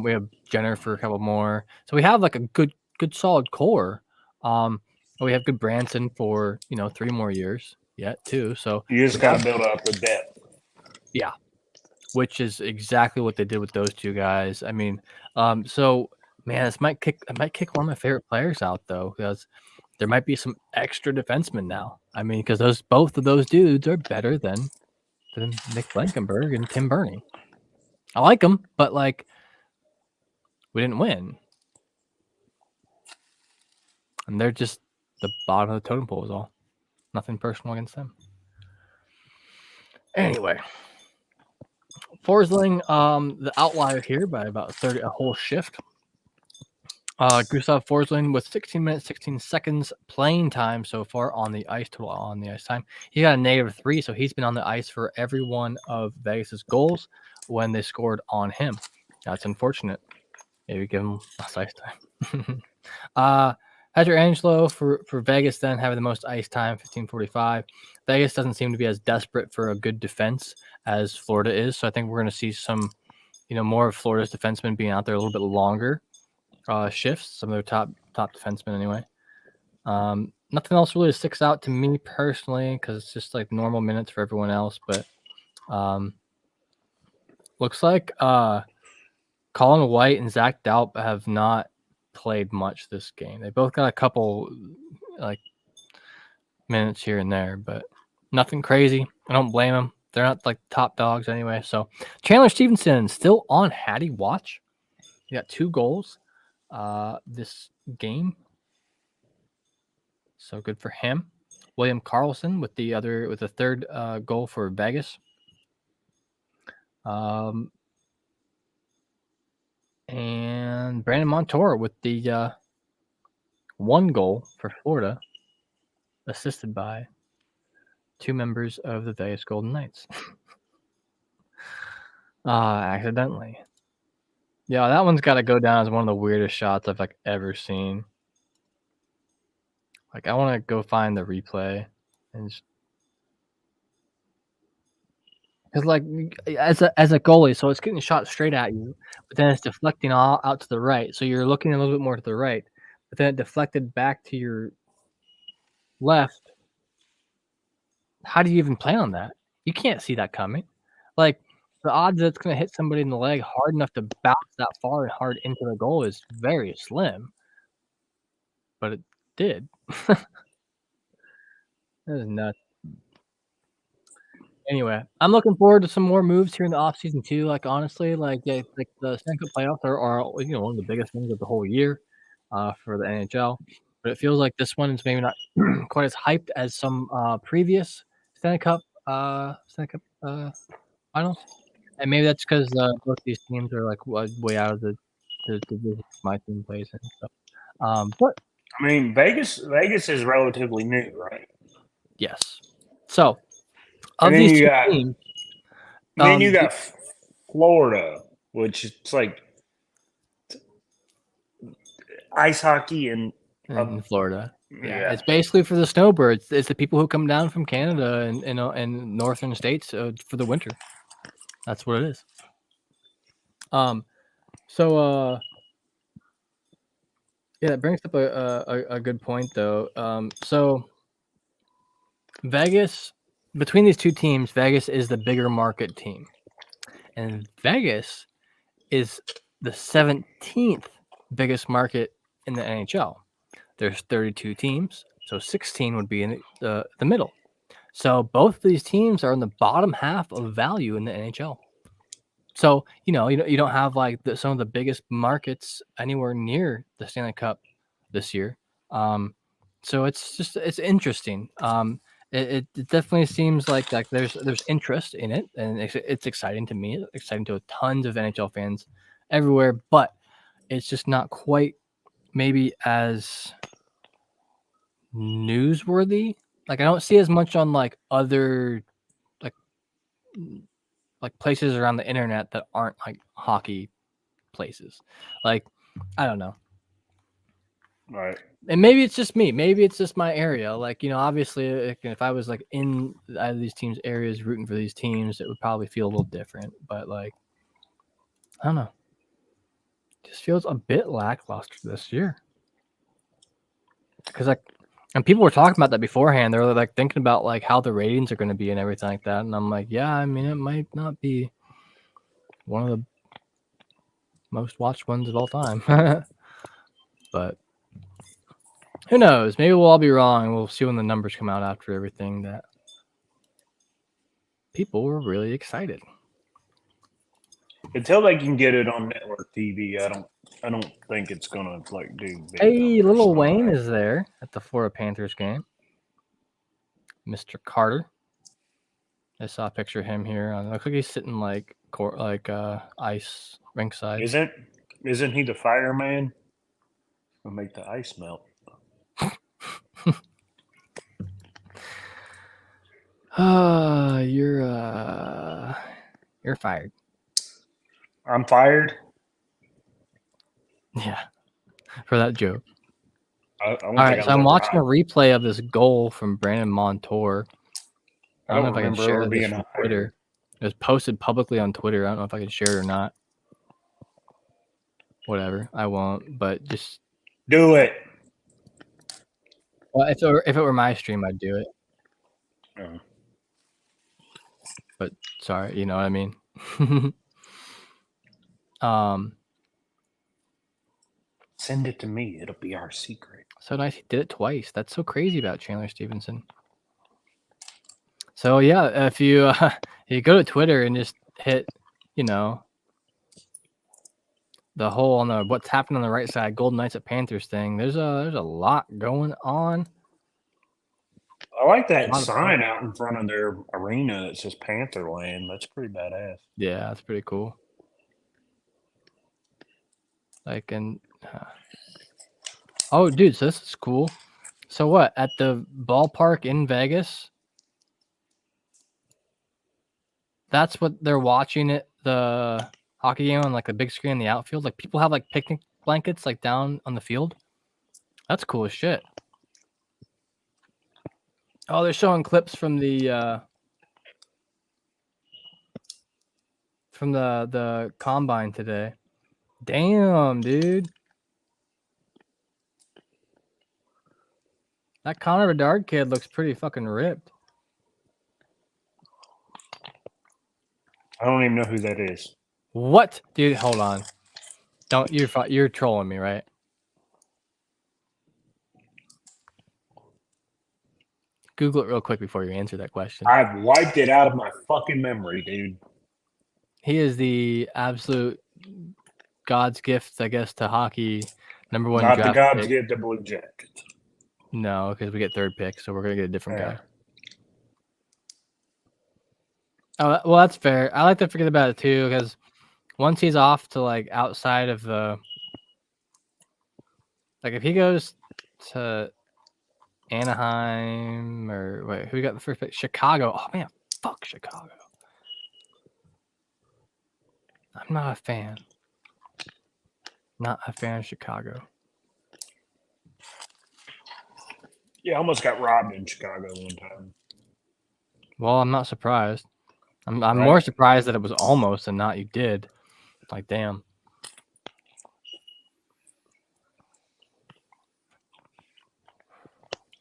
We have Jenner for a couple more. So we have a good solid core. We have good Branson for 3 more years yet too. So you just got to build up the depth. Yeah, which is exactly what they did with those two guys. I mean, so man, this might kick one of my favorite players out though, because there might be some extra defensemen now. I mean, because both of those dudes are better than Nick Blankenberg and Tim Burney. I like them, but we didn't win, and they're just the bottom of the totem pole is all. Nothing personal against them. Anyway, Forsling, the outlier here by about 30, a whole shift. Gustav Forsling with 16 minutes, 16 seconds playing time so far on the ice, total on the ice time. He got a -3, so he's been on the ice for every one of Vegas's goals when they scored on him. That's unfortunate. Maybe give him less ice time. Hedger Angelo for Vegas then having the most ice time, 15:45. Vegas doesn't seem to be as desperate for a good defense as Florida is, so I think we're going to see some, more of Florida's defensemen being out there a little bit longer. Shifts, some of their top defensemen anyway. Nothing else really sticks out to me personally because it's just normal minutes for everyone else. But looks like Colin White and Zach Dalp have not played much this game. They both got a couple minutes here and there, but nothing crazy. I don't blame them. They're not top dogs anyway. So Chandler Stevenson still on Hattie watch. He got 2 goals this game, so good for him. William Karlsson with the third goal for Vegas. And Brandon Montour with the 1 goal for Florida, assisted by 2 members of the Vegas Golden Knights. Accidentally. Yeah, that one's got to go down as one of the weirdest shots I've ever seen. I want to go find the replay and just because as a goalie, so it's getting shot straight at you, but then it's deflecting all out to the right. So you're looking a little bit more to the right, but then it deflected back to your left. How do you even plan on that? You can't see that coming. The odds that it's going to hit somebody in the leg hard enough to bounce that far and hard into the goal is very slim. But it did. That is nuts. Anyway, I'm looking forward to some more moves here in the offseason too. Like honestly, like the Stanley Cup playoffs are one of the biggest things of the whole year for the NHL. But it feels like this one is maybe not quite as hyped as some previous Stanley Cup finals, and maybe that's because both these teams are like way out of the division my team plays in. So, but I mean, Vegas is relatively new, right? yes. So And of then these you two got teams, Florida, which is like ice hockey and in Florida. Yeah, yeah. it's basically for the snowbirds. It's the people who come down from Canada and northern states for the winter. That's what it is. So yeah, that brings up a good point though. So Vegas, between these two teams, Vegas is the bigger market team, and Vegas is the 17th biggest market in the NHL. There's 32 teams, so 16 would be in the middle. So both of these teams are in the bottom half of value in the NHL. So you don't have like some of the biggest markets anywhere near the Stanley Cup this year. So it's interesting. It definitely seems like there's interest in it, and it's exciting to me. It's exciting to tons of NHL fans everywhere, but it's just not quite maybe as newsworthy. Like I don't see as much on like other like places around the internet that aren't like hockey places. Like I don't know. Right. And maybe it's just me. Maybe it's just my area. Like, obviously if I was like in either of these teams' areas rooting for these teams, it would probably feel a little different. But like I don't know. It just feels a bit lackluster this year. Because and people were talking about that beforehand. They were like thinking about like how the ratings are going to be and everything like that. And I'm like, yeah, I mean, it might not be one of the most watched ones of all time. But who knows? Maybe we'll all be wrong. We'll see when the numbers come out after everything that people were really excited. Until they can get it on network TV, I don't think it's gonna like do big Hey, numbers. Little Wayne is there at the Florida Panthers game. Mr. Carter. I saw a picture of him here. It looks like he's sitting like ice rinkside. Isn't he the fireman? Will make the ice melt. You're fired. I'm fired. Yeah, for that joke. All right, so I'm watching a replay of this goal from Brandon Montour. I don't know if I can share this from Twitter. It was posted publicly on Twitter. I don't know if I can share it or not. Whatever, I won't. But just do it. Well, if it were my stream, I'd do it. Oh. But sorry, you know what I mean. Send it to me. It'll be our secret. So nice. He did it twice. That's so crazy about Chandler Stevenson. So yeah, if you go to Twitter and just hit, the whole on the what's happening on the right side, Golden Knights at Panthers thing. There's a lot going on. I like that sign out in front of their arena that says Pantherland. That's pretty badass. Yeah, that's pretty cool. Like oh, dude, so this is cool. So what, at the ballpark in Vegas? That's what they're watching it, the hockey game on like a big screen in the outfield. Like people have like picnic blankets like down on the field. That's cool as shit. Oh, they're showing clips from the combine today. Damn, dude. That Connor Bedard kid looks pretty fucking ripped. I don't even know who that is. What? Dude, hold on. You're trolling me, right? Google it real quick before you answer that question. I've wiped it out of my fucking memory, dude. He is the absolute God's gift, I guess, to hockey. Number one Not draft the God's pick. gift to Blue Jackets. No, because we get third pick, so we're gonna get a different guy. Oh, well, that's fair. I like to forget about it too, because once he's off to like outside of the, like if he goes to Anaheim or wait, who got the first pick? Chicago. Oh man, fuck Chicago. I'm not a fan. Not a fan of Chicago. Yeah, I almost got robbed in Chicago one time. Well, I'm not surprised. I'm more surprised that it was almost and not you did. Like, damn.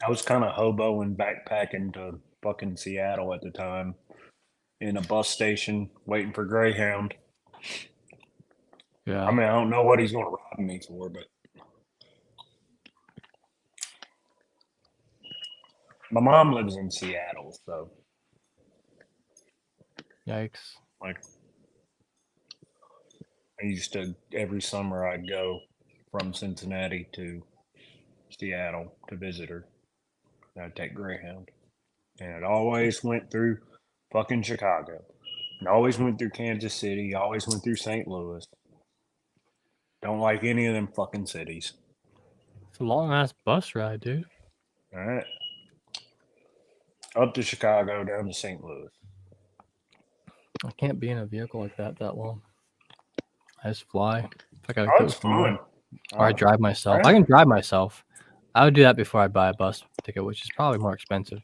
I was kind of hoboing, backpacking to fucking Seattle at the time in a bus station waiting for Greyhound. Yeah. I mean, I don't know what he's going to rob me for, but my mom lives in Seattle, so. Yikes. Like, I used to, every summer I'd go from Cincinnati to Seattle to visit her. I'd take Greyhound. And it always went through fucking Chicago. It always went through Kansas City. Always went through St. Louis. Don't like any of them fucking cities. It's a long ass bus ride, dude. All right. Up to Chicago, down to St. Louis. I can't be in a vehicle like that long. I just fly. If I gotta Oh, go it's somewhere. fun. Or I drive myself. Right. I can drive myself. I would do that before I buy a bus ticket, which is probably more expensive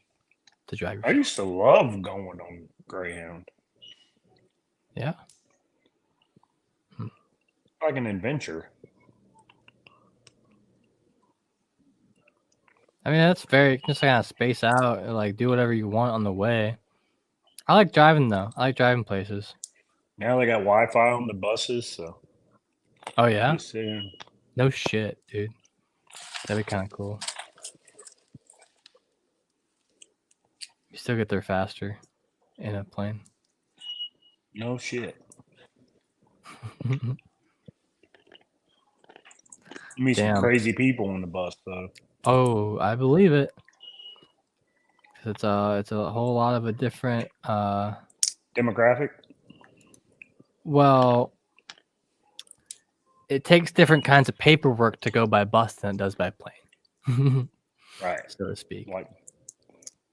to drive yourself. I used to love going on Greyhound. Yeah. Like an adventure. I mean, that's very, just kind of space out and like do whatever you want on the way. I like driving though. I like driving places. Now they got Wi-Fi on the buses, so. Oh yeah? Just saying. No shit, dude. That'd be kind of cool. You still get there faster in a plane. No shit. Meet some crazy people on the bus though. Oh, I believe it. It's a whole lot of a different demographic. Well, it takes different kinds of paperwork to go by bus than it does by plane. Right. So to speak. Like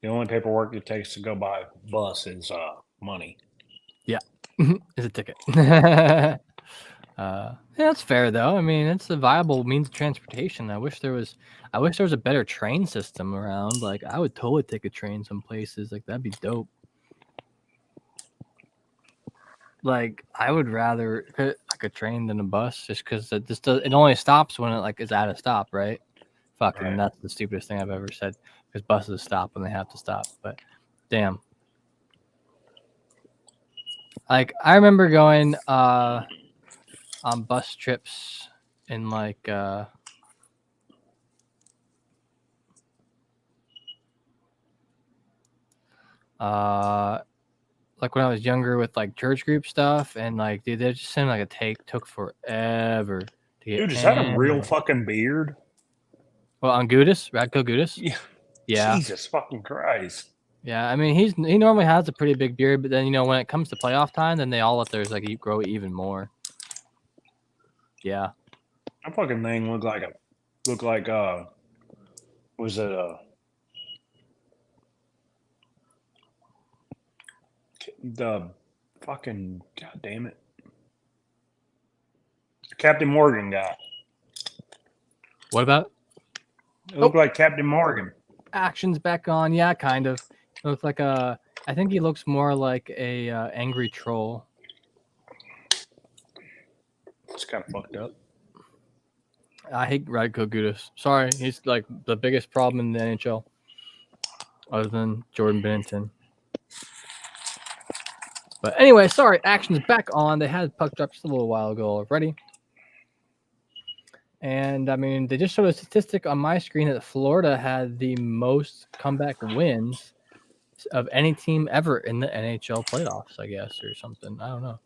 the only paperwork it takes to go by bus is money. Yeah. Is a ticket. Yeah, that's fair though. I mean, it's a viable means of transportation. I wish there was a better train system around. Like I would totally take a train some places. Like that'd be dope. Like I would rather like a train than a bus, just because it only stops when it like is at a stop, right? Fucking, right. That's the stupidest thing I've ever said. Because buses stop when they have to stop. But damn, like I remember going on bus trips in like like when I was younger with like church group stuff, and like dude, they just seemed like took forever to get. Dude, is that a real fucking beard? Well, on Gudis, Radko Gudis. Yeah. Jesus fucking Christ. Yeah, I mean he normally has a pretty big beard, but then you know when it comes to playoff time, then they all let theirs like grow even more. Yeah. That fucking thing looked like was it the fucking goddamn it, Captain Morgan guy. What about? It looked like Captain Morgan. Action's back on, yeah, kind of. It looks like I think he looks more like a angry troll. It's kind of fucked up. I hate Radko Gudis. Sorry, he's like the biggest problem in the NHL, other than Jordan Binnington. But anyway, sorry, action's back on. They had puck drop just a little while ago already. And I mean, they just showed a statistic on my screen that Florida had the most comeback wins of any team ever in the NHL playoffs, I guess, or something. I don't know.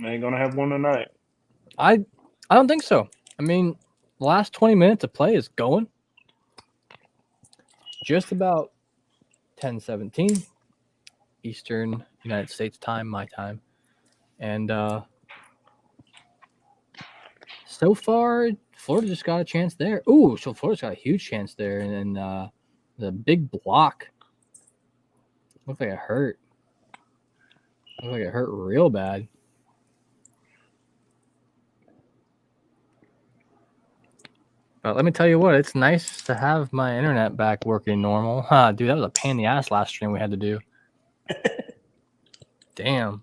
They ain't gonna have one tonight. I don't think so. I mean, the last 20 minutes of play is going. Just about 10:17 Eastern United States time, my time. And so far, Florida just got a chance there. Ooh, so Florida's got a huge chance there. And then the big block. Looked like it hurt. Looked like it hurt real bad. But let me tell you what, it's nice to have my internet back working normal. Huh, dude, that was a pain in the ass last stream we had to do. Damn.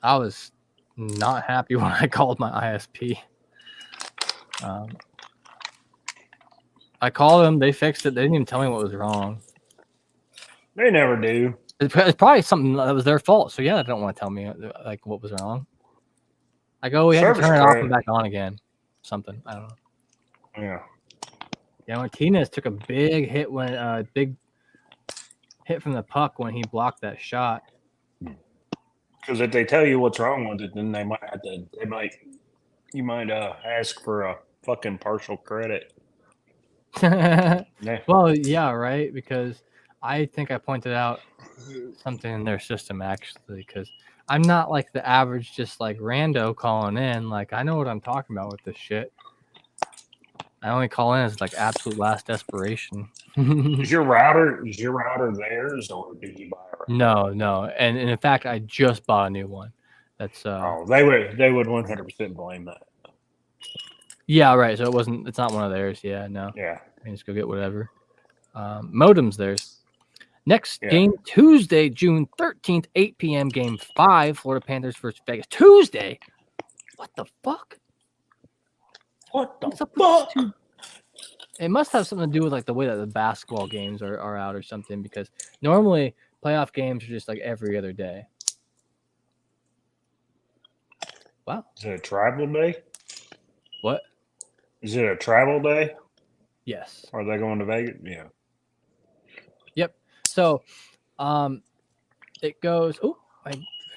I was not happy when I called my ISP. I called them. They fixed it. They didn't even tell me what was wrong. They never do. It's probably something that was their fault. So, yeah, they don't want to tell me like what was wrong. I go, we had to turn it off and back on again. Something. I don't know. Yeah. Yeah, Martinez took a big hit when big hit from the puck when he blocked that shot. Because if they tell you what's wrong with it, then they might have to. You might ask for a fucking partial credit. Well, yeah, right. Because I think I pointed out something in their system actually. Because I'm not like the average, just like rando calling in. Like I know what I'm talking about with this shit. I only call in as like absolute last desperation. Is your router theirs, or did you buy it? No, and in fact, I just bought a new one. That's they would 100% blame that. Yeah, right. So it's not one of theirs. Yeah, no. Yeah, I can just go get whatever. Modem's theirs. Next game Tuesday, June 13th, 8 p.m. Game 5, Florida Panthers versus Vegas. Tuesday. What the fuck? What the fuck? It must have something to do with like the way that the basketball games are out or something, because normally playoff games are just like every other day. Wow. Is it a travel day? What? Is it a travel day? Yes. Are they going to Vegas? Yeah. Yep. So, it goes. Oh, my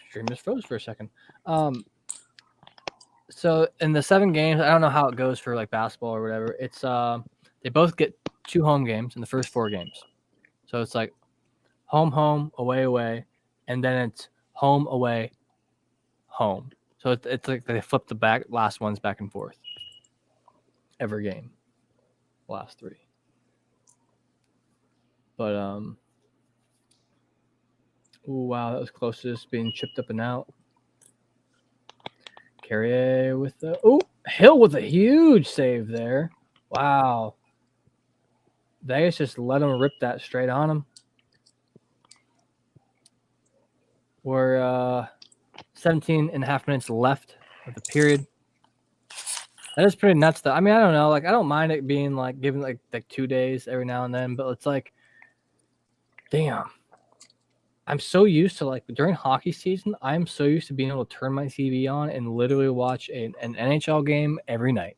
stream just froze for a second. So in the 7 games, I don't know how it goes for like basketball or whatever. It's they both get 2 home games in the first 4 games. So it's like home, away, and then it's home, away, home. So it's like they flip the last ones back and forth every game. Last 3. But ooh, wow, that was close to just being chipped up and out. Carrier with the Hill with a huge save there. Wow. Vegas just let him rip that straight on him. We're 17 and a half minutes left of the period. That is pretty nuts, though. I mean, I don't know. Like, I don't mind it being like given like 2 days every now and then, but it's like, damn. I'm so used to like during hockey season, I'm so used to being able to turn my TV on and literally watch an NHL game every night.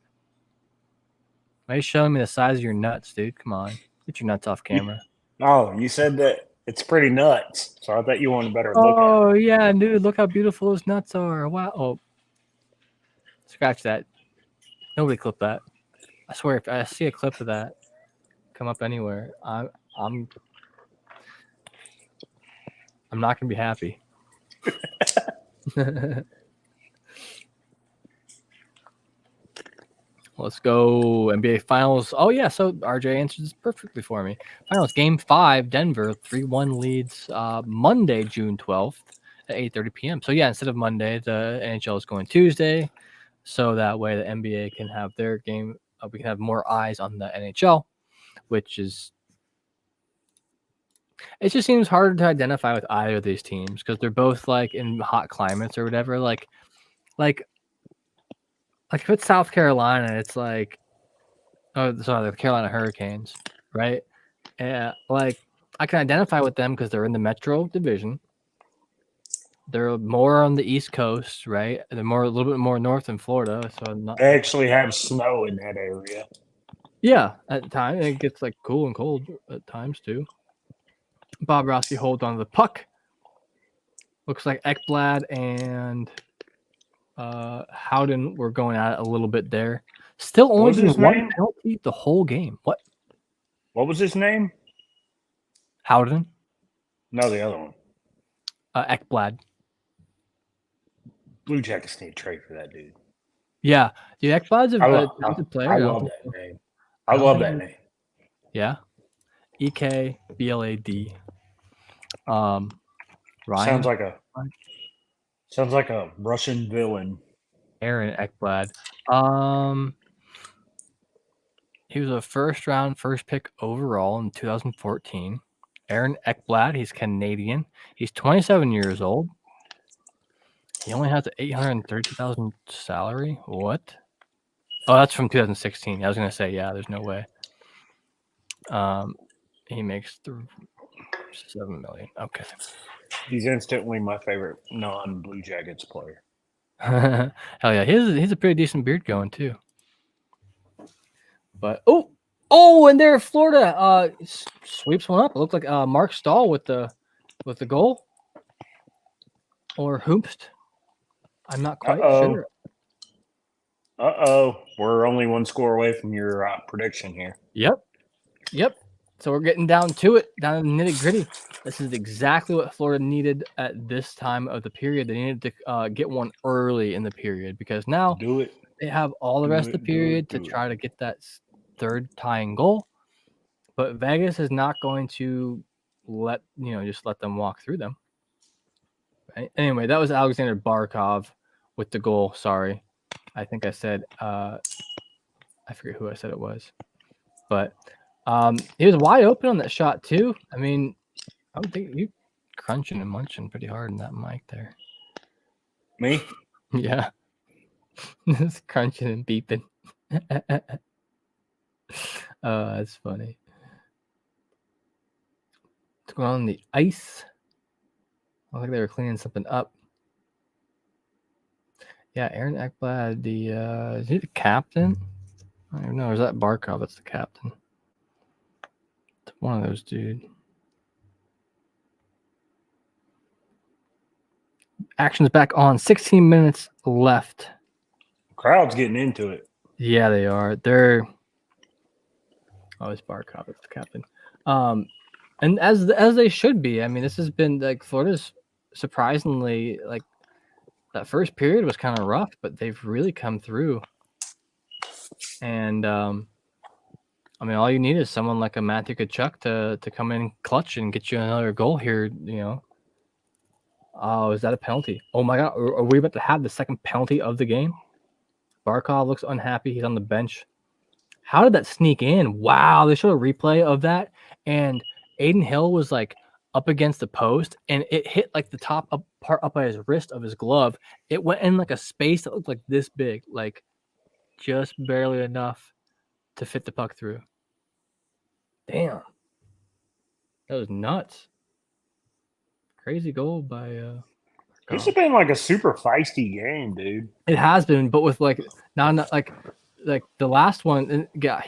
Why are you showing me the size of your nuts, dude? Come on. Get your nuts off camera. Oh, you said that it's pretty nuts. So I bet you want a better look at it. Oh, yeah, dude. Look how beautiful those nuts are. Wow. Oh. Scratch that. Nobody clip that. I swear, if I see a clip of that come up anywhere, I'm not gonna be happy. Let's go NBA Finals. Oh yeah, so RJ answered this perfectly for me. Finals Game 5, Denver 3-1 leads Monday, June 12th at 8:30 p.m. So yeah, instead of Monday, the NHL is going Tuesday, so that way the NBA can have their game. We can have more eyes on the NHL, which is. It just seems harder to identify with either of these teams because they're both like in hot climates or whatever. Like if it's South Carolina, it's like, oh, sorry, the Carolina Hurricanes, right? Like I can identify with them because they're in the Metro Division. They're more on the East Coast, right? They're a little bit more north than Florida, so not. They actually have snow in that area. Yeah, at times it gets like cool and cold at times too. Bobrovsky holds on to the puck. Looks like Ekblad and Howden were going at it a little bit there. Still only been one penalty the whole game. What? What was his name? Howden? No, the other one. Ekblad. Blue Jackets need to trade for that dude. Yeah, dude, Ekblad's a talented player. I love that name. I love that name. Yeah. Ekblad. Ryan. Sounds like a Russian villain. Aaron Ekblad. He was a first pick overall in 2014. Aaron Ekblad, he's Canadian. He's 27 years old. He only has an $832,000 salary. What? Oh, that's from 2016. I was gonna say, yeah, there's no way. He makes $7 million. Okay. He's instantly my favorite non-Blue Jackets player. Hell yeah, he's a pretty decent beard going too. But and there Florida sweeps one up. It looked like Mark Stahl with the goal, or Hoopst. I'm not quite sure. We're only one score away from your prediction here. Yep. So we're getting down to it, down to the nitty gritty. This is exactly what Florida needed at this time of the period. They needed to get one early in the period because now they have all the rest of the period to try to get that third tying goal. But Vegas is not going to just let them walk through them. Right? Anyway, that was Alexander Barkov with the goal. Sorry. I think I said I forget who I said it was. But he was wide open on that shot too. I mean, I would think you crunching and munching pretty hard in that mic there. Me? Yeah. Just crunching and beeping. That's funny. What's going on the ice? I think they were cleaning something up. Yeah, Aaron Ekblad, is he the captain? I don't even know. Or is that Barkov? That's the captain. It's one of those, dude. Action's back on. 16 minutes left. Crowd's getting into it. Yeah, they are. It's Barkov. It's the captain. And as they should be. I mean, this has been like Florida's surprisingly like that first period was kind of rough, but they've really come through. And I mean, all you need is someone like a Matthew Tkachuk to come in clutch and get you another goal here. Oh, is that a penalty? Oh my God, are we about to have the second penalty of the game? Barkov looks unhappy. He's on the bench. How did that sneak in? Wow, they showed a replay of that, and Aiden Hill was like up against the post, and it hit like the top part up by his wrist of his glove. It went in like a space that looked like this big, like just barely enough to fit the puck through. Damn. That was nuts. Crazy goal by This has been like a super feisty game, dude. It has been, but with like not like the last one got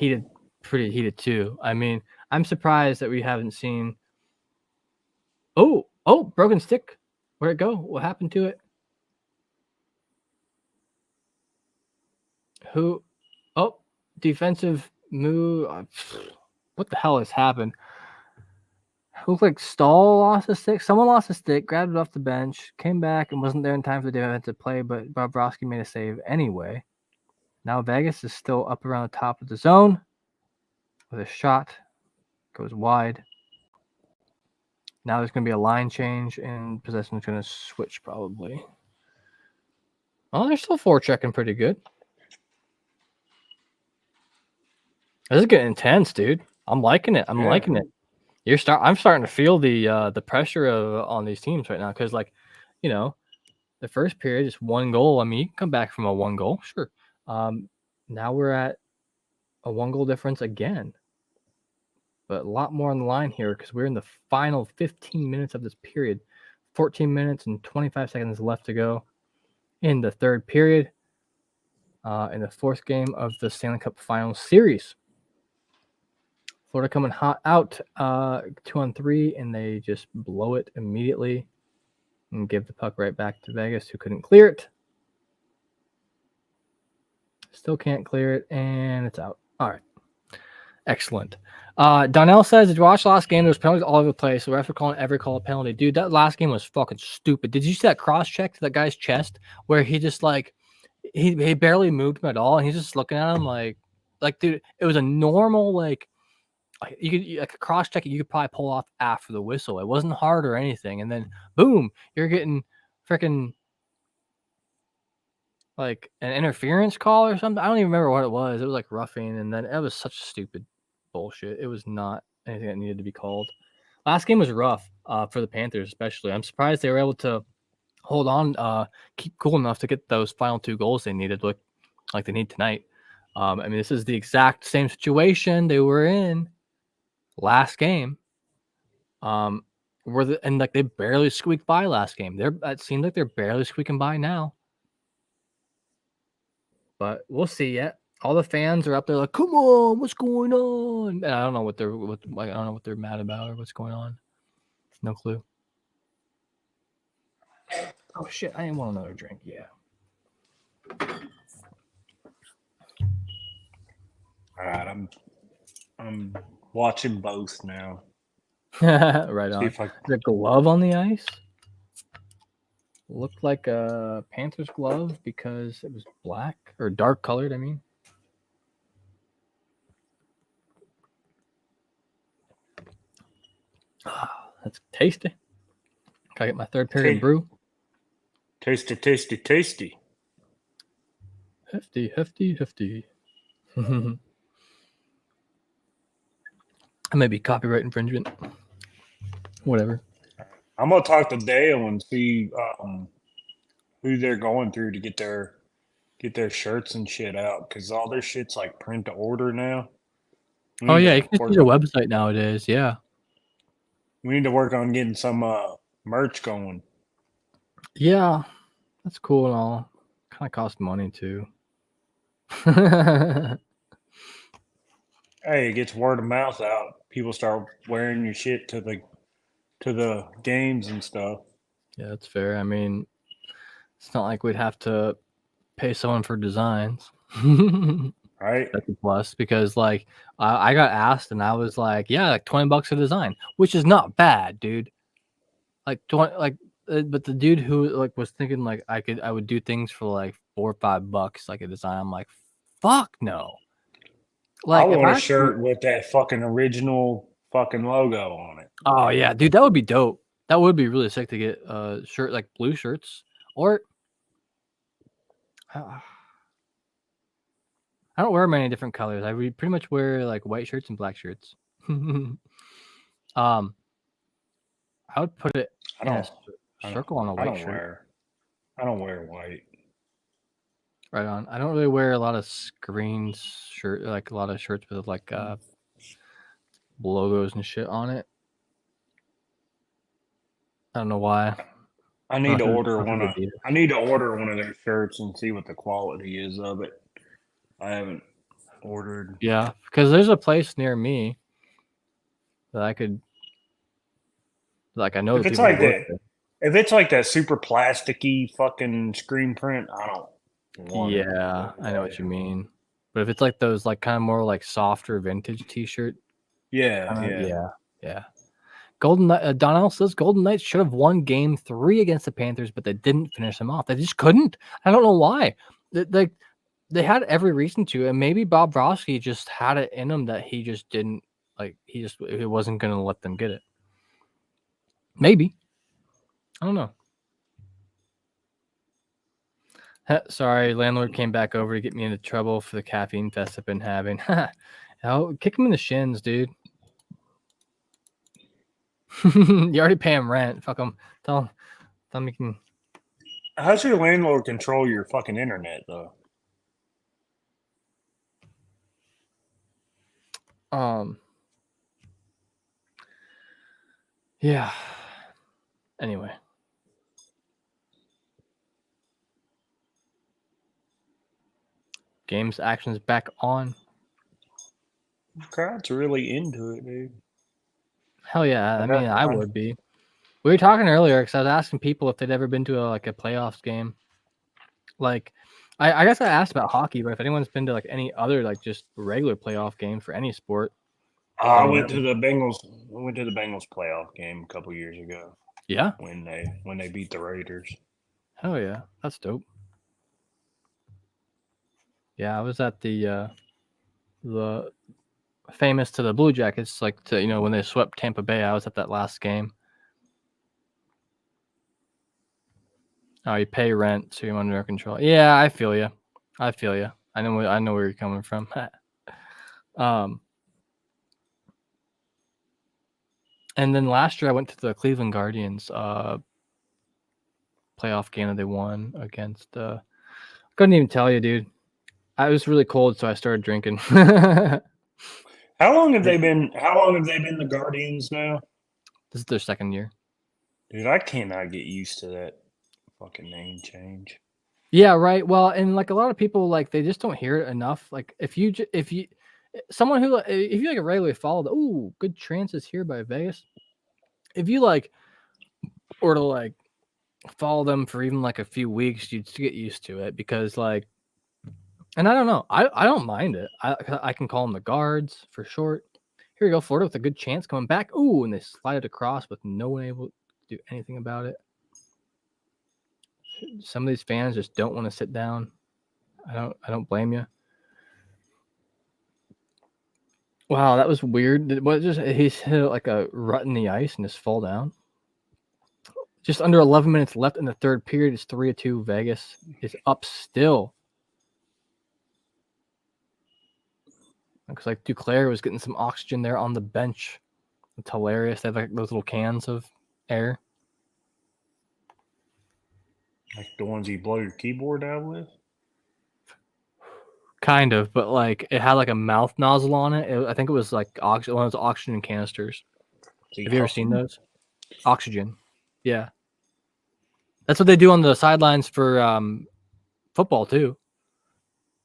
pretty heated too. I mean, I'm surprised that we haven't seen. Oh, broken stick. Where'd it go? What happened to it? Defensive move. What the hell has happened? Looked like Stahl lost a stick. Someone lost a stick, grabbed it off the bench, came back and wasn't there in time for the defensive play, but Bobrovsky made a save anyway. Now Vegas is still up around the top of the zone with a shot. Goes wide. Now there's going to be a line change and possession is going to switch probably. Oh, they're still forechecking pretty good. This is getting intense, dude. I'm liking it. I'm liking it. I'm starting to feel the pressure on these teams right now because, like, the first period just one goal. I mean, you can come back from a one goal, sure. Now we're at a 1 goal difference again, but a lot more on the line here because we're in the final 15 minutes of this period. 14 minutes and 25 seconds left to go in the third period. In the fourth game of the Stanley Cup Finals series. Florida coming hot out 2-on-3, and they just blow it immediately and give the puck right back to Vegas, who couldn't clear it. Still can't clear it, and it's out. All right. Excellent. Donnell says, did you watch last game? There was penalties all over the place. The refs were calling every call a penalty. Dude, that last game was fucking stupid. Did you see that cross-check to that guy's chest where he just, like, he barely moved him at all, and he's just looking at him like, dude, it was a normal, like you could, like, a cross check you could probably pull off after the whistle. It wasn't hard or anything, and then boom, you're getting freaking like an interference call or something. I don't even remember what it was. It was like roughing, and then it was such stupid bullshit. It was not anything that needed to be called. Last game was rough for the Panthers, especially. I'm surprised they were able to hold on, keep cool enough to get those final 2 goals they needed, like they need tonight. I mean, this is the exact same situation they were in last game. And like they barely squeaked by last game. It seems like they're barely squeaking by now. But we'll see yet. All the fans are up there like, "Come on, what's going on?" And I don't know what they're mad about or what's going on. No clue. Oh shit! I didn't want another drink. Yeah. All right, I'm watching both now. Right on. The glove on the ice looked like a Panthers glove because it was black or dark colored. I mean. That's tasty. Can I get my third period brew? Tasty, tasty, tasty. Hefty, hefty, hefty. Maybe copyright infringement. Whatever. I'm gonna talk to Dale and see who they're going through to get their shirts and shit out, because all their shit's like print to order now. Oh yeah, you can just use a website nowadays. Yeah. We need to work on getting some merch going. Yeah, that's cool and all. Kind of costs money too. Hey, it gets word of mouth out. People start wearing your shit to the games and stuff. Yeah, that's fair. I mean, it's not like we'd have to pay someone for designs. Right? That's a plus, because like I got asked and I was like, yeah, like $20 a design, which is not bad, dude. Like 20, but the dude who like was thinking like I would do things for like $4 or $5 like a design. I'm like, fuck no. Like, I want a shirt with that fucking original fucking logo on it. Oh yeah, dude, that would be dope. That would be really sick to get a shirt, like blue shirts, or I don't wear many different colors. I pretty much wear like white shirts and black shirts. I would put it in a circle on a white shirt. I don't wear white. Right on. I don't really wear a lot of like a lot of shirts with like logos and shit on it. I don't know why. I need to order one of their shirts and see what the quality is of it. I haven't ordered. Yeah, because there's a place near me that I could, like, I know if it's like that. If it's like that super plasticky fucking screen print, I don't want it. Yeah, I know what you mean. But if it's like those, like, kind of more like softer vintage T-shirt. Yeah. Donnell says Golden Knights should have won Game 3 against the Panthers, but they didn't finish them off. They just couldn't. I don't know why. They had every reason to, and maybe Bob Broski just had it in him that he just didn't, like, he wasn't going to let them get it. Maybe. I don't know. Sorry, landlord came back over to get me into trouble for the caffeine fest I've been having. Oh, kick him in the shins, dude. You already pay him rent. Fuck him. Tell him you can. How's your landlord control your fucking internet, though? Yeah. Anyway, Games action's back on. Crowd's really into it, dude. Hell yeah! I mean, I would be. We were talking earlier because I was asking people if they'd ever been to a playoffs game. Like, I guess I asked about hockey, but if anyone's been to like any other like just regular playoff game for any sport, I went to the Bengals. I went to the Bengals playoff game a couple years ago. Yeah, when they beat the Raiders. Hell yeah, that's dope. Yeah, I was at the famous to the Blue Jackets, like to when they swept Tampa Bay. I was at that last game. Oh, you pay rent, so you're under control. Yeah, I feel you. I know where you're coming from. And then last year I went to the Cleveland Guardians playoff game that they won against. Couldn't even tell you, dude. I was really cold, so I started drinking. How long have they been? How long have they been the Guardians now? This is their second year. Dude, I cannot get used to that fucking name change. Yeah, right. Well, and like a lot of people, like they just don't hear it enough. Like if you someone who if you like regularly follow good chances here by Vegas. If you like or to like follow them for even like a few weeks, you'd get used to it because like, and I don't know, I don't mind it. I can call them the guards for short. Here we go, Florida with a good chance coming back. Ooh, and they slide it across with no one able to do anything about it. Some of these fans just don't want to sit down. I don't blame you. Wow, that was weird. What just he's hit like a rut in the ice and just fall down. Just under 11 minutes left in the third period. It's 3-2. Vegas is up still. Looks like Duclair was getting some oxygen there on the bench. It's hilarious. They have like those little cans of air. Like the ones you blow your keyboard out with? Kind of, but like it had like a mouth nozzle on it. I think it was like one of those oxygen canisters. Have you ever seen those? Oxygen. Yeah. That's what they do on the sidelines for football too.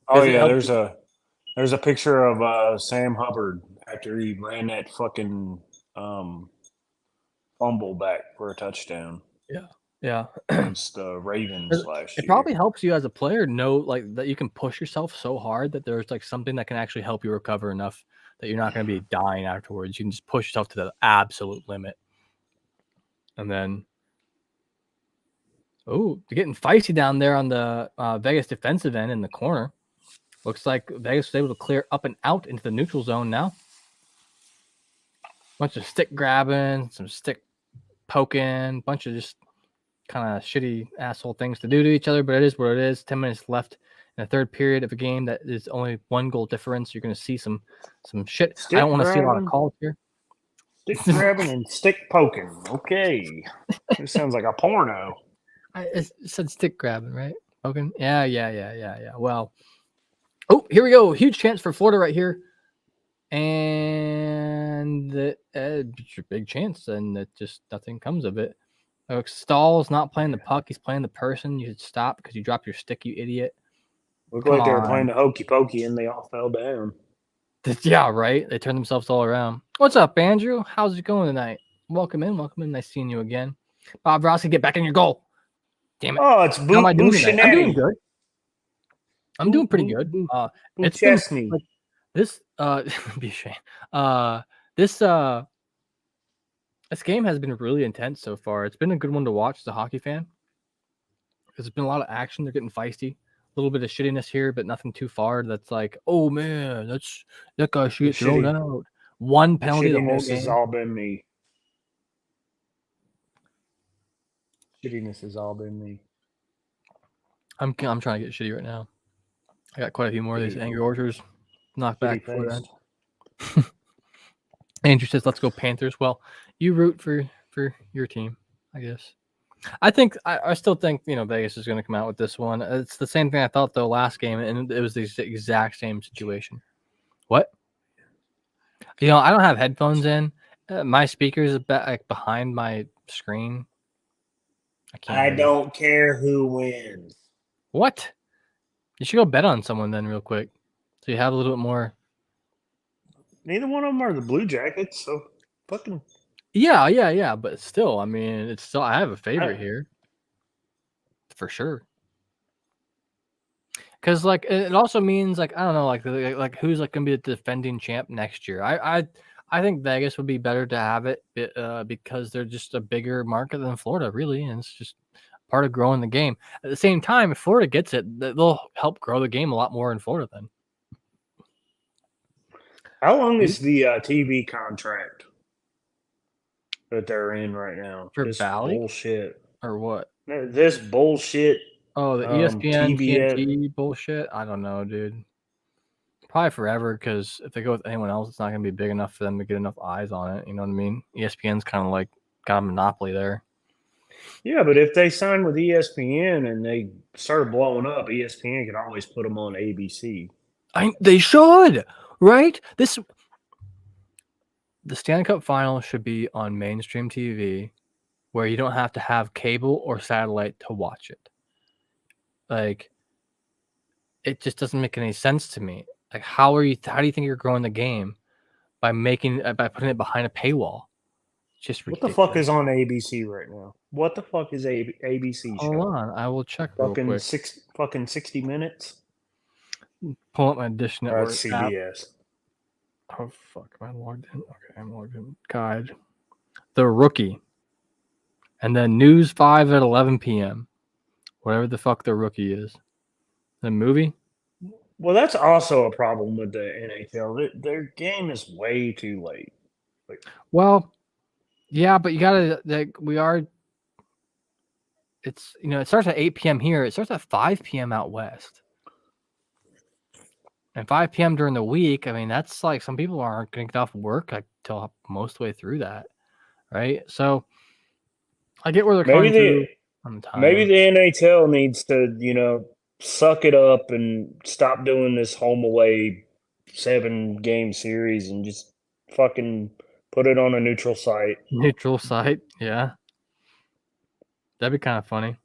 Oh yeah, there's a picture of Sam Hubbard after he ran that fucking fumble back for a touchdown. Yeah. Against the Ravens last year. It probably helps you as a player know like that you can push yourself so hard that there's like something that can actually help you recover enough that you're not going to be dying afterwards. You can just push yourself to the absolute limit. And then they're getting feisty down there on the Vegas defensive end in the corner. Looks like Vegas was able to clear up and out into the neutral zone now. Bunch of stick grabbing, some stick poking, bunch of just kind of shitty asshole things to do to each other, but it is what it is. 10 minutes left in the third period of a game that is only 1 goal difference. You're going to see some shit. I don't want to see a lot of calls here. Stick grabbing and stick poking. Okay. This sounds like a porno. It said stick grabbing, right? Poking? Yeah. Well, here we go. Huge chance for Florida right here. And it's a big chance, and it just nothing comes of it. Stahl's not playing the puck. He's playing the person. You should stop because you dropped your stick, you idiot. Looked like they were playing the hokey pokey and they all fell down. Yeah, right. They turned themselves all around. What's up, Andrew? How's it going tonight? Welcome in. Nice seeing you again. Bob Rossi, get back in your goal. Damn it. Oh, it's How am I doing tonight? I'm doing good. I'm doing pretty good. It's been like, this be a shame. This game has been really intense so far. It's been a good one to watch as a hockey fan because there's been a lot of action. They're getting feisty. A little bit of shittiness here, but nothing too far. That's like, oh man, that guy should get thrown out. One penalty the whole game. Has all been me. Shittiness has all been me. I'm trying to get shitty right now. I got quite a few more of these Angry Orchards knocked back before that. Andrew says, "Let's go Panthers." Well, you root for your team, I guess. I still think Vegas is going to come out with this one. It's the same thing I thought the last game, and it was the exact same situation. What? I don't have headphones in. My speaker is behind my screen. I don't care who wins. What? You should go bet on someone then real quick. So you have a little bit more. Neither one of them are the Blue Jackets, so fucking. Yeah. But still, I mean, it's still. I have a favorite here, for sure. Because like it also means like I don't know like who's like gonna be the defending champ next year. I think Vegas would be better to have it because they're just a bigger market than Florida, really, and it's just part of growing the game. At the same time, if Florida gets it, they'll help grow the game a lot more in Florida then. How long is the TV contract that they're in right now? For This Bally bullshit. or what? This bullshit. Oh, the ESPN TBS. TNT bullshit. I don't know, dude. Probably forever because if they go with anyone else, it's not going to be big enough for them to get enough eyes on it. You know what I mean? ESPN's kind of like got a monopoly there. Yeah, but if they sign with ESPN and they started blowing up, ESPN could always put them on ABC. They should, right? The Stanley Cup Finals should be on mainstream TV where you don't have to have cable or satellite to watch it. Like, it just doesn't make any sense to me. Like, how do you think you're growing the game by putting it behind a paywall? It's just ridiculous. What the fuck is on ABC right now? What the fuck is ABC show? Hold on, I will check real quick. 60 Minutes. Pull up my Dish Network CBS. App. Oh fuck, am I logged in? Okay, I'm logged in. Guide. The Rookie. And then News 5 at 11 p.m. Whatever the fuck The Rookie is. The movie? Well, that's also a problem with the NHL. Their game is way too late. Well, yeah, but you gotta it's it starts at 8 p.m. here. It starts at 5 p.m. out west. And 5 p.m. during the week, I mean, that's like some people aren't going to get off work like till most way through that, right? So I get where they're coming through on time. Maybe the NHL needs to, suck it up and stop doing this home away 7-game series and just fucking put it on a neutral site. Neutral site, yeah. That'd be kind of funny.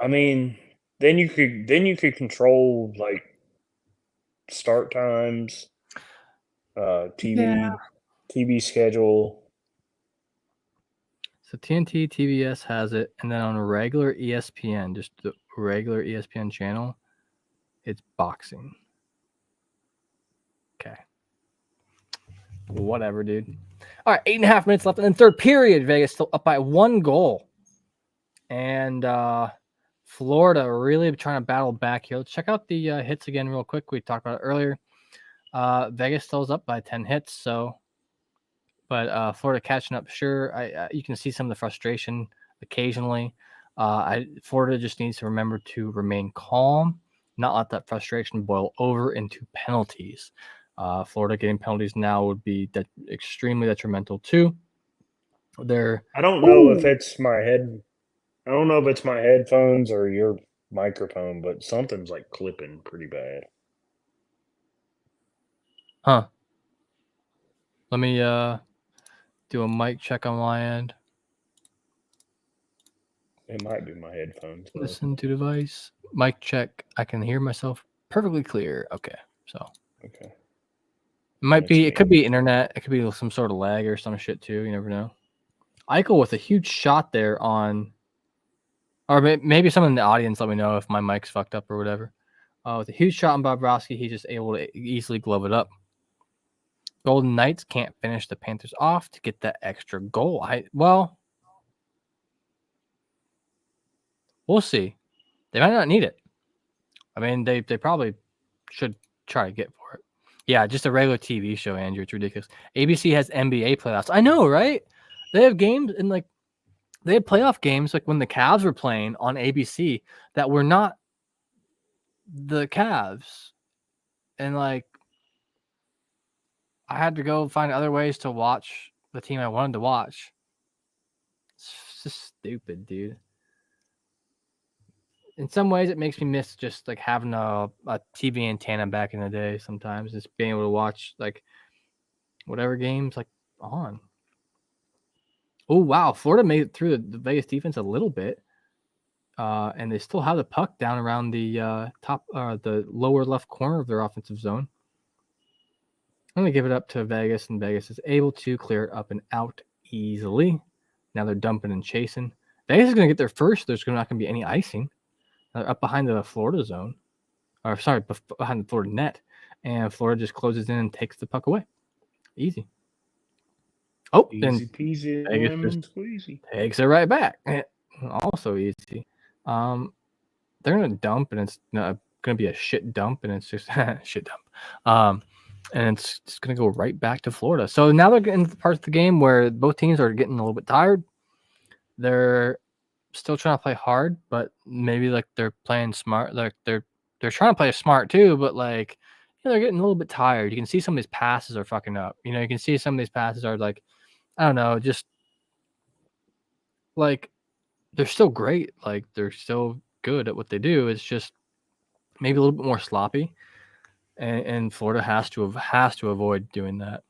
I mean, then you could control like start times, TV schedule. So TNT, TBS has it, and then on a regular ESPN, just the regular ESPN channel, it's boxing. Okay. Whatever, dude. All right, 8.5 minutes left in the third period. Vegas still up by 1 goal. And Florida really trying to battle back here. Let's check out the hits again real quick. We talked about it earlier. Vegas still is up by 10 hits, but Florida catching up. Sure, you can see some of the frustration occasionally. Florida just needs to remember to remain calm, not let that frustration boil over into penalties. Florida getting penalties now would be extremely detrimental too. I don't know if it's my head. I don't know if it's my headphones or your microphone, but something's like clipping pretty bad. Huh. Let me do a mic check on my end. It might be my headphones. Though. Listen to device. Mic check. I can hear myself perfectly clear. Okay. Okay. It could be internet. It could be some sort of lag or some shit too. You never know. Eichel with a huge shot there on, or maybe someone in the audience let me know if my mic's fucked up or whatever. With a huge shot on Bobrovsky, he's just able to easily glove it up. Golden Knights can't finish the Panthers off to get that extra goal. We'll see. They might not need it. I mean, they probably should try to get for it. Yeah, just a regular TV show, Andrew. It's ridiculous. ABC has NBA playoffs. I know, right? They have games and they had playoff games like when the Cavs were playing on ABC that were not the Cavs. And I had to go find other ways to watch the team I wanted to watch. It's just stupid, dude. In some ways, it makes me miss just having a TV antenna back in the day. Sometimes just being able to watch whatever games on. Oh wow, Florida made it through the Vegas defense a little bit. and they still have the puck down around the the lower left corner of their offensive zone. I'm going to give it up to Vegas, and Vegas is able to clear it up and out easily. Now they're dumping and chasing. Vegas is going to get there first. There's not going to be any icing. They're up behind the Florida zone. Or, sorry, behind the Florida net. And Florida just closes in and takes the puck away. Easy. Oh, easy peasy, lemon squeezy. Takes it right back. Also easy. They're going to dump, and it's going to be a shit dump, and it's just shit dump. And it's just going to go right back to Florida. So now they're getting to the part of the game where both teams are getting a little bit tired. They're still trying to play hard, but maybe like they're playing smart. Like they're trying to play smart too, but like they're getting a little bit tired. You can see some of these passes are fucking up. You can see some of these passes are like, I don't know, just like they're still great. Like they're still good at what they do. It's just maybe a little bit more sloppy. And Florida has to avoid doing that.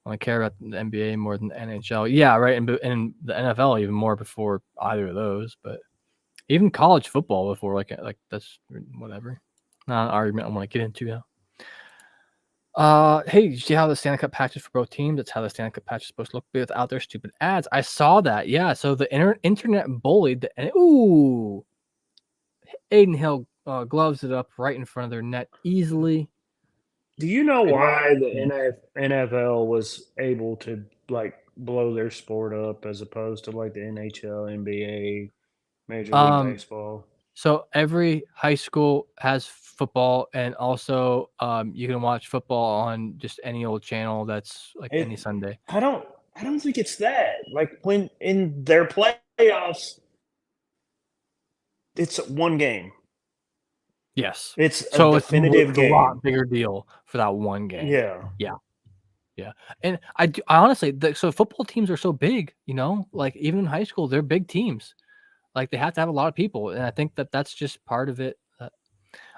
I care about the NBA more than the NHL. Yeah, right. And the NFL even more before either of those. But even college football before, like that's whatever. Not an argument I want to get into now. Hey, you see how the Stanley Cup patches for both teams? That's how the Stanley Cup patch is supposed to look without their stupid ads. I saw that. Yeah. So the internet bullied Aiden Hill gloves it up right in front of their net easily. Do you know why the NFL was able to like blow their sport up as opposed to like the NHL, NBA, Major League Baseball? So every high school has football, and also you can watch football on just any old channel that's like any Sunday. I don't think it's that. Like when in their playoffs, it's one game. Yes. It's a definitive game. It's a lot bigger deal for that one game. Yeah. And I honestly, so football teams are so big, like even in high school, they're big teams. Like they have to have a lot of people. And I think that's just part of it.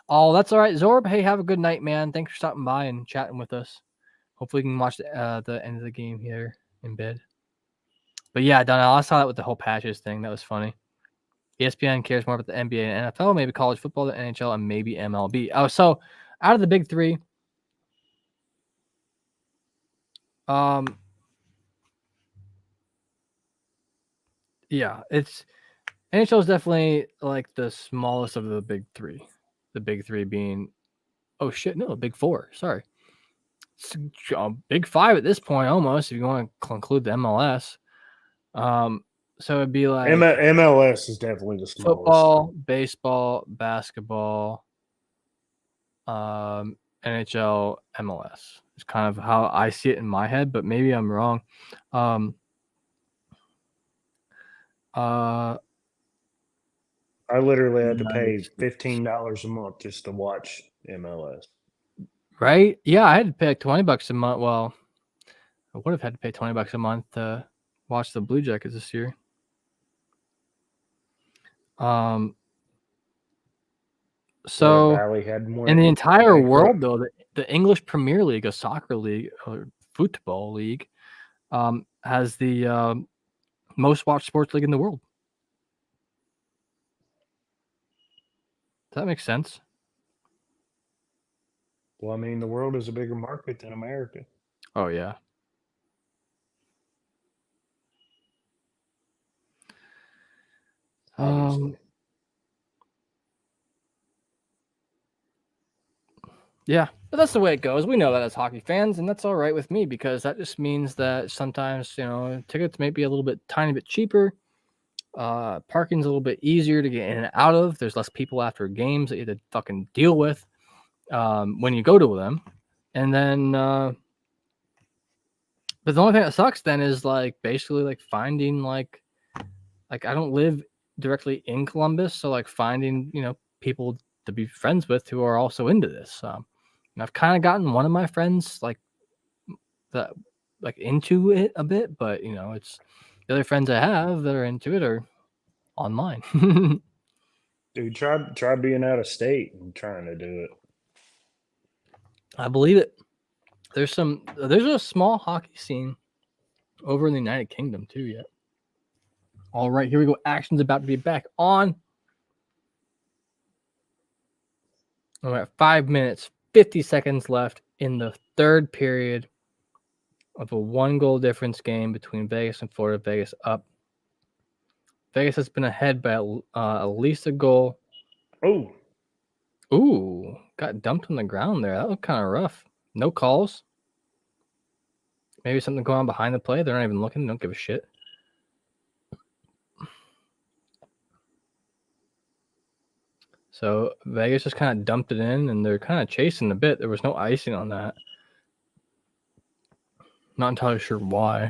Oh, that's all right. Zorb, hey, have a good night, man. Thanks for stopping by and chatting with us. Hopefully we can watch the end of the game here in bed. But yeah, Donnell, I saw that with the whole patches thing. That was funny. ESPN cares more about the NBA and NFL, maybe college football, the NHL, and maybe MLB. Oh, so out of the big three, yeah, it's NHL is definitely like the smallest of the big three. The big three being, big four. Sorry, it's big five at this point almost. If you want to include the MLS, so it'd be like MLS is definitely the smallest. Football, baseball, basketball, NHL, MLS. It's kind of how I see it in my head, but maybe I'm wrong. I literally had to pay $15 a month just to watch MLS. Right? Yeah, I had to pay like $20 a month. Well, I would have had to pay $20 a month to watch the Blue Jackets this year. So in the entire world, though, the English Premier League, a soccer league or football league, has the most watched sports league in the world. Does that make sense? Well, I mean, the world is a bigger market than America. Oh, yeah. Obviously. Yeah, but that's the way it goes. We know that as hockey fans, and that's all right with me because that just means that sometimes, tickets may be a little bit tiny bit cheaper. Parking's a little bit easier to get in and out of. There's less people after games that you have to fucking deal with when you go to them. And then, but the only thing that sucks then is like basically like finding like I don't live directly in Columbus, so like finding people to be friends with who are also into this. And I've kind of gotten one of my friends like that like into it a bit, but it's the other friends I have that are into it are online. Dude, try being out of state and trying to do it. I believe it. There's a small hockey scene over in the United Kingdom too yet. All right, here we go. Action's about to be back on. We're at 5 minutes, 50 seconds left in the third period of a 1-goal difference game between Vegas and Florida. Vegas up. Vegas has been ahead by at least a goal. Ooh, got dumped on the ground there. That looked kind of rough. No calls. Maybe something going on behind the play. They're not even looking. They don't give a shit. So Vegas just kind of dumped it in, and they're kind of chasing a bit. There was no icing on that. Not entirely sure why.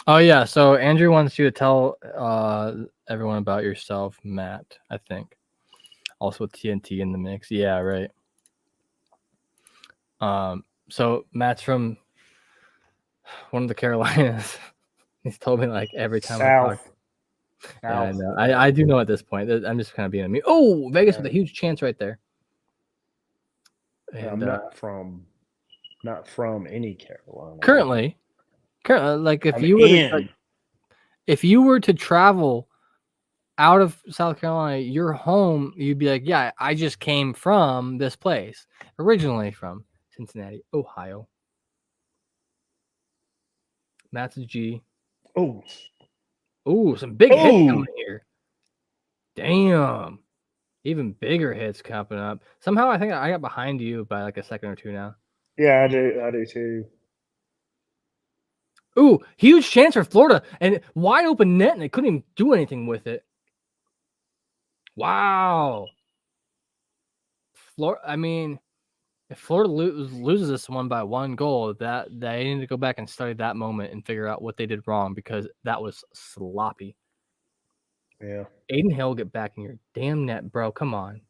Oh, yeah. So Andrew wants you to tell everyone about yourself, Matt, I think. Also with TNT in the mix. Yeah, right. So Matt's from one of the Carolinas. He's told me like every time I talk. Yeah, I do know at this point. I'm just kind of being a me. Oh, Vegas with a huge chance right there. And I'm not from any Carolina. Currently, like if you were to travel out of South Carolina, your home, you'd be like, yeah, I just came from this place, originally from Cincinnati, Ohio. Matt's a G. Oh, some big hits coming here. Damn. Even bigger hits coming up. Somehow I think I got behind you by like a second or two now. Yeah, I do too. Ooh, huge chance for Florida. And wide open net, and they couldn't even do anything with it. Wow. I mean, if Florida loses this one by 1 goal, that they need to go back and study that moment and figure out what they did wrong, because that was sloppy. Yeah. Aiden Hill, get back in your damn net, bro. Come on.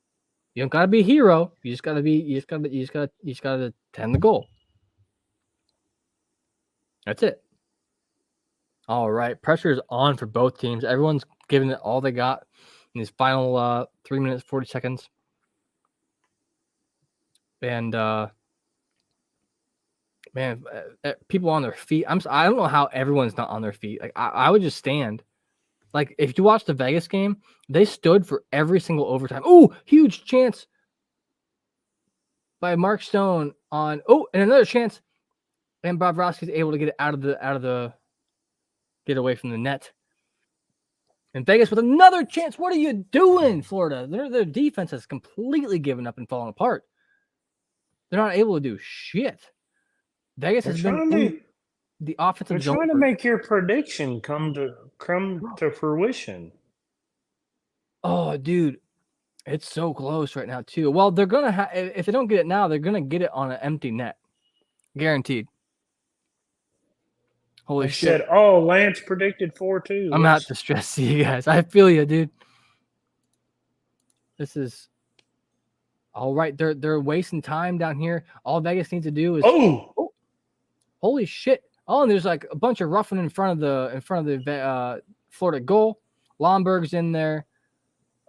You don't gotta be a hero. You just gotta tend the goal. That's it. All right. Pressure is on for both teams. Everyone's giving it all they got in these final 3 minutes, 40 seconds. And man, people on their feet. I don't know how everyone's not on their feet. Like I would just stand. Like if you watch the Vegas game, they stood for every single overtime. Oh, huge chance by Mark Stone on. Oh, and another chance, and Bobrovsky's able to get it out of the get away from the net. And Vegas with another chance. What are you doing, Florida? Their defense has completely given up and fallen apart. They're not able to do shit. Vegas has been in the offensive zone. They're trying to make your prediction come to fruition. Oh, dude, it's so close right now too. Well, they're gonna have, if they don't get it now, they're gonna get it on an empty net, guaranteed. Holy shit! Said, oh, Lance predicted 4-2. I'm not distressed to you guys. I feel you, dude. This is all right. They're wasting time down here. All Vegas needs to do is holy shit! Oh, and there's like a bunch of roughing in front of the Florida goal. Lomberg's in there.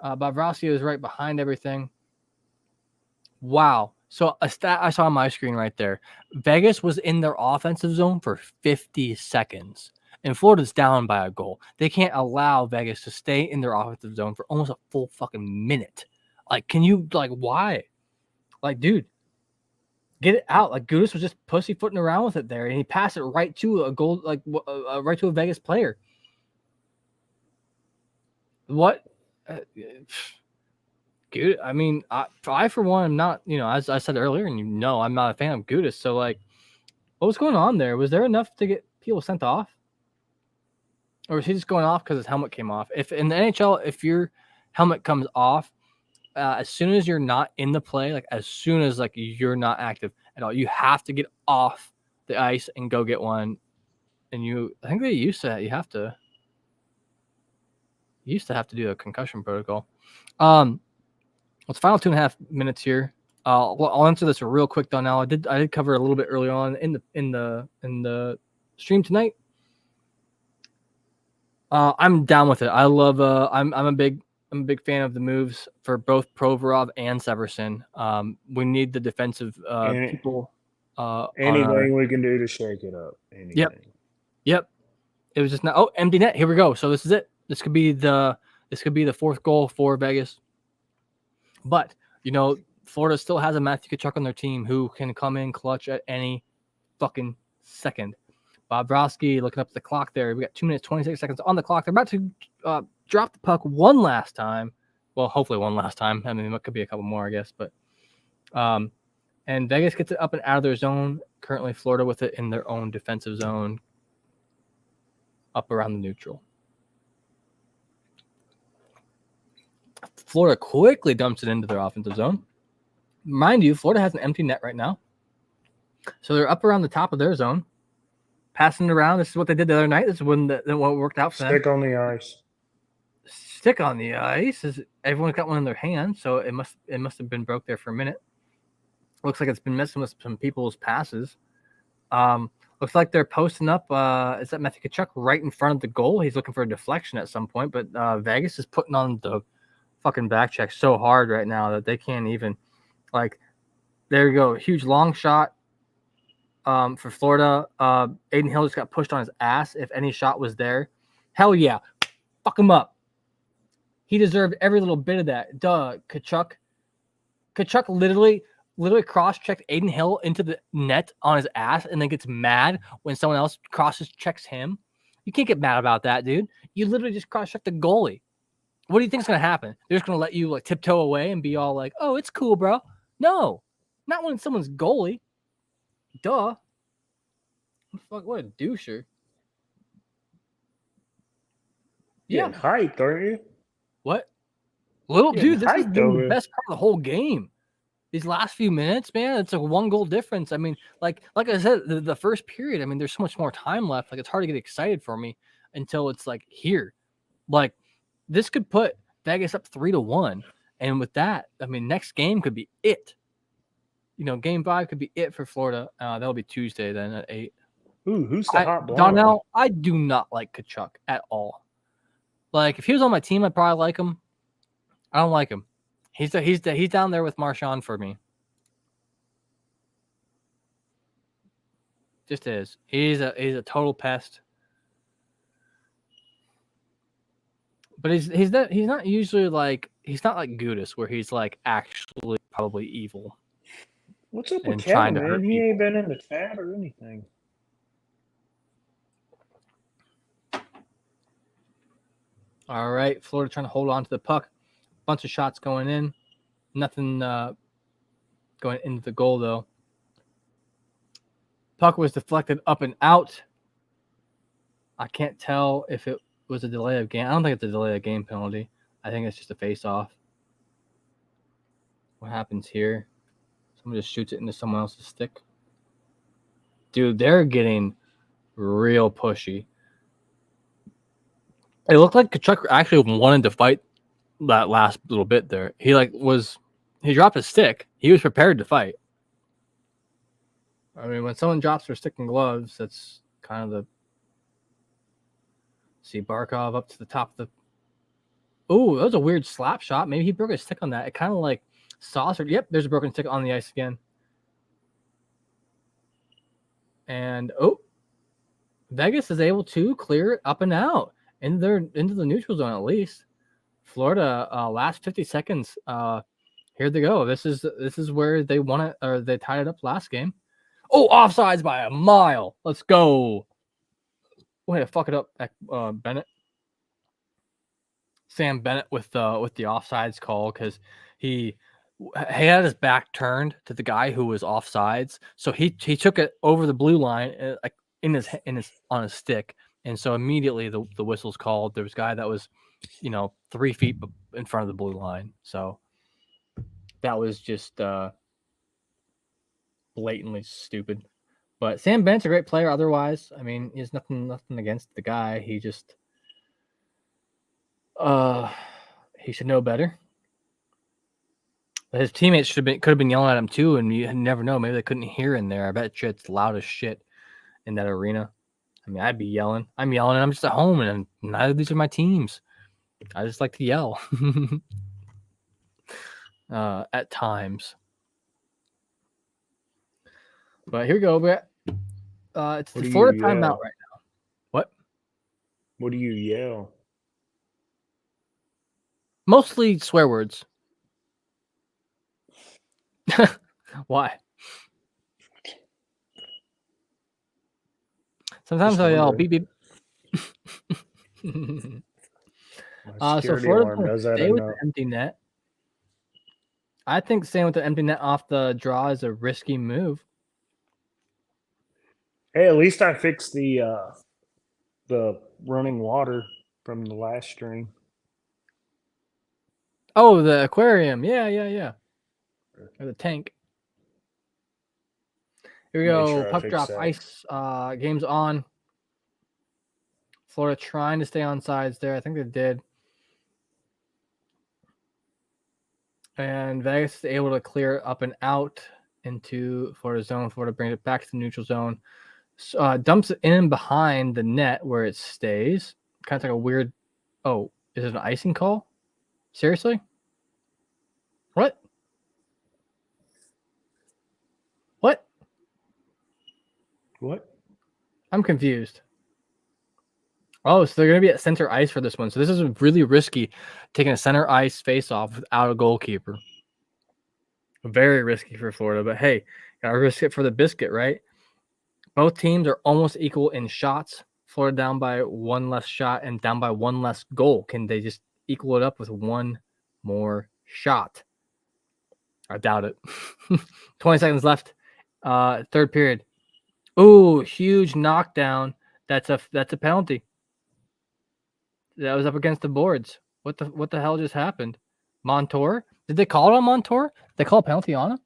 Bobrovsky is right behind everything. Wow. So a stat I saw on my screen right there. Vegas was in their offensive zone for 50 seconds. And Florida's down by a goal. They can't allow Vegas to stay in their offensive zone for almost a full fucking minute. Like, can you, like, why? Like, dude, get it out. Like, Gudis was just pussyfooting around with it there, and he passed it right to a goal, like, right to a Vegas player. What? Good. I mean, I for one, am not, as I said earlier, and I'm not a fan of Gudis. So, like, what was going on there? Was there enough to get people sent off? Or is he just going off because his helmet came off? If in the NHL, if your helmet comes off, as soon as you're not in the play, like as soon as like you're not active at all, you have to get off the ice and go get one. And I think they used to have to do a concussion protocol. It's final 2.5 minutes here. I'll answer this real quick though. Now I did cover a little bit early on in the stream tonight. I'm down with it. I love. I'm a big fan of the moves for both Provorov and Severson. We need the defensive people. Anything we can do to shake it up. Anything. Yep. It was just not. Oh, empty net. Here we go. So this is it. This could be the fourth goal for Vegas. But Florida still has a Matthew Tkachuk on their team who can come in clutch at any fucking second. Bobrovsky looking up the clock there. We got 2 minutes, 26 seconds on the clock. They're about to drop the puck one last time. Well, hopefully one last time. I mean, it could be a couple more, I guess. But and Vegas gets it up and out of their zone. Currently, Florida with it in their own defensive zone up around the neutral. Florida quickly dumps it into their offensive zone. Mind you, Florida has an empty net right now. So they're up around the top of their zone, passing it around. This is what they did the other night. This is when what worked out for them. Stick on the ice. Stick on the ice. Everyone's got one in their hand, so it must have been broke there for a minute. Looks like it's been messing with some people's passes. Looks like they're posting up. Is that Matthew Tkachuk right in front of the goal? He's looking for a deflection at some point, but Vegas is putting on the fucking back check so hard right now that they can't even. Like, there you go. Huge long shot for Florida. Aiden Hill just got pushed on his ass. If any shot was there, hell yeah. Fuck him up. He deserved every little bit of that. Duh, Tkachuk. Tkachuk literally cross-checked Aiden Hill into the net on his ass and then gets mad when someone else checks him. You can't get mad about that, dude. You literally just cross-checked the goalie. What do you think is going to happen? They're just going to let you like tiptoe away and be all like, oh, it's cool, bro. No, not when someone's goalie. Duh. Fuck, what a doucher. Yeah. Hyped, aren't you? What? Dude, this is the best part of the whole game. These last few minutes, man, it's a 1-goal difference. I mean, like I said, the first period, I mean, there's so much more time left. Like, it's hard to get excited for me until it's like here. Like, this could put Vegas up 3-1. And with that, I mean, next game could be it. You know, game 5 could be it for Florida. That'll be Tuesday then at 8. Ooh, who's the hot blonde? Donnell, I do not like Tkachuk at all. Like, if he was on my team, I'd probably like him. I don't like him. He's down there with Marchand for me. Just is. He's a total pest. But he's not usually like, he's not like Gudis where he's like actually probably evil. What's up with Kevin, man? He ain't been in the chat or anything. All right, Florida trying to hold on to the puck. Bunch of shots going in. Nothing going into the goal, though. Puck was deflected up and out. I can't tell if it was a delay of game. I don't think it's a delay of game penalty. I think it's just a face-off. What happens here? Someone just shoots it into someone else's stick. Dude, they're getting real pushy. It looked like Tkachuk actually wanted to fight that last little bit there. He dropped his stick. He was prepared to fight. I mean, when someone drops their stick and gloves, that's kind of the. See Barkov up to the top of the. Oh, that was a weird slap shot. Maybe he broke his stick on that. It kind of like saucered. Yep, there's a broken stick on the ice again. And Vegas is able to clear it up and out into the neutral zone at least. Florida, last 50 seconds. Here they go. This is where they won it, or they tied it up last game. Oh, offsides by a mile. Let's go. Way to fuck it up, Bennett. Sam Bennett with the offsides call because he had his back turned to the guy who was offsides, so he took it over the blue line like on his stick, and so immediately the whistle's called. There was a guy that was 3 feet in front of the blue line, so that was just blatantly stupid. But Sam Bennett's a great player otherwise. I mean, there's nothing against the guy. He just he should know better. His teammates could have been yelling at him too, and you never know. Maybe they couldn't hear in there. I bet you it's loud as shit in that arena. I mean, I'd be yelling. I'm yelling, and I'm just at home, and neither of these are my teams. I just like to yell at times. But here we go. It's the Florida timeout right now. What? What do you yell? Mostly swear words. Why? Sometimes I yell beep beep. So Florida's going to stay with the empty net. I think staying with the empty net off the draw is a risky move. Hey, at least I fixed the running water from the last stream. Oh, the aquarium. Yeah. Or the tank. Here we go. Puck drop. Ice. Game's on. Florida trying to stay on sides there. I think they did. And Vegas is able to clear up and out into Florida zone. Florida brings it back to the neutral zone. Dumps it in and behind the net where it stays. Kind of like a weird. Oh, is it an icing call? Seriously? What? I'm confused. Oh, so they're going to be at center ice for this one. So this is really risky, taking a center ice face-off without a goalkeeper. Very risky for Florida, but hey, got to risk it for the biscuit, right? Both teams are almost equal in shots. Florida down by one less shot and down by one less goal. Can they just equal it up with one more shot? I doubt it. 20 seconds left. Third period. Ooh, huge knockdown. That's a penalty. That was up against the boards. What the hell just happened? Montour? Did they call it on Montour? Did they call a penalty on him?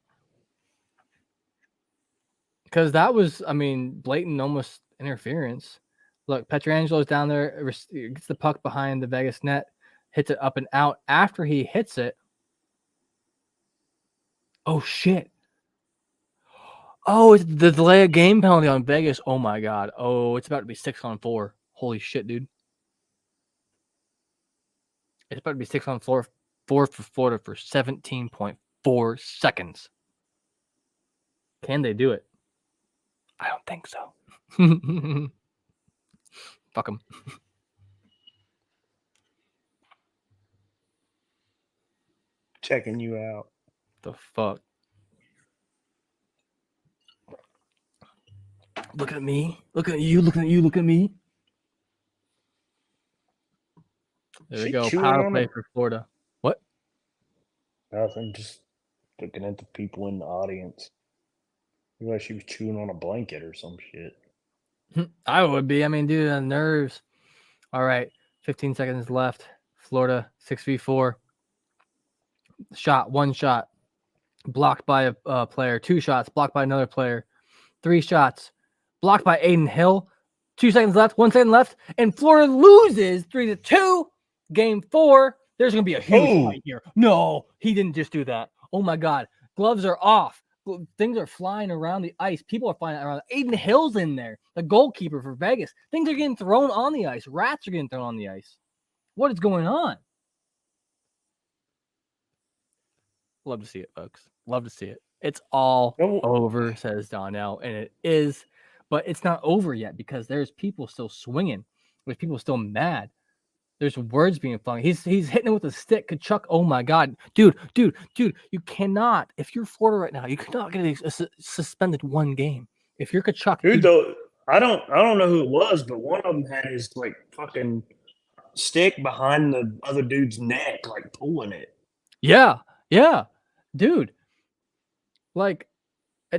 Because that was, blatant almost interference. Look, Petrangelo's down there, gets the puck behind the Vegas net, hits it up and out. After he hits it, oh, shit. Oh, it's the delay of game penalty on Vegas. Oh, my God. Oh, it's about to be 6-on-4. Holy shit, dude. It's about to be 6-on-4 for Florida for 17.4 seconds. Can they do it? I don't think so. Fuck them. Checking you out. The fuck? Looking at me. Looking at you. Looking at you. Looking at me. There we go. Power play for Florida. What? Nothing. Just looking at the people in the audience. Looked like she was chewing on a blanket or some shit. I would be. Dude, the nerves. All right. 15 seconds left. Florida 6v4. One shot. Blocked by a player. 2 shots. Blocked by another player. 3 shots. Blocked by Aiden Hill. 2 seconds left. 1 second left. And Florida loses 3-2. Game 4. There's going to be a huge fight here. No, he didn't just do that. Oh, my God. Gloves are off. Things are flying around the ice. People are flying around. Aiden Hill's in there, the goalkeeper for Vegas. Things are getting thrown on the ice. Rats are getting thrown on the ice. What is going on? Love to see it, folks. Love to see it. It's all over, says Donnell, and it is, but it's not over yet because there's people still swinging. There's people still mad. There's words being flung. He's hitting it with a stick. Kachuk, oh my God. Dude, you cannot, if you're Florida right now, you cannot get suspended 1 game. If you're Kachuk. Dude, I don't know who it was, but one of them had his fucking stick behind the other dude's neck, pulling it. Yeah. Dude. It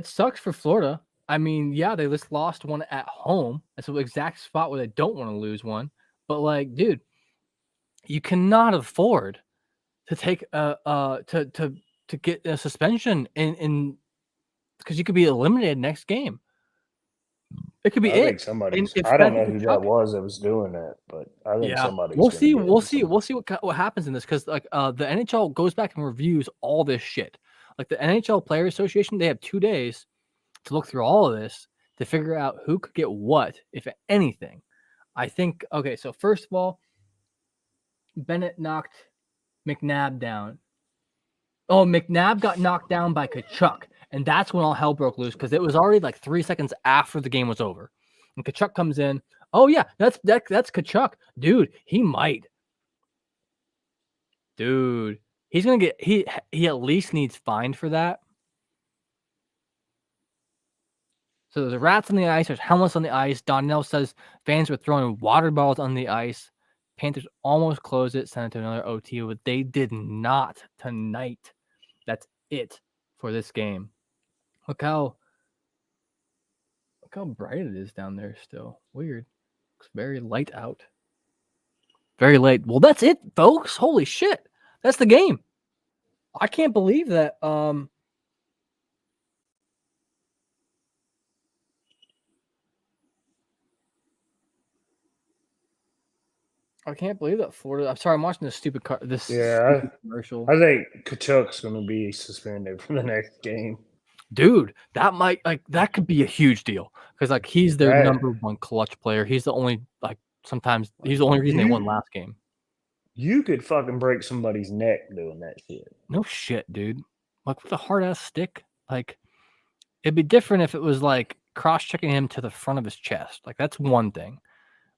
sucks for Florida. They just lost one at home. That's the exact spot where they don't want to lose one. But dude, you cannot afford to take to get a suspension in because you could be eliminated next game. It could be I think somebody's. I don't know who that was doing that, but I think somebody's. We'll see what happens in this because the NHL goes back and reviews all this shit. The NHL Player Association, they have 2 days to look through all of this to figure out who could get what, if anything. I think. Okay, so first of all, Bennett knocked McNabb down. Oh, McNabb got knocked down by Kachuk, and that's when all hell broke loose because it was already 3 seconds after the game was over. And Kachuk comes in. Oh yeah, that's Kachuk, dude. He might, dude. He's gonna get he at least needs fined for that. So there's rats on the ice. There's helmets on the ice. Donnell says fans were throwing water bottles on the ice. Panthers almost closed it, sent it to another OT, but they did not tonight. That's it for this game. Look how bright it is down there still. Weird. Looks very light out. Very late. Well, that's it, folks. Holy shit. That's the game. I can't believe that. I can't believe that Florida. I'm sorry, I'm watching this stupid commercial. I think Kachuk's going to be suspended for the next game. Dude, that could be a huge deal because he's their number one clutch player. He's the only sometimes he's the only reason they won last game. You could fucking break somebody's neck doing that shit. No shit, dude. With a hard ass stick, it'd be different if it was cross checking him to the front of his chest. That's one thing,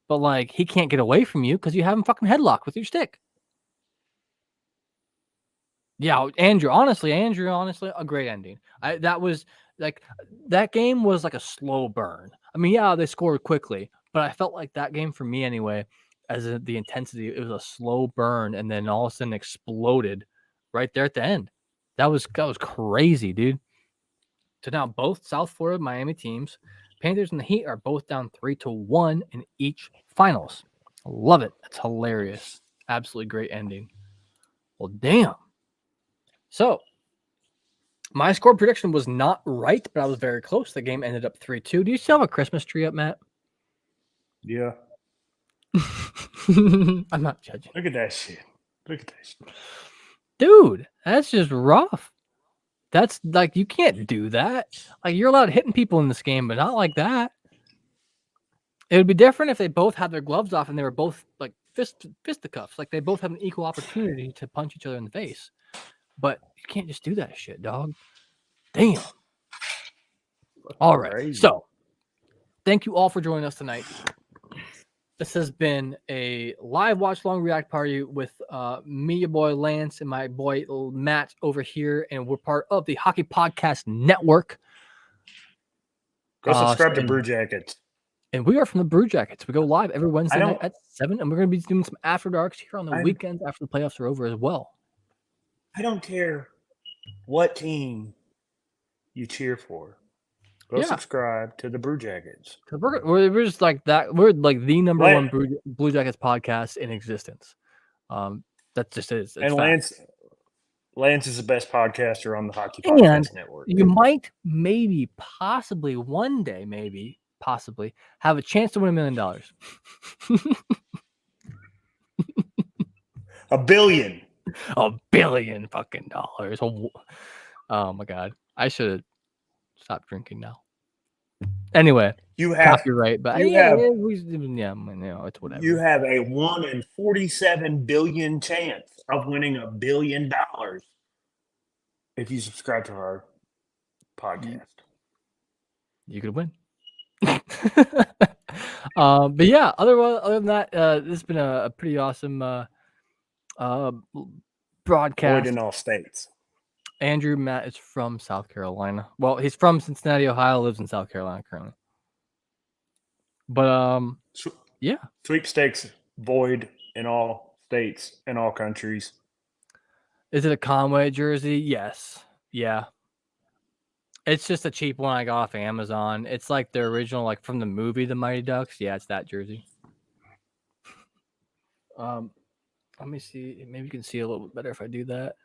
but he can't get away from you because you have him fucking headlocked with your stick. Yeah, Andrew, honestly, a great ending. That game was like a slow burn. I mean, yeah, they scored quickly, but I felt like that game for me anyway, as the intensity, it was a slow burn and then all of a sudden exploded right there at the end. That was crazy, dude. So now both South Florida, Miami teams, Panthers and the Heat are both down 3-1 in each finals. I love it. That's hilarious. Absolutely great ending. Well, damn. So, my score prediction was not right, but I was very close. The game ended up 3-2. Do you still have a Christmas tree up, Matt? Yeah. I'm not judging. Look at that shit. Dude, that's just rough. That's you can't do that. You're allowed hitting people in this game, but not like that. It would be different if they both had their gloves off and they were both fisticuffs. They both have an equal opportunity to punch each other in the face. But you can't just do that shit, dog. Damn. All right. Crazy. So, thank you all for joining us tonight. This has been a live watch-along react party with me, your boy Lance, and my boy Matt over here, and we're part of the Hockey Podcast Network. Go subscribe to Brew Jackets. And we are from the Brew Jackets. We go live every Wednesday night at 7, and we're going to be doing some after darks here on the weekends after the playoffs are over as well. I don't care what team you cheer for. Go subscribe to the Brew Jackets. We're just like that. We're like the number one Blue Jackets podcast in existence. That just is. And Lance is the best podcaster on the Hockey Podcast Network. You might, maybe, possibly one day, possibly have a chance to win $1 million. $1 billion. $1 billion fucking dollars. Oh my god. I should have stopped drinking now. Anyway, you have copyright, but it's whatever. You have a 1 in 47 billion chance of winning $1 billion if you subscribe to our podcast. You could win. But yeah, other than that, this has been a pretty awesome broadcast. Void in all states. Andrew Matt is from South Carolina. Well, he's from Cincinnati, Ohio, lives in South Carolina currently. But yeah. Sweepstakes void in all states and all countries. Is it a Conway jersey? Yes. Yeah. It's just a cheap one I got off Amazon. It's like the original, from the movie The Mighty Ducks. Yeah, it's that jersey. Let me see. Maybe you can see a little bit better if I do that.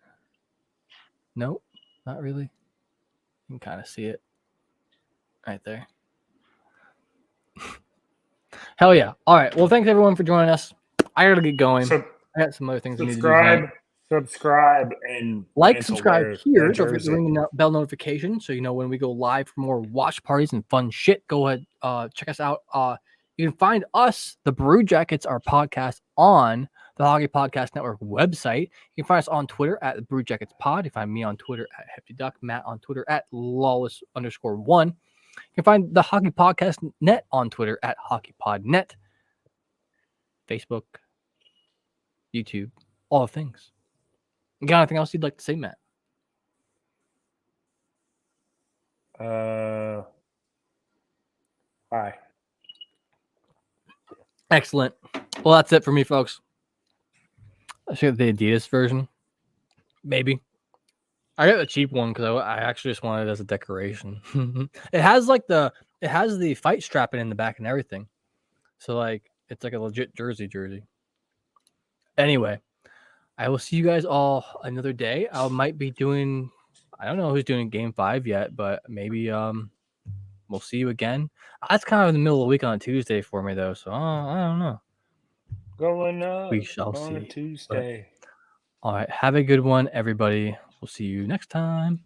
Nope, not really. You can kind of see it right there. Hell yeah. All right. Well, thanks everyone for joining us. I got to get going. I got some other things I need to do. Subscribe and subscribe here. Don't forget to ring the bell notification so you know when we go live for more watch parties and fun shit. Go ahead, check us out. You can find us, the Brew Jackets, our podcast, on the Hockey Podcast Network website. You can find us on Twitter at Brew Jackets Pod. You can find me on Twitter at Hefty Duck, Matt on Twitter at lawless_1. You can find the Hockey Podcast Net on Twitter at HockeyPodNet. Facebook, YouTube, all the things. You got anything else you'd like to say, Matt? Bye. Excellent. Well, that's it for me, folks. I should get the Adidas version. Maybe. I got the cheap one because I actually just wanted it as a decoration. It has the fight strapping in the back and everything. So like it's like a legit jersey. Anyway, I will see you guys all another day. I might be doing, I don't know who's doing game 5 yet, but maybe we'll see you again. That's kind of in the middle of the week on a Tuesday for me though, so I don't know. Going up We shall on a see. Tuesday. All right, have a good one, everybody. We'll see you next time.